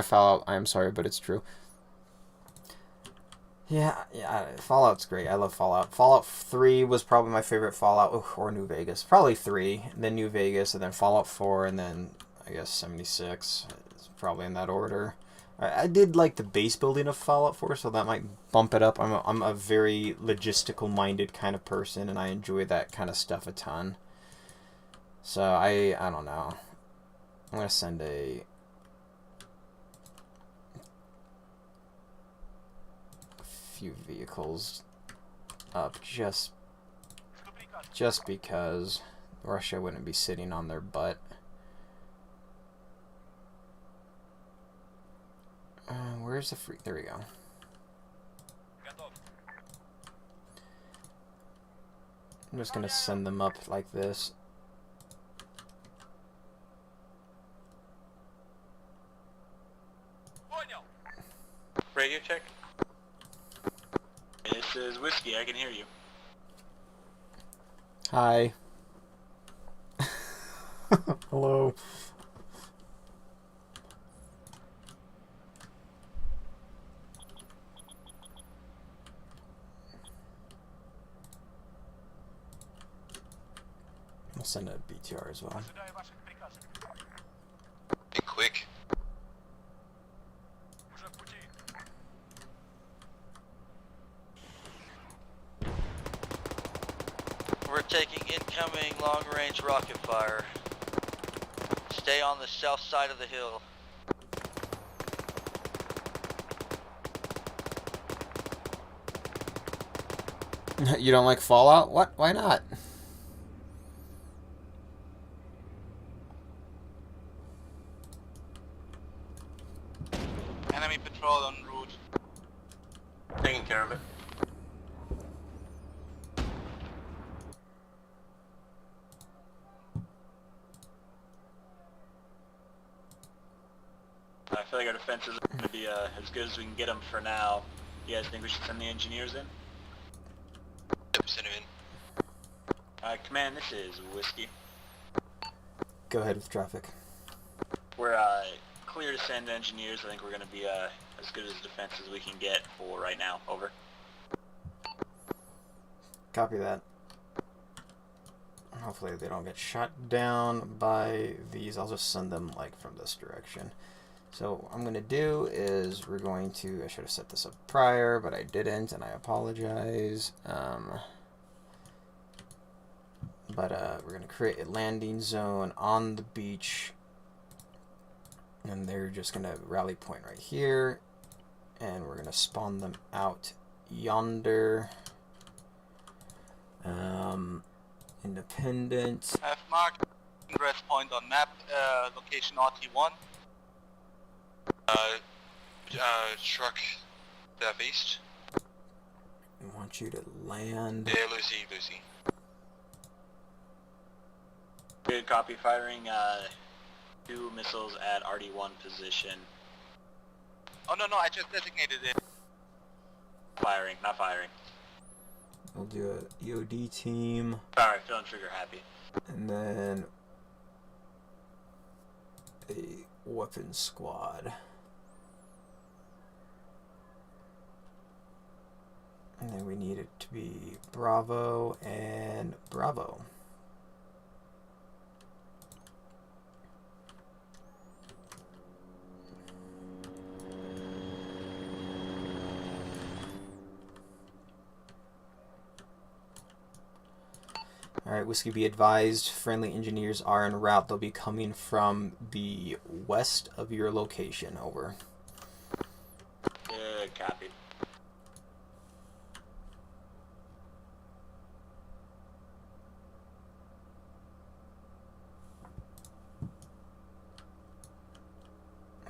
Fallout, I'm sorry, but it's true. Yeah, Fallout's great. I love Fallout. Fallout 3 was probably my favorite Fallout, or New Vegas. Probably 3, then New Vegas, and then Fallout 4, and then, I guess, 76. It's probably in that order. I did like the base building of Fallout 4, so that might bump it up. I'm a very logistical-minded kind of person, and I enjoy that kind of stuff a ton. So, I don't know. I'm going to send a few vehicles up just because Russia wouldn't be sitting on their butt. Where's the free? There we go. I'm just gonna send them up like this. Radio check. This is Whiskey, I can hear you. Hi. Hello. I'll send a BTR as well. Be quick. We're taking incoming long-range rocket fire. Stay on the south side of the hill. You don't like Fallout? What? Why not? Enemy patrol en route. Taking care of it. I feel like our defenses are going to be as good as we can get them for now. You guys think we should send the engineers in? Yep, send him in. Command, this is Whiskey. Go ahead with traffic. We're clear to send engineers. I think we're going to be as good as defense as we can get for right now. Over. Copy that. Hopefully they don't get shot down by these. I'll just send them like from this direction. So what I'm going to do is we're going to, I should have set this up prior, but I didn't, and I apologize. We're going to create a landing zone on the beach, and they're just going to rally point right here, and we're going to spawn them out yonder. Independent. I've marked ingress point on map, location RT1. Truck southeast. I want you to land. Yeah, Lucy. Good copy. Firing 2 missiles at RD1 position. Oh no, I just designated it. Firing, not firing. We'll do a EOD team. Sorry, feeling trigger happy. And then a weapons squad. And then we need it to be Bravo and Bravo. Alright, Whiskey, be advised, friendly engineers are en route. They'll be coming from the west of your location. Over. Good copy.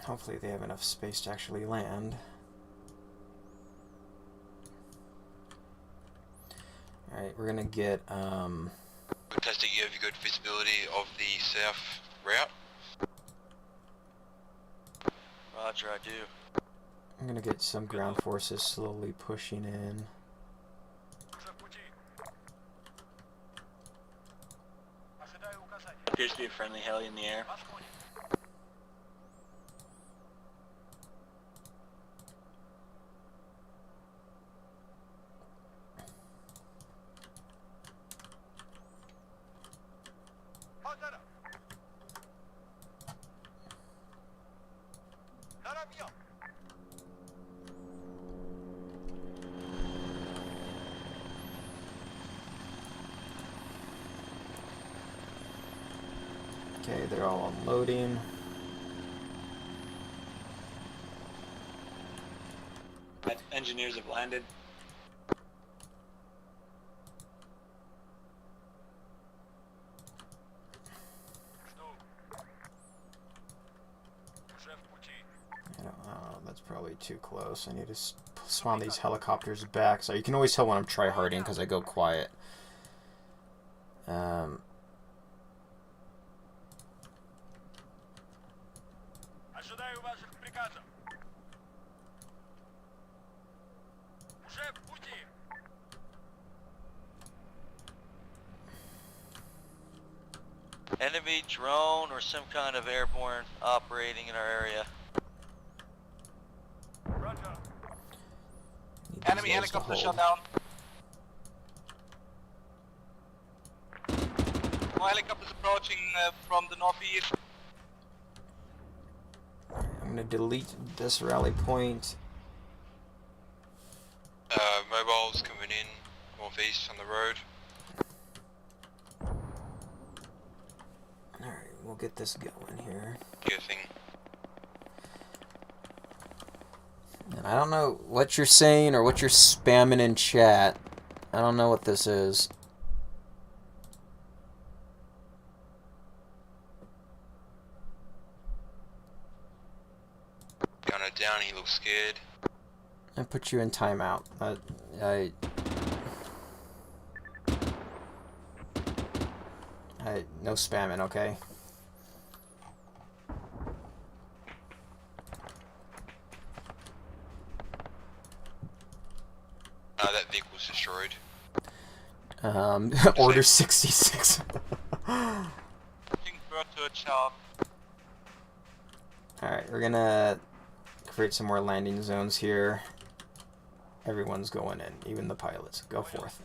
Hopefully they have enough space to actually land. Alright, we're gonna get, Fantastic, you have good visibility of the south route. Roger, I do. I'm gonna get some ground forces slowly pushing in. Appears to be a friendly heli in the air. Okay, they're all unloading. Engineers have landed. That's probably too close. I need to spawn these helicopters back. So you can always tell when I'm tryharding because I go quiet. Enemy drone or some kind of airborne operating in our area. Need these Enemy guys to helicopter hold. shot down. More helicopters approaching from the northeast. I'm gonna delete this rally point. Mobiles coming in northeast on the road. Alright, we'll get this going here. Good thing. And I don't know what you're saying or what you're spamming in chat. I don't know what this is. Gunner down, he looks scared. I put you in timeout. No spamming, okay? That vehicle's destroyed. Order 66. Alright, we're gonna create some more landing zones here. Everyone's going in, even the pilots. Go forth.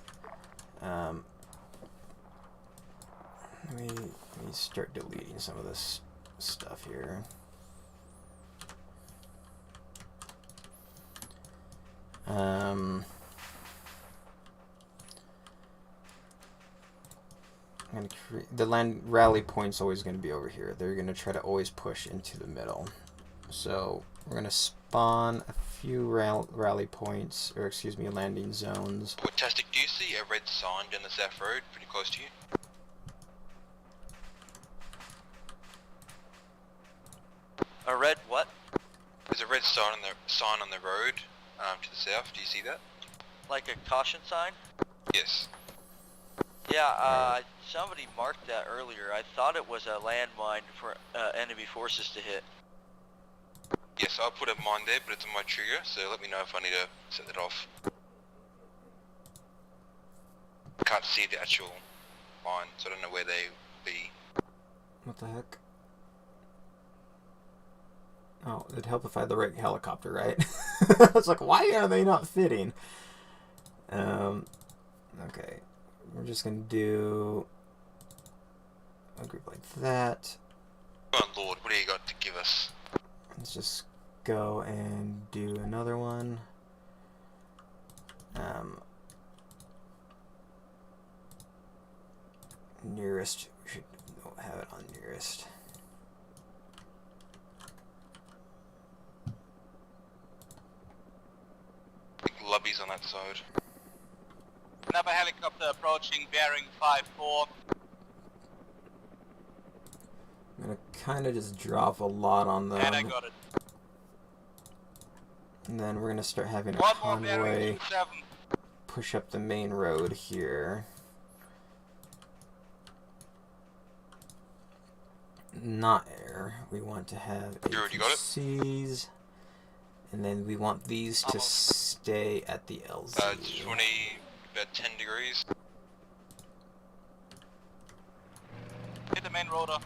Let me start deleting some of this stuff here. I'm gonna create the land rally point's always going to be over here. They're going to try to always push into the middle. So we're going to spawn a few rally points, or excuse me, landing zones. Fantastic. Do you see a red sign down the south road, pretty close to you? A red what? There's a red sign on the road to the south. Do you see that? Like a caution sign? Yes. Yeah, somebody marked that earlier. I thought it was a landmine for enemy forces to hit. Yes, I'll put a mine there, but it's on my trigger, so let me know if I need to set that off. I can't see the actual mine, so I don't know where they be. What the heck? Oh, it'd help if I had the right helicopter, right? It's like, why are they not fitting? Okay. We're just gonna do a group like that. Oh Lord, what do you got to give us? Let's just go and do another one. Nearest, we should have it on nearest. Big lobbies on that side. Another helicopter approaching, bearing 5-4. I'm gonna kind of just drop a lot on them. And I got it. And then we're gonna start having a One more bearing convoy 27. push up the main road here. Not air. We want to have Jared, you got it? APCs. And then we want these to stay at the LZ. It's 20, about 10 degrees. Hit the main rotor.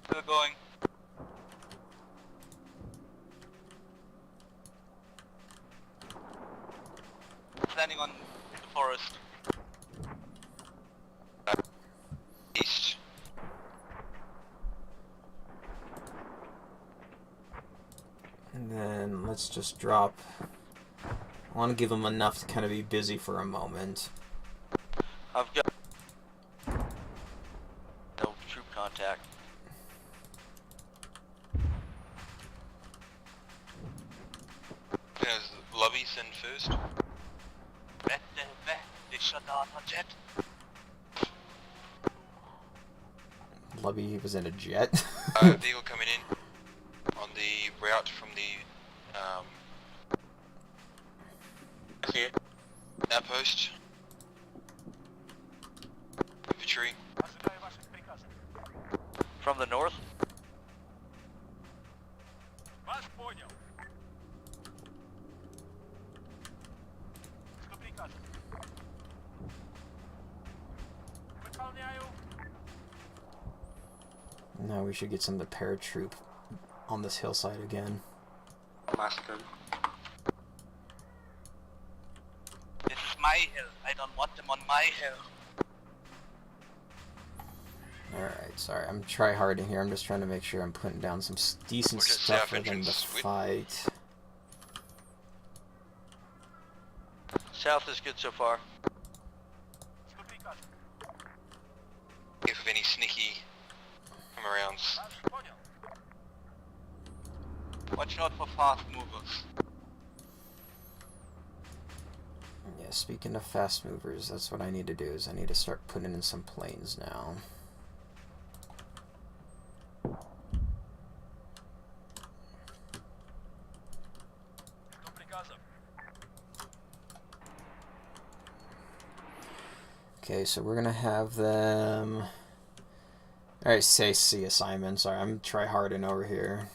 Still going. Landing on the forest. East. And then let's just drop. I want to give them enough to kind of be busy for a moment. I've got no troop contact. There's the lobby send first. They shut down our jet. Lubby was in a jet. Vehicle coming in on the route from the outpost. Infantry. From the north? Now we should get some of the paratroop on this hillside again. Massacred. This is my hill. I don't want them on my hill. Alright, sorry, I'm try-harding here. I'm just trying to make sure I'm putting down some decent We're just stuff south for them to entrance. fight. South is good so far. If of any sneaky come arounds. Watch out for fast movers. Yeah, speaking of fast movers, that's what I need to do, is I need to start putting in some planes now. Okay, so we're gonna have them... Alright, say C assignment. Sorry, I'm try-harding over here.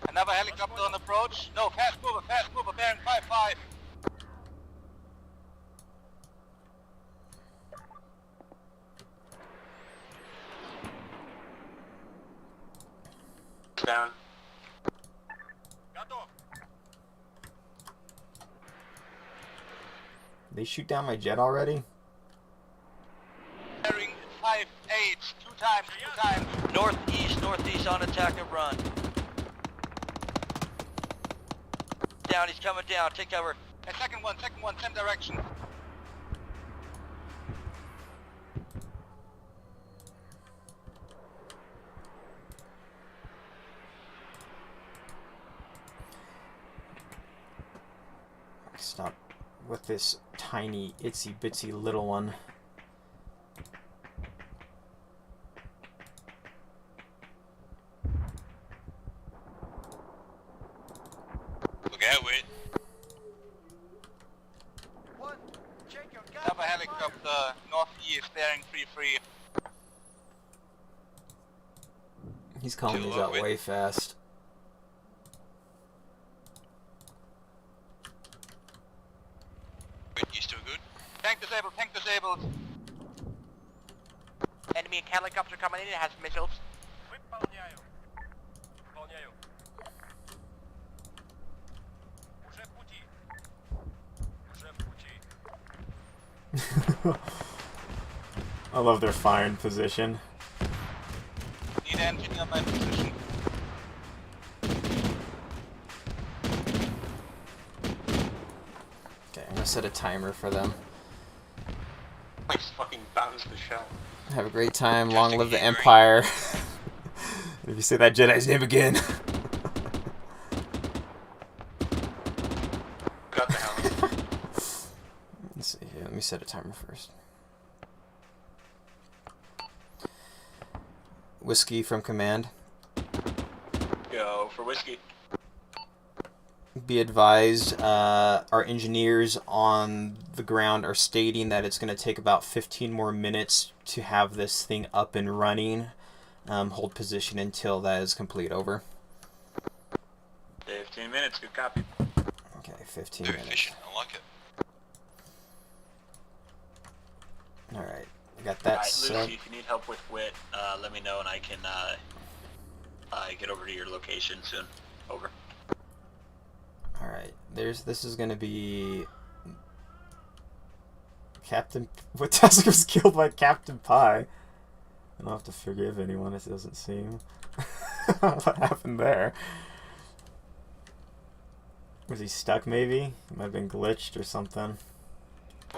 Another helicopter on approach. No, fast mover, bearing 5-5. Down. They shoot down my jet already? Bearing 5-8, two times. Northeast on attack and run. Down, he's coming down, take cover. And second one, same direction. Stop with this tiny, itsy bitsy little one. Look out, wait. Another helicopter, northeast, bearing 3-3. He's calling these out way fast. Wait, you still good? Tank disabled. Enemy helicopter coming in, it has missiles. I love their firing position. Need engine on my position. Okay, I'm gonna set a timer for them. Nice fucking bounce the shell. Have a great time. Long live the Empire. If you say that Jedi's name again. Got the hell. Let's see here. Let me set a timer first. Whiskey from command. Go for whiskey. Be advised, our engineers on the ground are stating that it's going to take about 15 more minutes to have this thing up and running. Hold position until that is complete. Over. 15 minutes, good copy. Okay, 15 Very minutes. efficient, I like it. Alright, I got that Alright, set. Lucy, if you need help with wit, let me know and I can get over to your location soon. Over. Alright, this is gonna be Captain... What task was killed by Captain Pie? I don't have to forgive anyone, it doesn't seem. What happened there? Was he stuck maybe? He might have been glitched or something.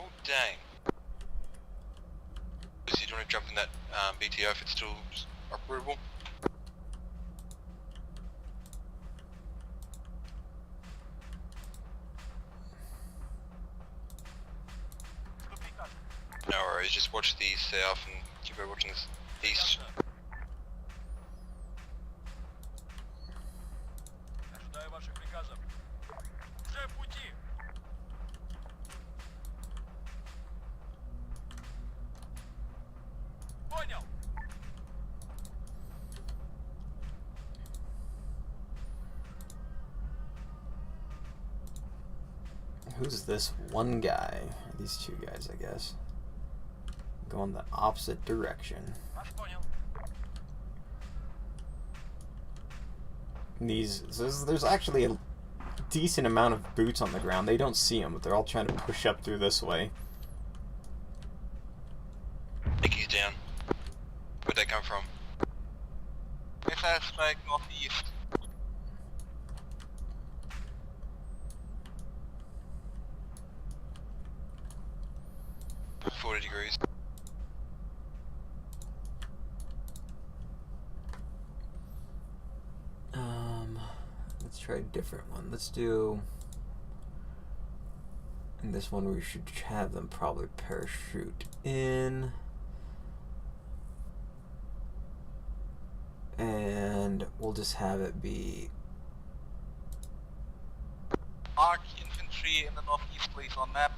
Oh, dang. Lucy, do you want to jump in that BTO if it's still operable? No worries, just watch the south and keep on watching this east. Who's this one guy? These two guys, I guess. Going the opposite direction. There's actually a decent amount of boots on the ground. They don't see them, but they're all trying to push up through this way. Mickey's down. Where'd they come from? If I strike northeast. 40 degrees. Let's try a different one. Let's do... And this one we should have them probably parachute in. And we'll just have it be... Mark infantry in the northeast, please, on map.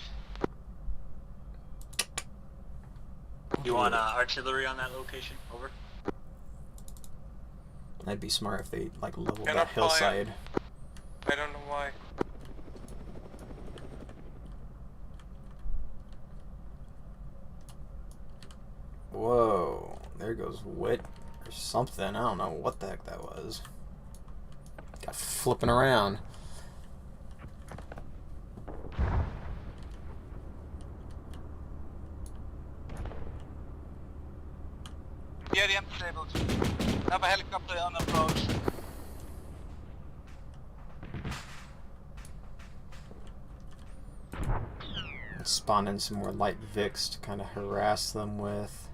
You want artillery on that location? Over. That'd be smart if they like leveled Get that up higher. hillside. I don't know why. Whoa, there goes wit or something. I don't know what the heck that was. Got flipping around. Yeah, the disabled. Have a helicopter on approach. Let's spawn in some more light Vics to kind of harass them with.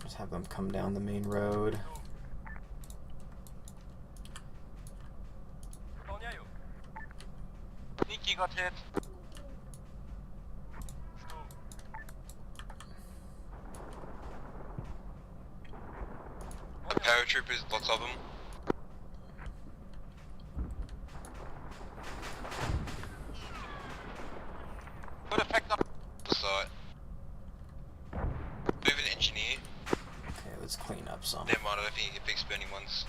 Just have them come down the main road. Nikki got hit. Paratroopers, lots of them. Good effect on The site. Move an engineer. Okay, let's clean up some. Never mind, I don't think you can fix burning ones.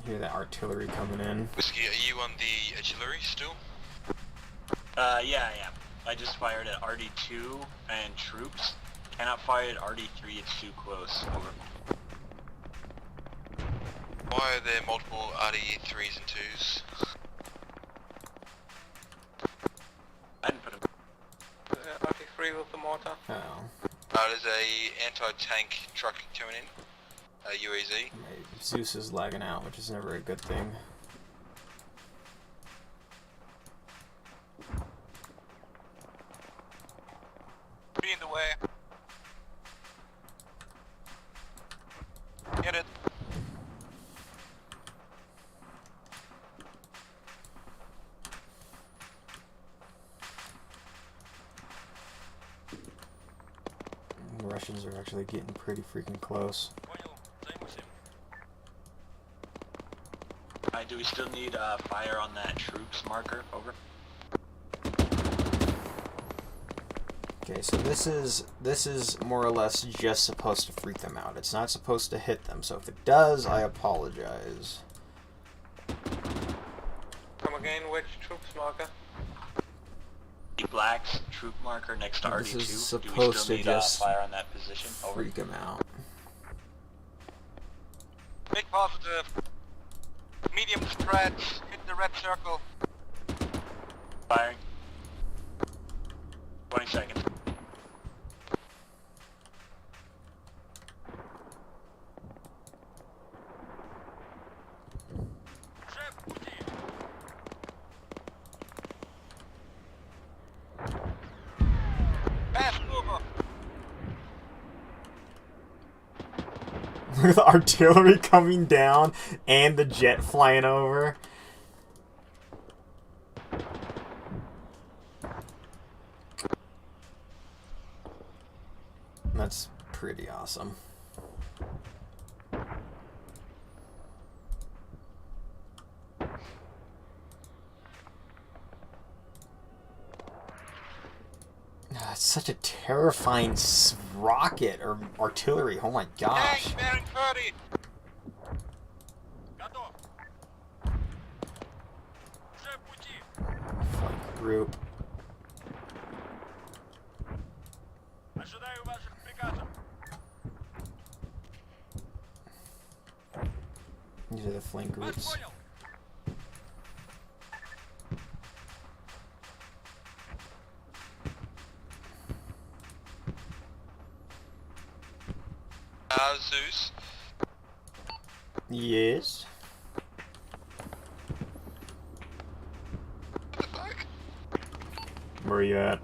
Hear that artillery coming in. Whiskey, are you on the artillery still? Yeah, I am. I just fired at RD2 and troops. Cannot fire at RD3, it's too close. Over. Why are there multiple RD3s and 2s? I didn't put him. RD3 with the mortar. Oh. There's a anti-tank truck coming in. UAZ. My Zeus is lagging out, which is never a good thing. Be in the way. Get it. The Russians are actually getting pretty freaking close. Do we still need fire on that troops marker? Over. Okay, so this is more or less just supposed to freak them out. It's not supposed to hit them. So if it does, I apologize. Come again, which troops marker? The black's troop marker next to RD2. This is Do we supposed still to need just fire on that position? Over. freak them out. Big positive. Medium spread. Hit the red circle. Firing. 20 seconds. Fast mover. Look at the artillery coming down and the jet flying over. That's pretty awesome. It's such a terrifying rocket or artillery. Oh my gosh. Tank bearing 30! Flank group. These are the flank groups. Zeus. Yes. What the fuck? Where are you at?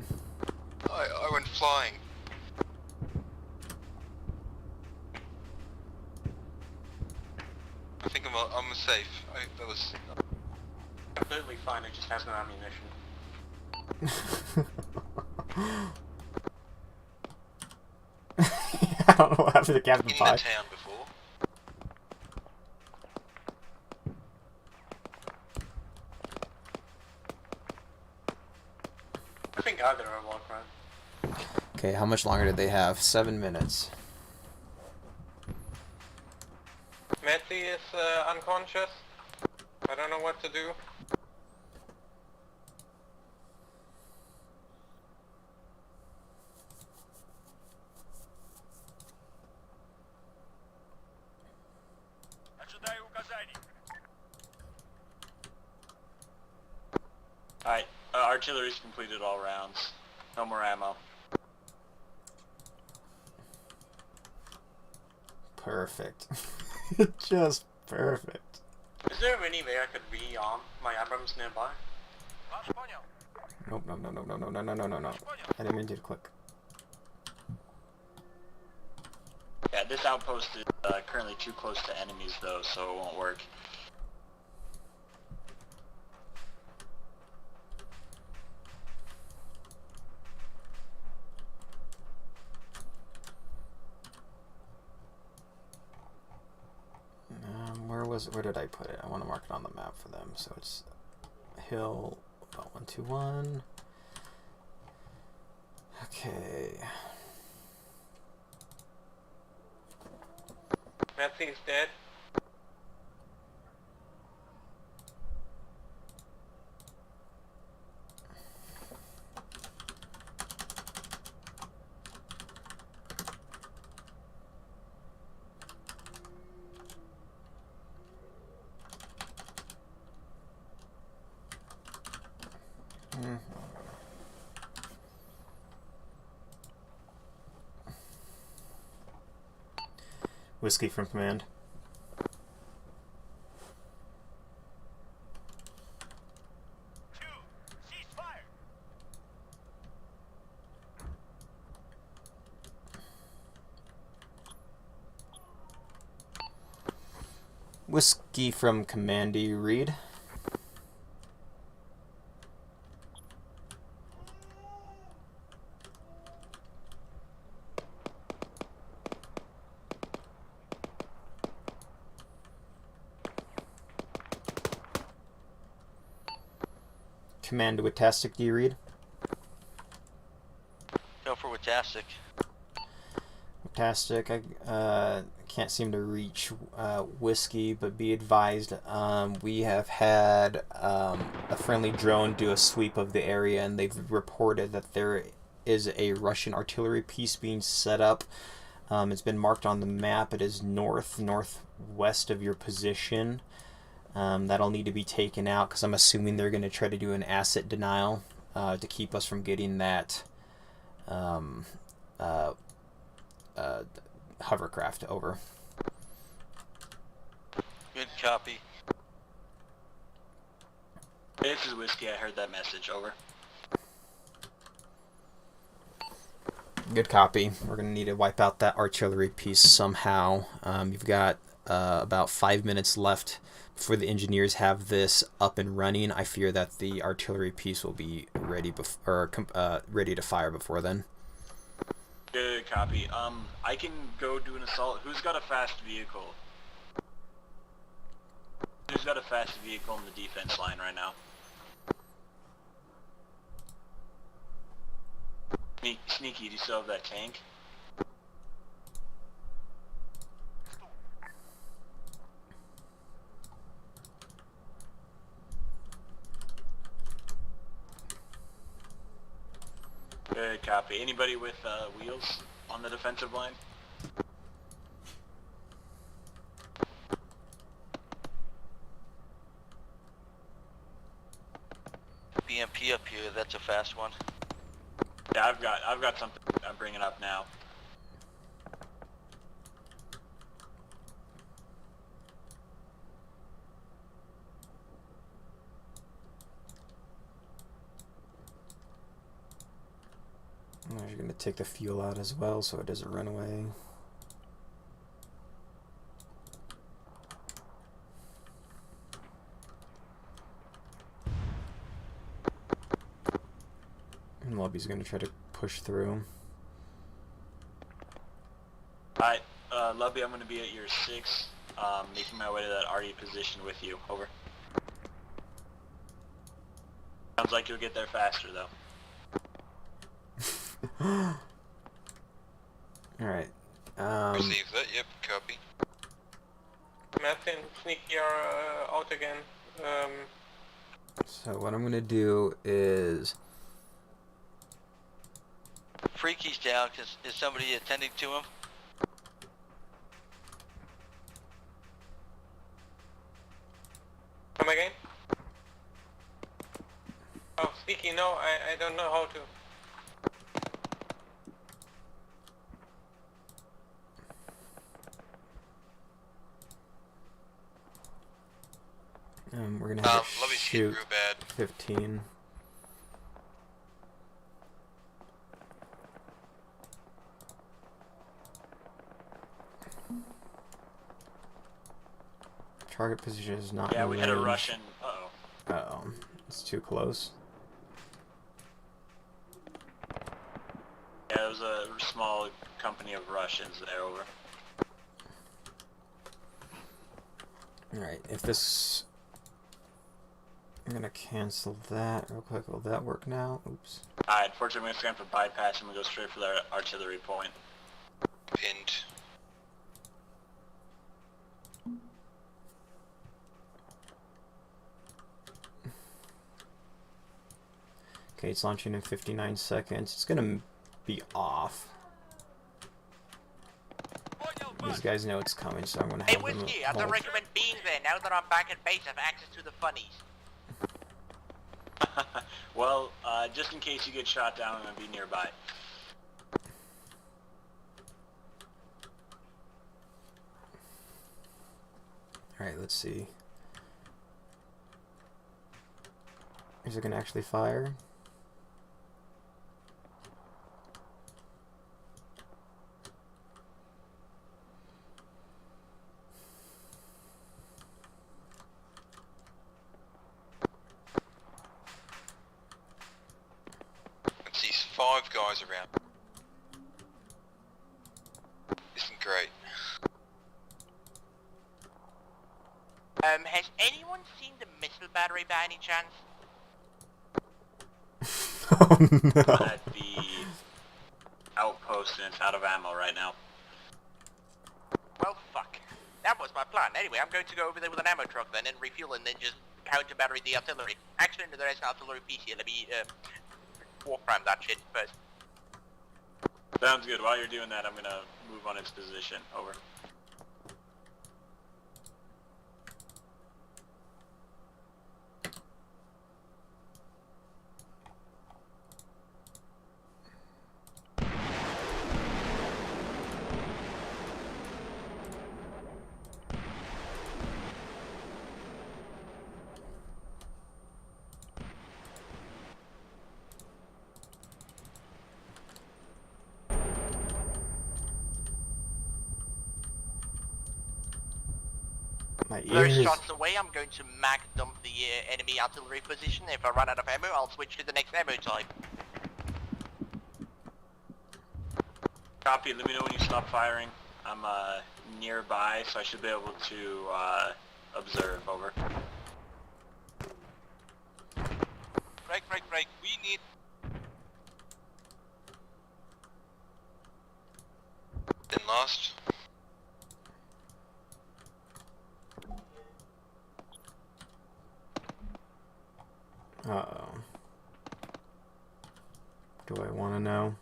I went flying. I think I'm safe. That was... Completely fine, it just has no ammunition. I don't know what happened to Captain In Pie. the town before. I think either are walk around. Okay, how much longer did they have? 7 minutes. Matty is unconscious. I don't know what to do. Alright, artillery's completed all rounds. No more ammo. Perfect. Just perfect. Is there any way I could rearm my Abrams nearby? Nope, no, no, no, no, no, no, no, no, no, no. I didn't mean to click. Yeah, this outpost is currently too close to enemies though, so it won't work. Where did I put it? I want to mark it on the map for them. So it's hill about 121. Okay. Matty's dead. Whiskey from command. Whiskey from command, do you read? Command Witastic, do you read? Go for Witastic. Witastic, I can't seem to reach Whiskey, but be advised, we have had a friendly drone do a sweep of the area, and they've reported that there is a Russian artillery piece being set up. It's been marked on the map. It is northwest of your position. That'll need to be taken out because I'm assuming they're going to try to do an asset denial to keep us from getting that hovercraft over. Good copy. This is Whiskey, I heard that message, over. Good copy. We're going to need to wipe out that artillery piece somehow. You've got about 5 minutes left before the engineers have this up and running. I fear that the artillery piece will be ready ready to fire before then. Good copy. I can go do an assault. Who's got a fast vehicle? Who's got a fast vehicle in the defense line right now? Sneaky, do you still have that tank? Good copy. Anybody with wheels on the defensive line? BMP up here, that's a fast one. Yeah, I've got something I'm bringing up now. You're going to take the fuel out as well so it doesn't run away. And Lobby's going to try to push through. Alright, Lubby, I'm going to be at your 6, making my way to that RE position with you. Over. Sounds like you'll get there faster, though. Alright. Receive that, yep, copy. Matt and Sneaky are out again. So what I'm going to do is... Freaky's down, is somebody attending to him? Come again? Oh, Sneaky, no, I don't know how to. we're going to have to Lobby's shoot real bad. 15. Target position is not Yeah, in we had a range. Russian. Uh-oh. Uh-oh. It's too close. Yeah, it was a small company of Russians there, over. Alright, if this... I'm gonna cancel that real quick. Will that work now? Oops. Alright, fortunately, we're going to scan for bypass and we go straight for their artillery point. Pinned. Okay, it's launching in 59 seconds. It's gonna be off. These guys know it's coming, so I'm gonna have them hold. recommend being there. Now that I'm back at base, I have access to the funnies. Well, just in case you get shot down, I'm going to be nearby. Alright, let's see. Is it gonna actually fire? Let's see, 5 guys around. Isn't great. Has anyone seen the missile battery by any chance? Oh no. At the outpost and it's out of ammo right now. Well, fuck. That was my plan. Anyway, I'm going to go over there with an ammo truck then and refuel and then just counter battery the artillery. Actually, no, there is an artillery piece here. Let me, walk around that shit first. Sounds good. While you're doing that, I'm going to move on its position. Over. My Those ears. shots away, I'm going to mag dump the enemy artillery position. If I run out of ammo, I'll switch to the next ammo type. Copy. Let me know when you stop firing. I'm nearby, so I should be able to observe. Over. Break. We need... fast. Uh-oh. Do I want to know?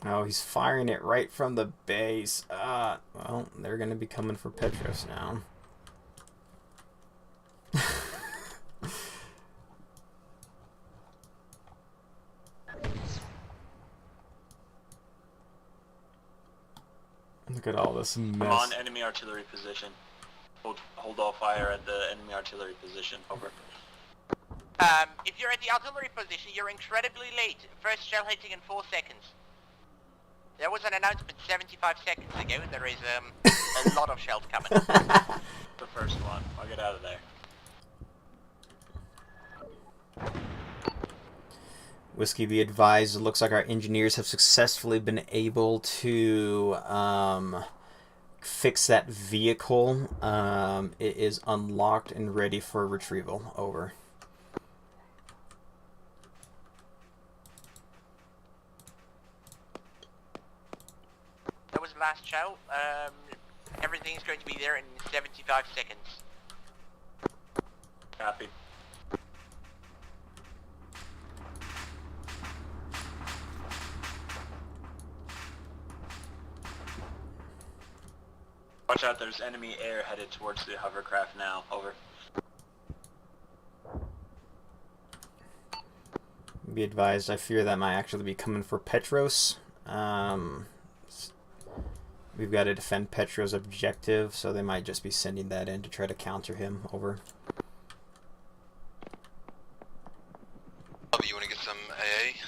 Oh, he's firing it right from the base. Well, they're going to be coming for Petros now. Look at all this mess. I'm on enemy artillery position. Hold all fire at the enemy artillery position. Over. If you're at the artillery position, you're incredibly late. First shell hitting in 4 seconds. There was an announcement 75 seconds ago, and there is a lot of shells coming. The first one. I'll get out of there. Whiskey, be advised, it looks like our engineers have successfully been able to fix that vehicle. It is unlocked and ready for retrieval. Over. That was the last shell. Everything's going to be there in 75 seconds. Copy. Watch out, there's enemy air headed towards the hovercraft now. Over. Be advised, I fear that might actually be coming for Petros. We've got to defend Petros' objective, so they might just be sending that in to try to counter him. Over. Bobby, you want to get some AA?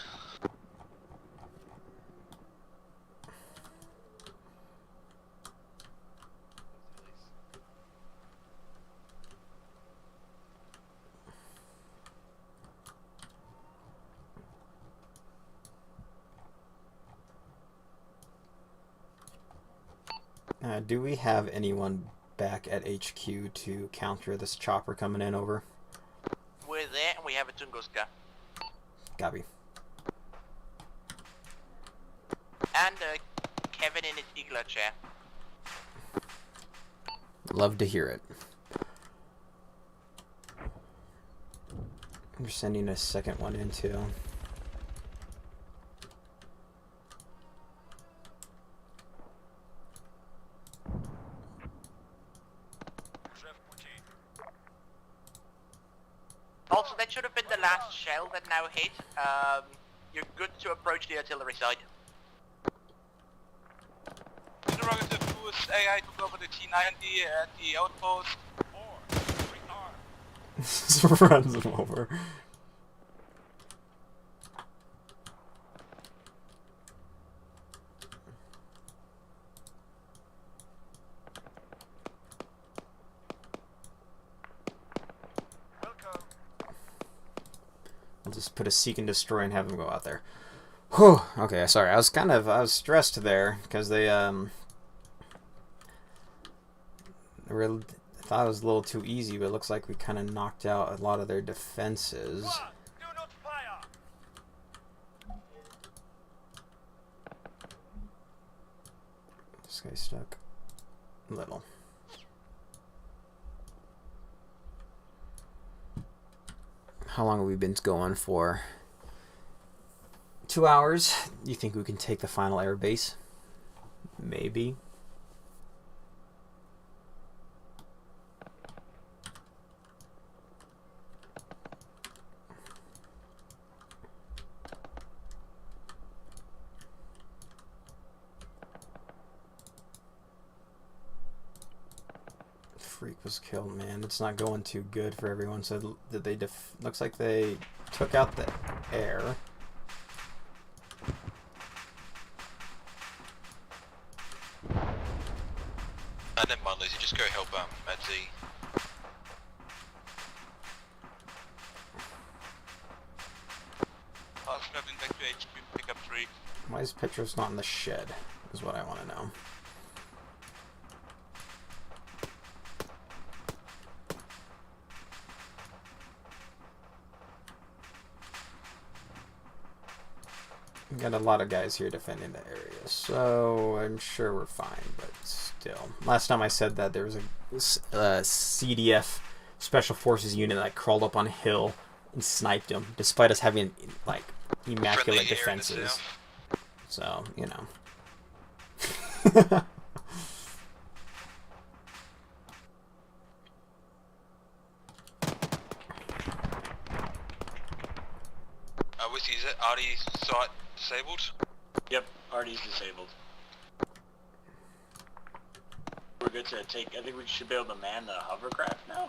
Do we have anyone back at HQ to counter this chopper coming in? Over. We're there, and we have a Tunguska. Copy. And Kevin in his Igla chair. Love to hear it. We're sending a second one in too. Also, that should have been the last shell that now hit. You're good to approach the artillery side. Interrogative 2's AI took over the T-90 at the outpost. Just runs him over. I'll just put a seek and destroy and have them go out there. Whew. Okay, sorry. I was stressed there because they really thought it was a little too easy, but it looks like we kind of knocked out a lot of their defenses. Do not fire. This guy's stuck. Little. How long have we been going for? 2 hours. You think we can take the final air base? Maybe. Freak was killed, man. It's not going too good for everyone. So did they looks like they took out the air. Never mind, Lucy. Just go help at Z. I'll traveling back to HQ, pick up 3. Why is Petros not in the shed? Is what I want to know. We got a lot of guys here defending the area, so I'm sure we're fine, but still. Last time I said that, there was a CDF Special Forces unit that crawled up on a hill and sniped him, despite us having, like, immaculate defenses. So, you know. Whiskey, is it Artie's site disabled? Yep, Artie's disabled. We're good to take, I think we should be able to man the hovercraft now?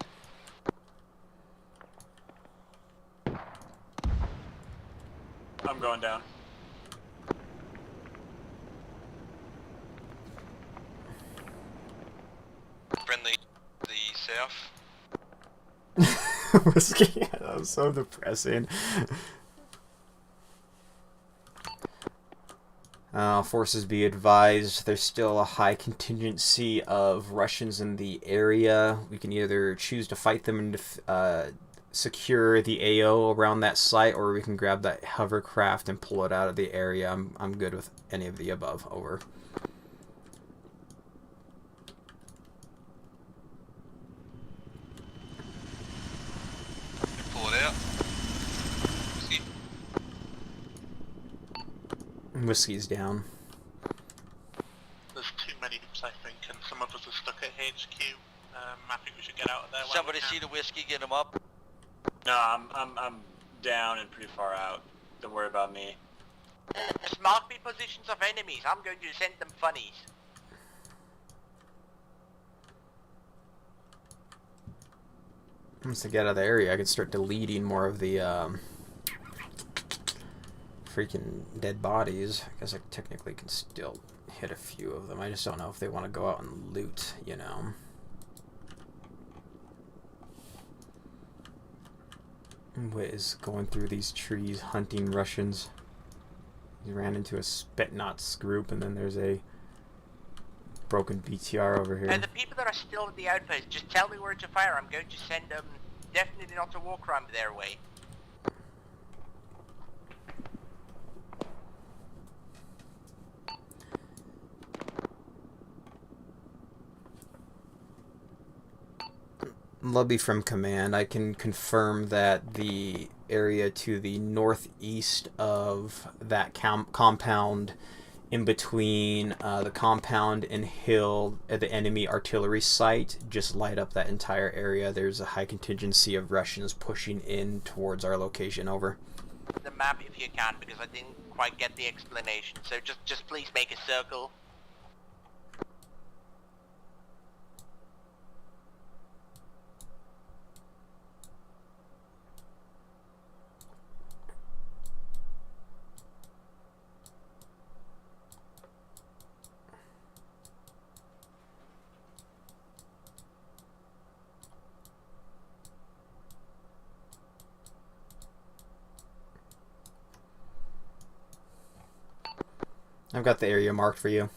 I'm going down. Friendly, the south. Whiskey, that was so depressing. Forces be advised, there's still a high contingency of Russians in the area. We can either choose to fight them and secure the AO around that site, or we can grab that hovercraft and pull it out of the area. I'm good with any of the above. Over. Pull it out. Whiskey. Whiskey's down. There's too many nOObs, I think, and some of us are stuck at HQ. I think we should get out of there. Somebody see the whiskey, get him up. No, I'm down and pretty far out. Don't worry about me. Just mark me positions of enemies. I'm going to send them funnies. Once I get out of the area, I can start deleting more of the freaking dead bodies. I guess I technically can still hit a few of them. I just don't know if they want to go out and loot, you know. What is going through these trees hunting Russians? He ran into a Spetsnaz group, and then there's a broken BTR over here. And the people that are still at the outpost, just tell me where to fire. I'm going to send them, definitely not a war crime their way. Lubby from command, I can confirm that the area to the northeast of that compound, in between the compound and hill at the enemy artillery site, just light up that entire area. There's a high contingency of Russians pushing in towards our location. Over. The map if you can, because I didn't quite get the explanation. So just please make a circle. I've got the area marked for you.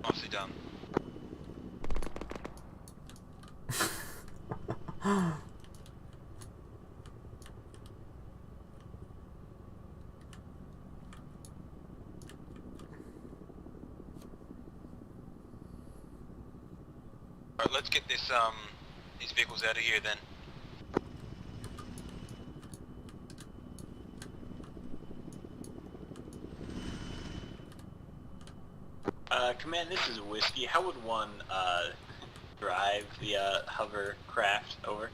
Nicely done. Alright, let's get this these vehicles out of here then. Command, this is Whiskey. How would one drive the hovercraft over?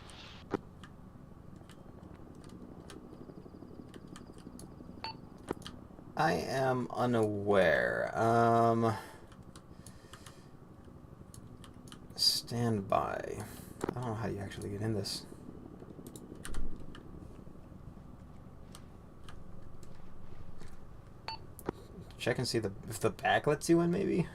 I am unaware. Stand by. I don't know how you actually get in this. Check and see if the back lets you in, maybe?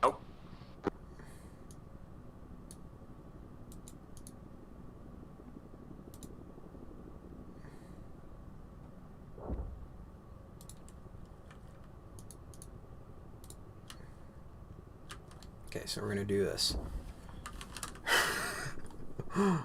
Nope. Okay, so we're gonna do this. I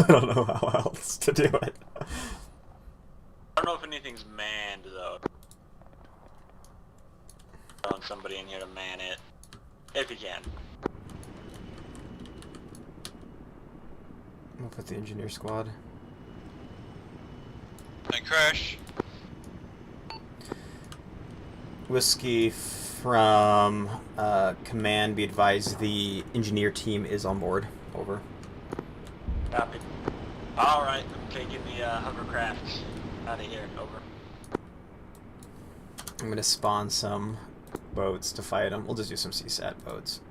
don't know how else to do it. I don't know if anything's manned though. Throwing somebody in here to man it, if you can. We'll put the engineer squad. And crash. Whiskey from command, be advised the engineer team is on board. Over. Copy. Alright, I'm taking the hovercraft out of here. Over. I'm gonna spawn some boats to fight them. We'll just do some CSAT boats.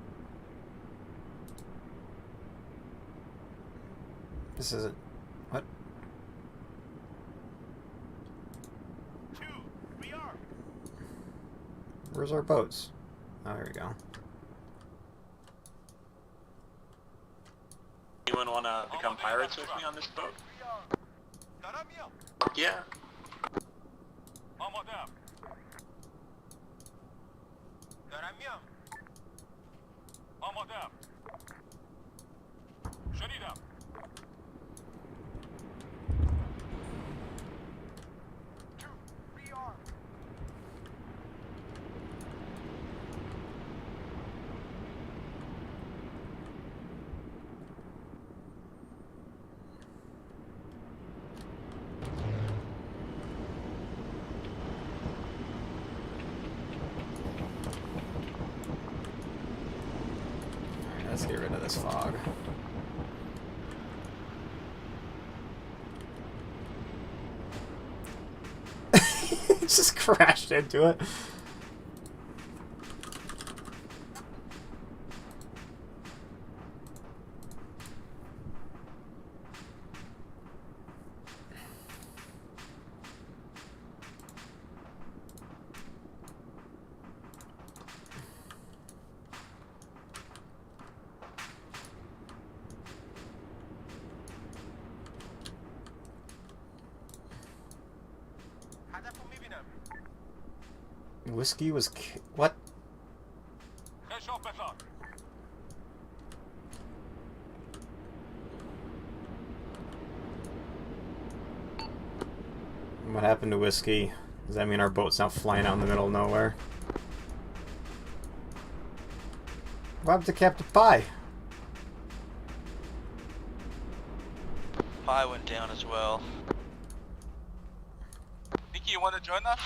This isn't... What? Where's our boats? Oh, there we go. Anyone want to become pirates with me on this boat? Yeah. Let's get rid of this fog. Just crashed into it. Whiskey was what? What happened to Whiskey? Does that mean our boat's now flying out in the middle of nowhere? What happened to Captain Pie? Pie went down as well. Nikki, you want to join us?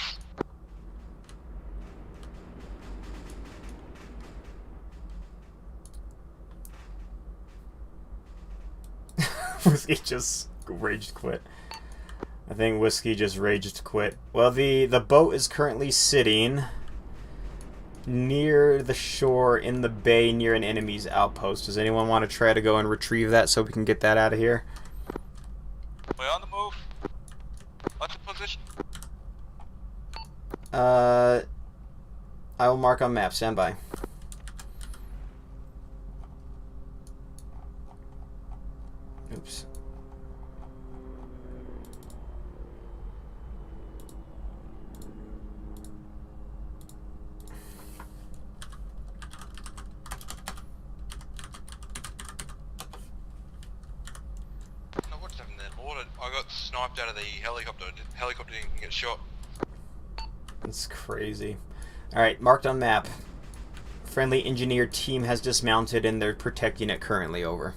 Whiskey just raged quit. I think Whiskey just raged quit. Well, the boat is currently sitting near the shore in the bay near an enemy's outpost. Does anyone want to try to go and retrieve that so we can get that out of here? We're on the move. What's the position? I will mark on map. Stand by. Oops. No, what's happened there? I got sniped out of the helicopter. The helicopter didn't get shot. That's crazy. Alright, marked on map. Friendly engineer team has dismounted and they're protecting it currently. Over.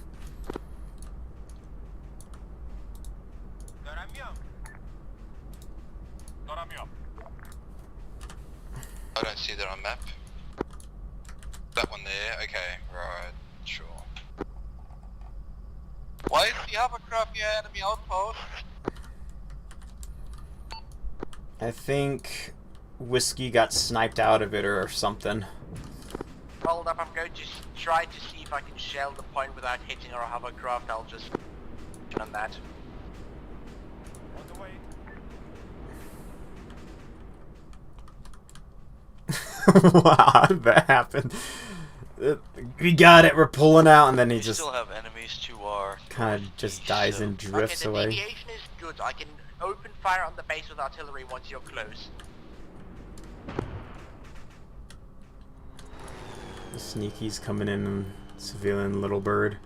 I don't see that on map. That one there, okay, right, sure. Why is the hovercraft near enemy outpost? I think Whiskey got sniped out of it or something. Hold up, I'm going to try to see if I can shell the point without hitting our hovercraft. I'll just on that. On the way. Wow, how did that happen? We got it. We're pulling out, and then he We just still have enemies to our kind of just dies and drifts okay, the away. deviation is good. I can open fire on the base with artillery once you're close. The sneaky's coming in, civilian little bird.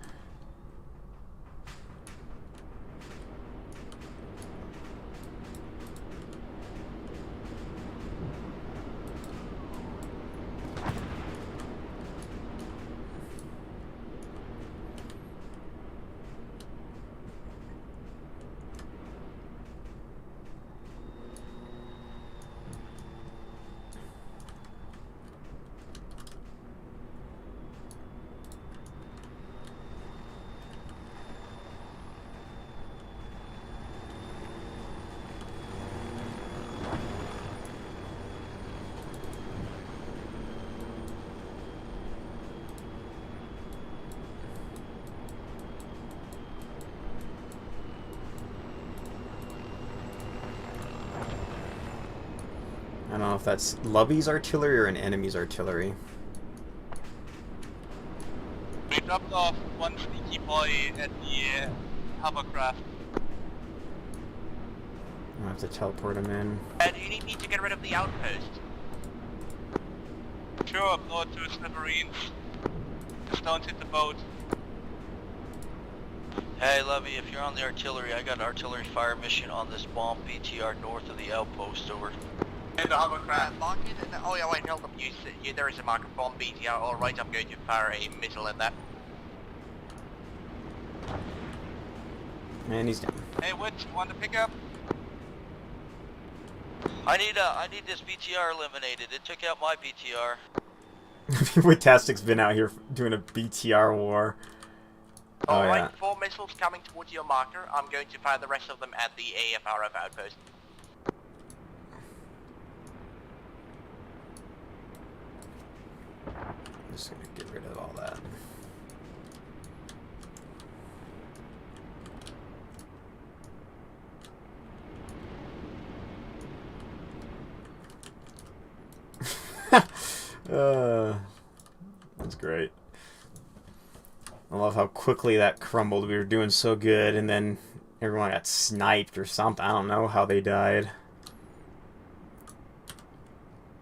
I don't know if that's Lubby's artillery or an enemy's artillery. We dropped off one sneaky boy at the hovercraft. I'll have to teleport him in. Do you need me to get rid of the outpost? Sure, blow it to smithereens. Just don't hit the boat. Hey, Levy, if you're on the artillery, I got an artillery fire mission on this bomb BTR north of the outpost. Over. In the hovercraft. Mark it. Oh yeah, wait, hold up. There is a marker bomb BTR. All right, I'm going to fire a missile at that. And he's down. Hey, Witch, you want to pick up? I need this BTR eliminated. It took out my BTR. Witastic's been out here doing a BTR war. Oh, Alright, yeah. 4 missiles coming towards your marker. I'm going to fire the rest of them at the AFRF outpost. I'm just gonna get rid of all that. That's great. I love how quickly that crumbled. We were doing so good, and then everyone got sniped or something. I don't know how they died.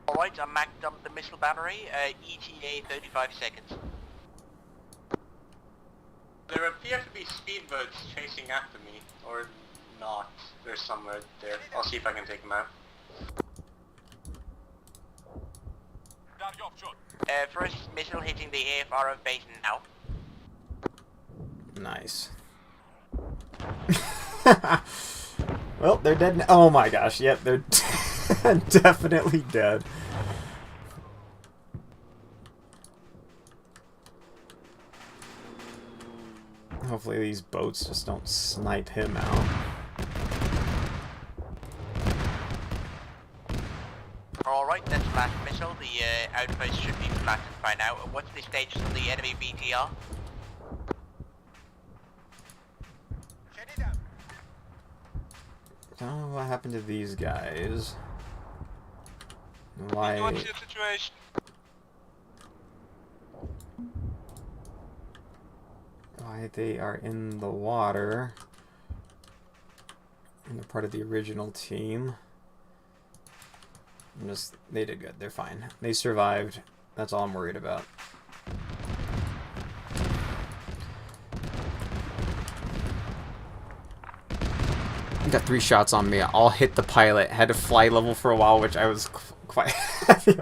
Alright, I maxed up the missile battery. ETA 35 seconds. There appear to be speedboats chasing after me, or not. There's somewhere there. I'll see if I can take them out. First missile hitting the AFRF base now. Nice. Well, they're dead now. Oh my gosh, yep, they're definitely dead. Hopefully these boats just don't snipe him out. Alright, that's last missile. The outpost should be flattened by now. What's the status of the enemy BTR? I don't know what happened to these guys. What's Why? your situation? Why they are in the water. And they're part of the original team. They did good. They're fine. They survived. That's all I'm worried about. I got 3 shots on me. All hit the pilot. Had to fly level for a while, which I was quite happy.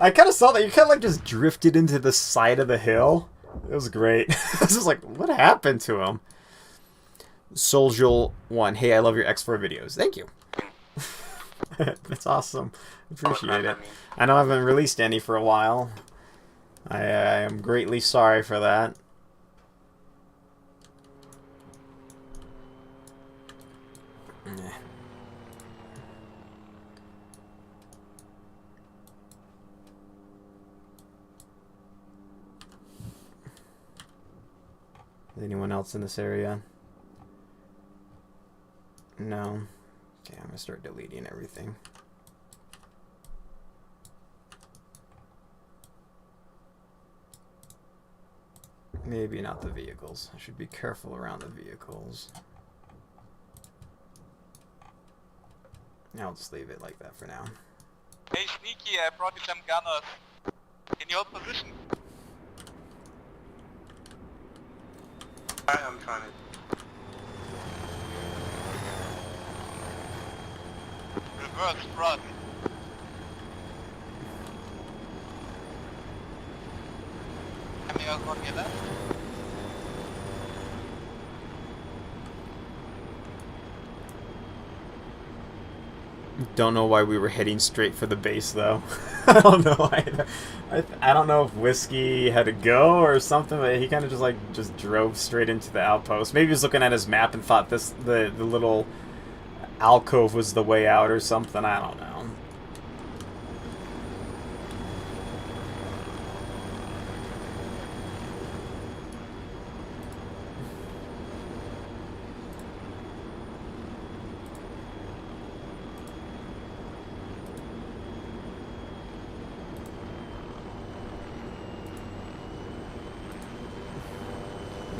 I kind of saw that. You kind of like just drifted into the side of the hill. It was great. I was just like, what happened to him? Souljoul1. Hey, I love your X4 videos. Thank you. That's awesome. Appreciate it. I know I haven't released any for a while. I am greatly sorry for that. Is anyone else in this area? No. Okay, I'm gonna start deleting everything. Maybe not the vehicles. I should be careful around the vehicles. I'll just leave it like that for now. Hey Sneaky, I brought you some gunners. Can you hold position? Alright, I'm trying to. Reverse front. Coming out on your left. Don't know why we were heading straight for the base, though. I don't know either. I don't know if Whiskey had to go or something, but he kind of just drove straight into the outpost. Maybe he was looking at his map and thought the little alcove was the way out or something. I don't know.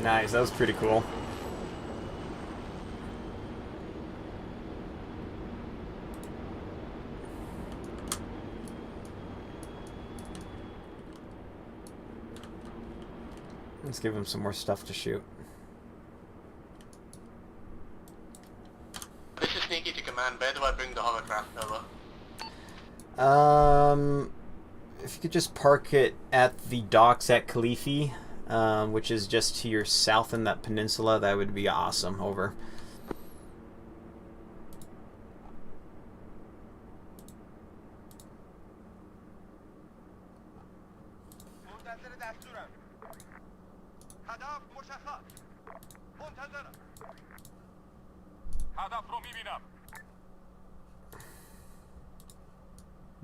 Nice, that was pretty cool. Let's give him some more stuff to shoot. This is Sneaky to command. Where do I bring the hovercraft over? If you could just park it at the docks at Khalifi, which is just to your south in that peninsula, that would be awesome. Over.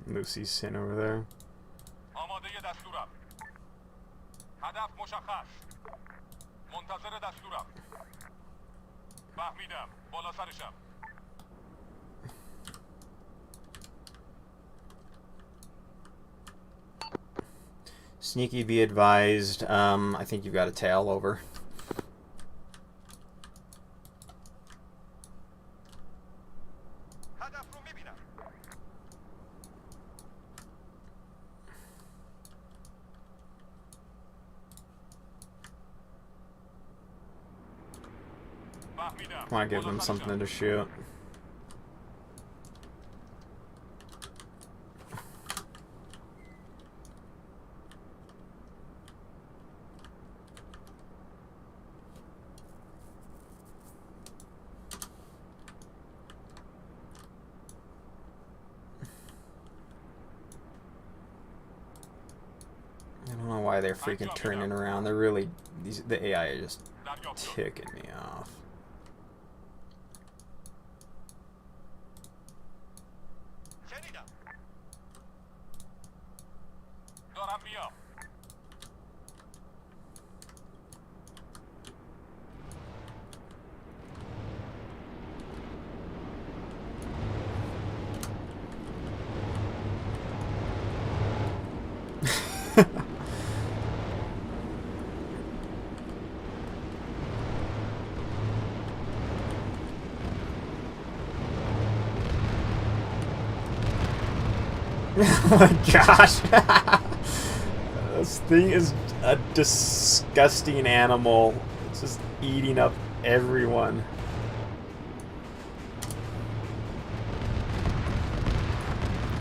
Lucy's sitting over there. Sneaky, be advised. I think you've got a tail. Over. I want to give them something to shoot. I don't know why they're freaking turning around. They're really, the AI are just ticking me off. Oh my gosh! This thing is a disgusting animal. It's just eating up everyone.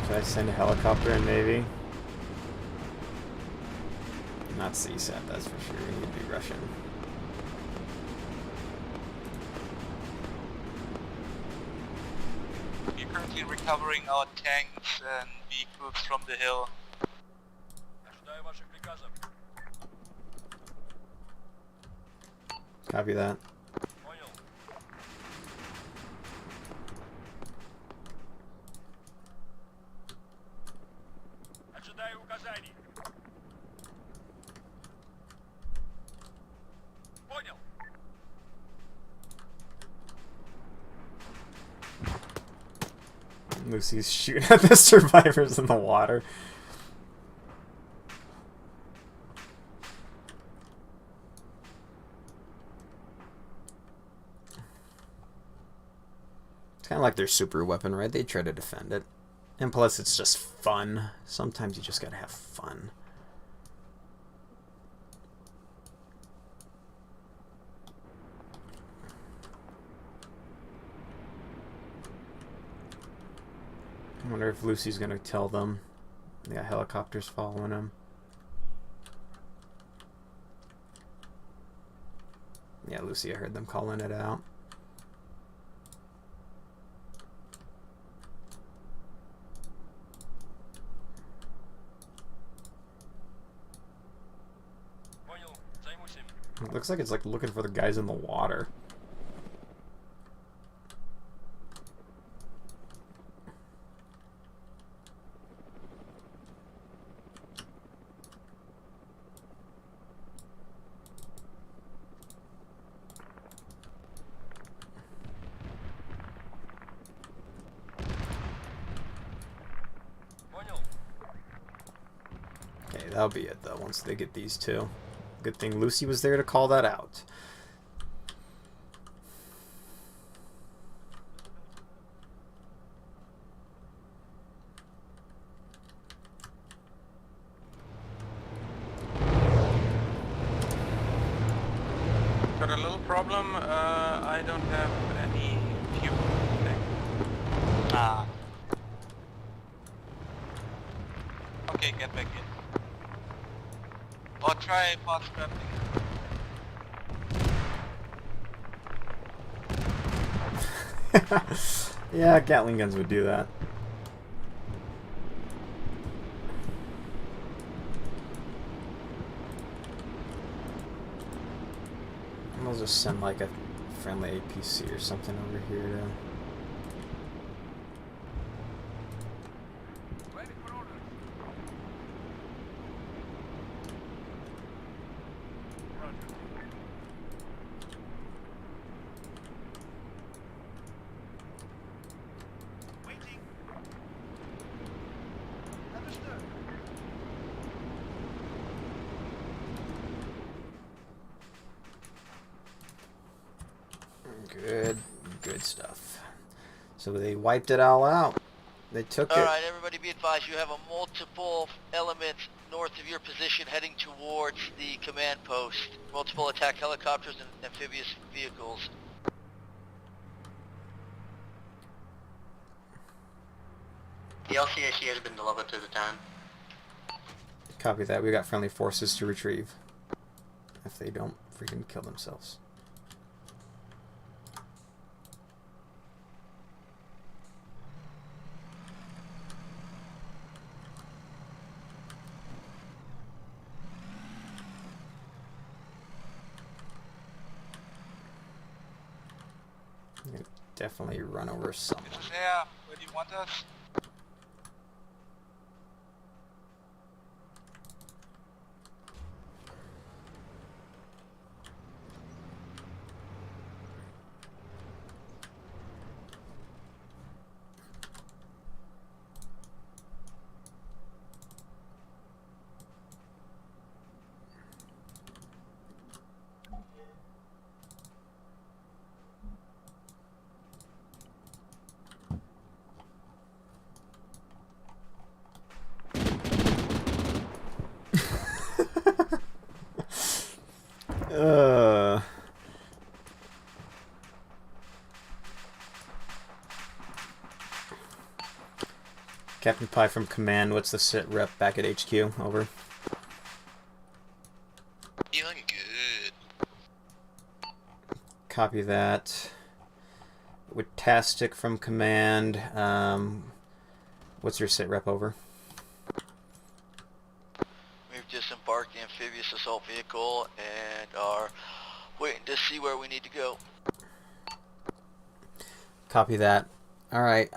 Should I send a helicopter in, maybe? Not CSAT, that's for sure. He'd be Russian. We're currently recovering our tanks and vehicles from the hill. Copy that. Lucy's shooting at the survivors in the water. kind of like their super weapon, right? They try to defend it. And plus, it's just fun. Sometimes you just gotta have fun. I wonder if Lucy's gonna tell them. They got helicopters following them. Yeah, Lucy, I heard them calling it out. It looks like it's like looking for the guys in the water. Okay, that'll be it though, once they get these two. Good thing Lucy was there to call that out. Got a little problem. I don't have any fuel. Ah. Okay, get back in. Or try parts crafting. Yeah, Gatling guns would do that. I'll just send like a friendly APC or something over here to... Good stuff. So they wiped it all out. They took it. Alright, everybody be advised, you have a multiple elements north of your position heading towards the command post. Multiple attack helicopters and amphibious vehicles. The LCAC has been delivered to the town. Copy that. We got friendly forces to retrieve. If they don't freaking kill themselves. Definitely run over someone. This is air. Where do you want us? Captain Pie from Command, what's the sit rep back at HQ? Over. Feeling good. Copy that. With Tastic from Command, what's your sit rep? Over. We've disembarked the amphibious assault vehicle and are waiting to see where we need to go. Copy that. Alright,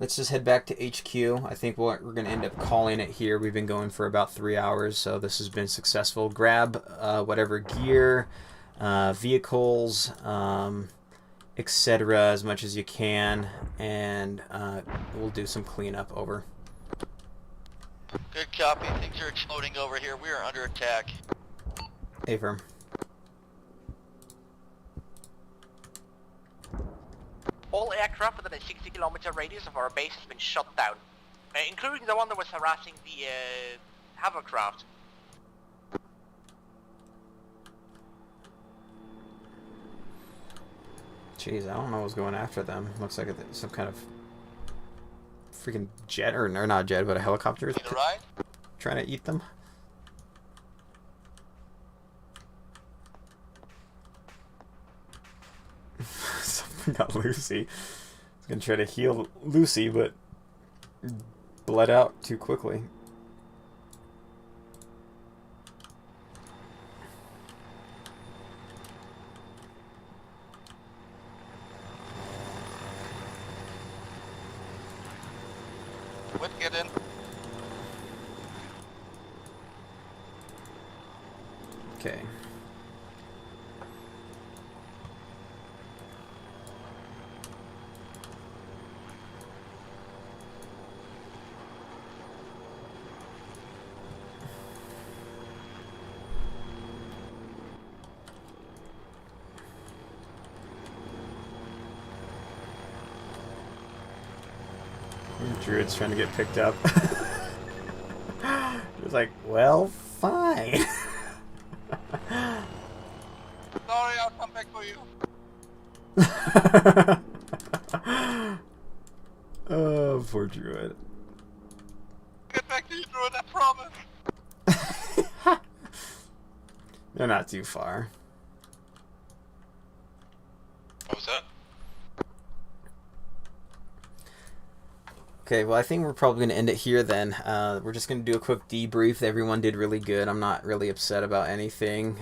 let's just head back to HQ. I think we're going to end up calling it here. We've been going for about 3 hours, so this has been successful. Grab whatever gear, vehicles, etc. as much as you can, and we'll do some cleanup. Over. Good copy. Things are exploding over here. We are under attack. Affirm. All aircraft within a 60-kilometer radius of our base has been shot down, including the one that was harassing the hovercraft. Jeez, I don't know what's going after them. Looks like some kind of freaking jet, or not jet, but a helicopter trying to eat them. Something got Lucy. I was gonna try to heal Lucy, but bled out too quickly. Wait, get in. Okay. Druid's trying to get picked up. He was like, well, fine. Sorry, I'll come back for you. Oh, poor Druid. Get back to you, Druid, I promise. They're not too far. What was that? Okay, well, I think we're probably going to end it here then. We're just going to do a quick debrief. Everyone did really good. I'm not really upset about anything.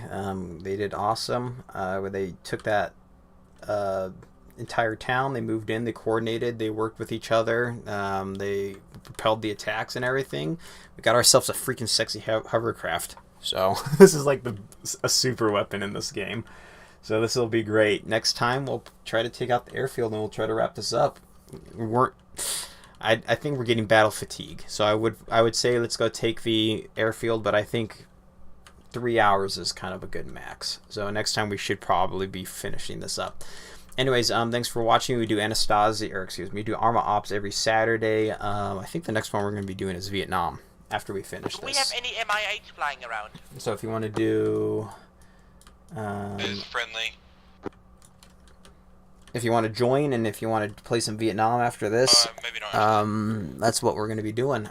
They did awesome. They took that entire town. They moved in. They coordinated. They worked with each other. They propelled the attacks and everything. We got ourselves a freaking sexy hovercraft. So this is like a super weapon in this game. So this will be great. Next time, we'll try to take out the airfield and we'll try to wrap this up. I think we're getting battle fatigue, so I would say let's go take the airfield, but I think 3 hours is kind of a good max. So next time we should probably be finishing this up. Anyways, thanks for watching. We do we do Arma Ops every Saturday. I think the next one we're going to be doing is Vietnam after we finish this. Do we have any MI8s flying around? So if you want to do... Is friendly. If you want to join and if you want to play some Vietnam after this, maybe not. that's what we're going to be doing.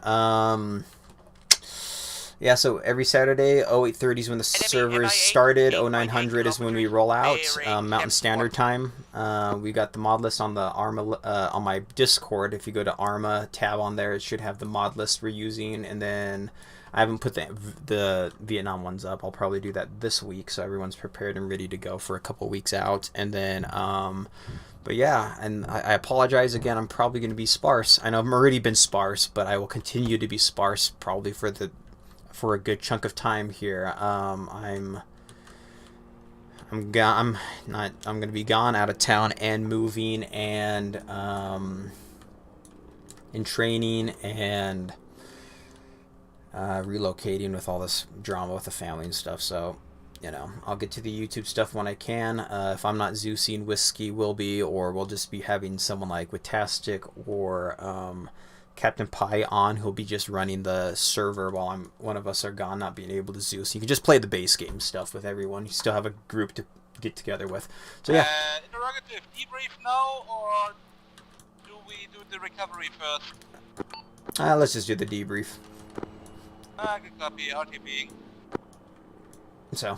Yeah, so every Saturday, 0830 is when the servers started. 0900 is when we roll out. Mountain Standard Time. We got the mod list on the Arma on my Discord. If you go to Arma tab on there, it should have the mod list we're using. And then I haven't put the Vietnam ones up. I'll probably do that this week, so everyone's prepared and ready to go for a couple weeks out. And then, but yeah, and I apologize again. I'm probably going to be sparse. I know I've already been sparse, but I will continue to be sparse probably for a good chunk of time here. I'm going to be gone out of town and moving and in training and relocating with all this drama with the family and stuff. So, you know, I'll get to the YouTube stuff when I can. If I'm not Zeusy and Whiskey will be, or we'll just be having someone like with Tastic or Captain Pie on, who'll be just running the server while one of us are gone, not being able to Zeus. You can just play the base game stuff with everyone. You still have a group to get together with. So yeah. Interrogative, debrief now, or do we do the recovery first? Let's just do the debrief. Good copy, RTB. So,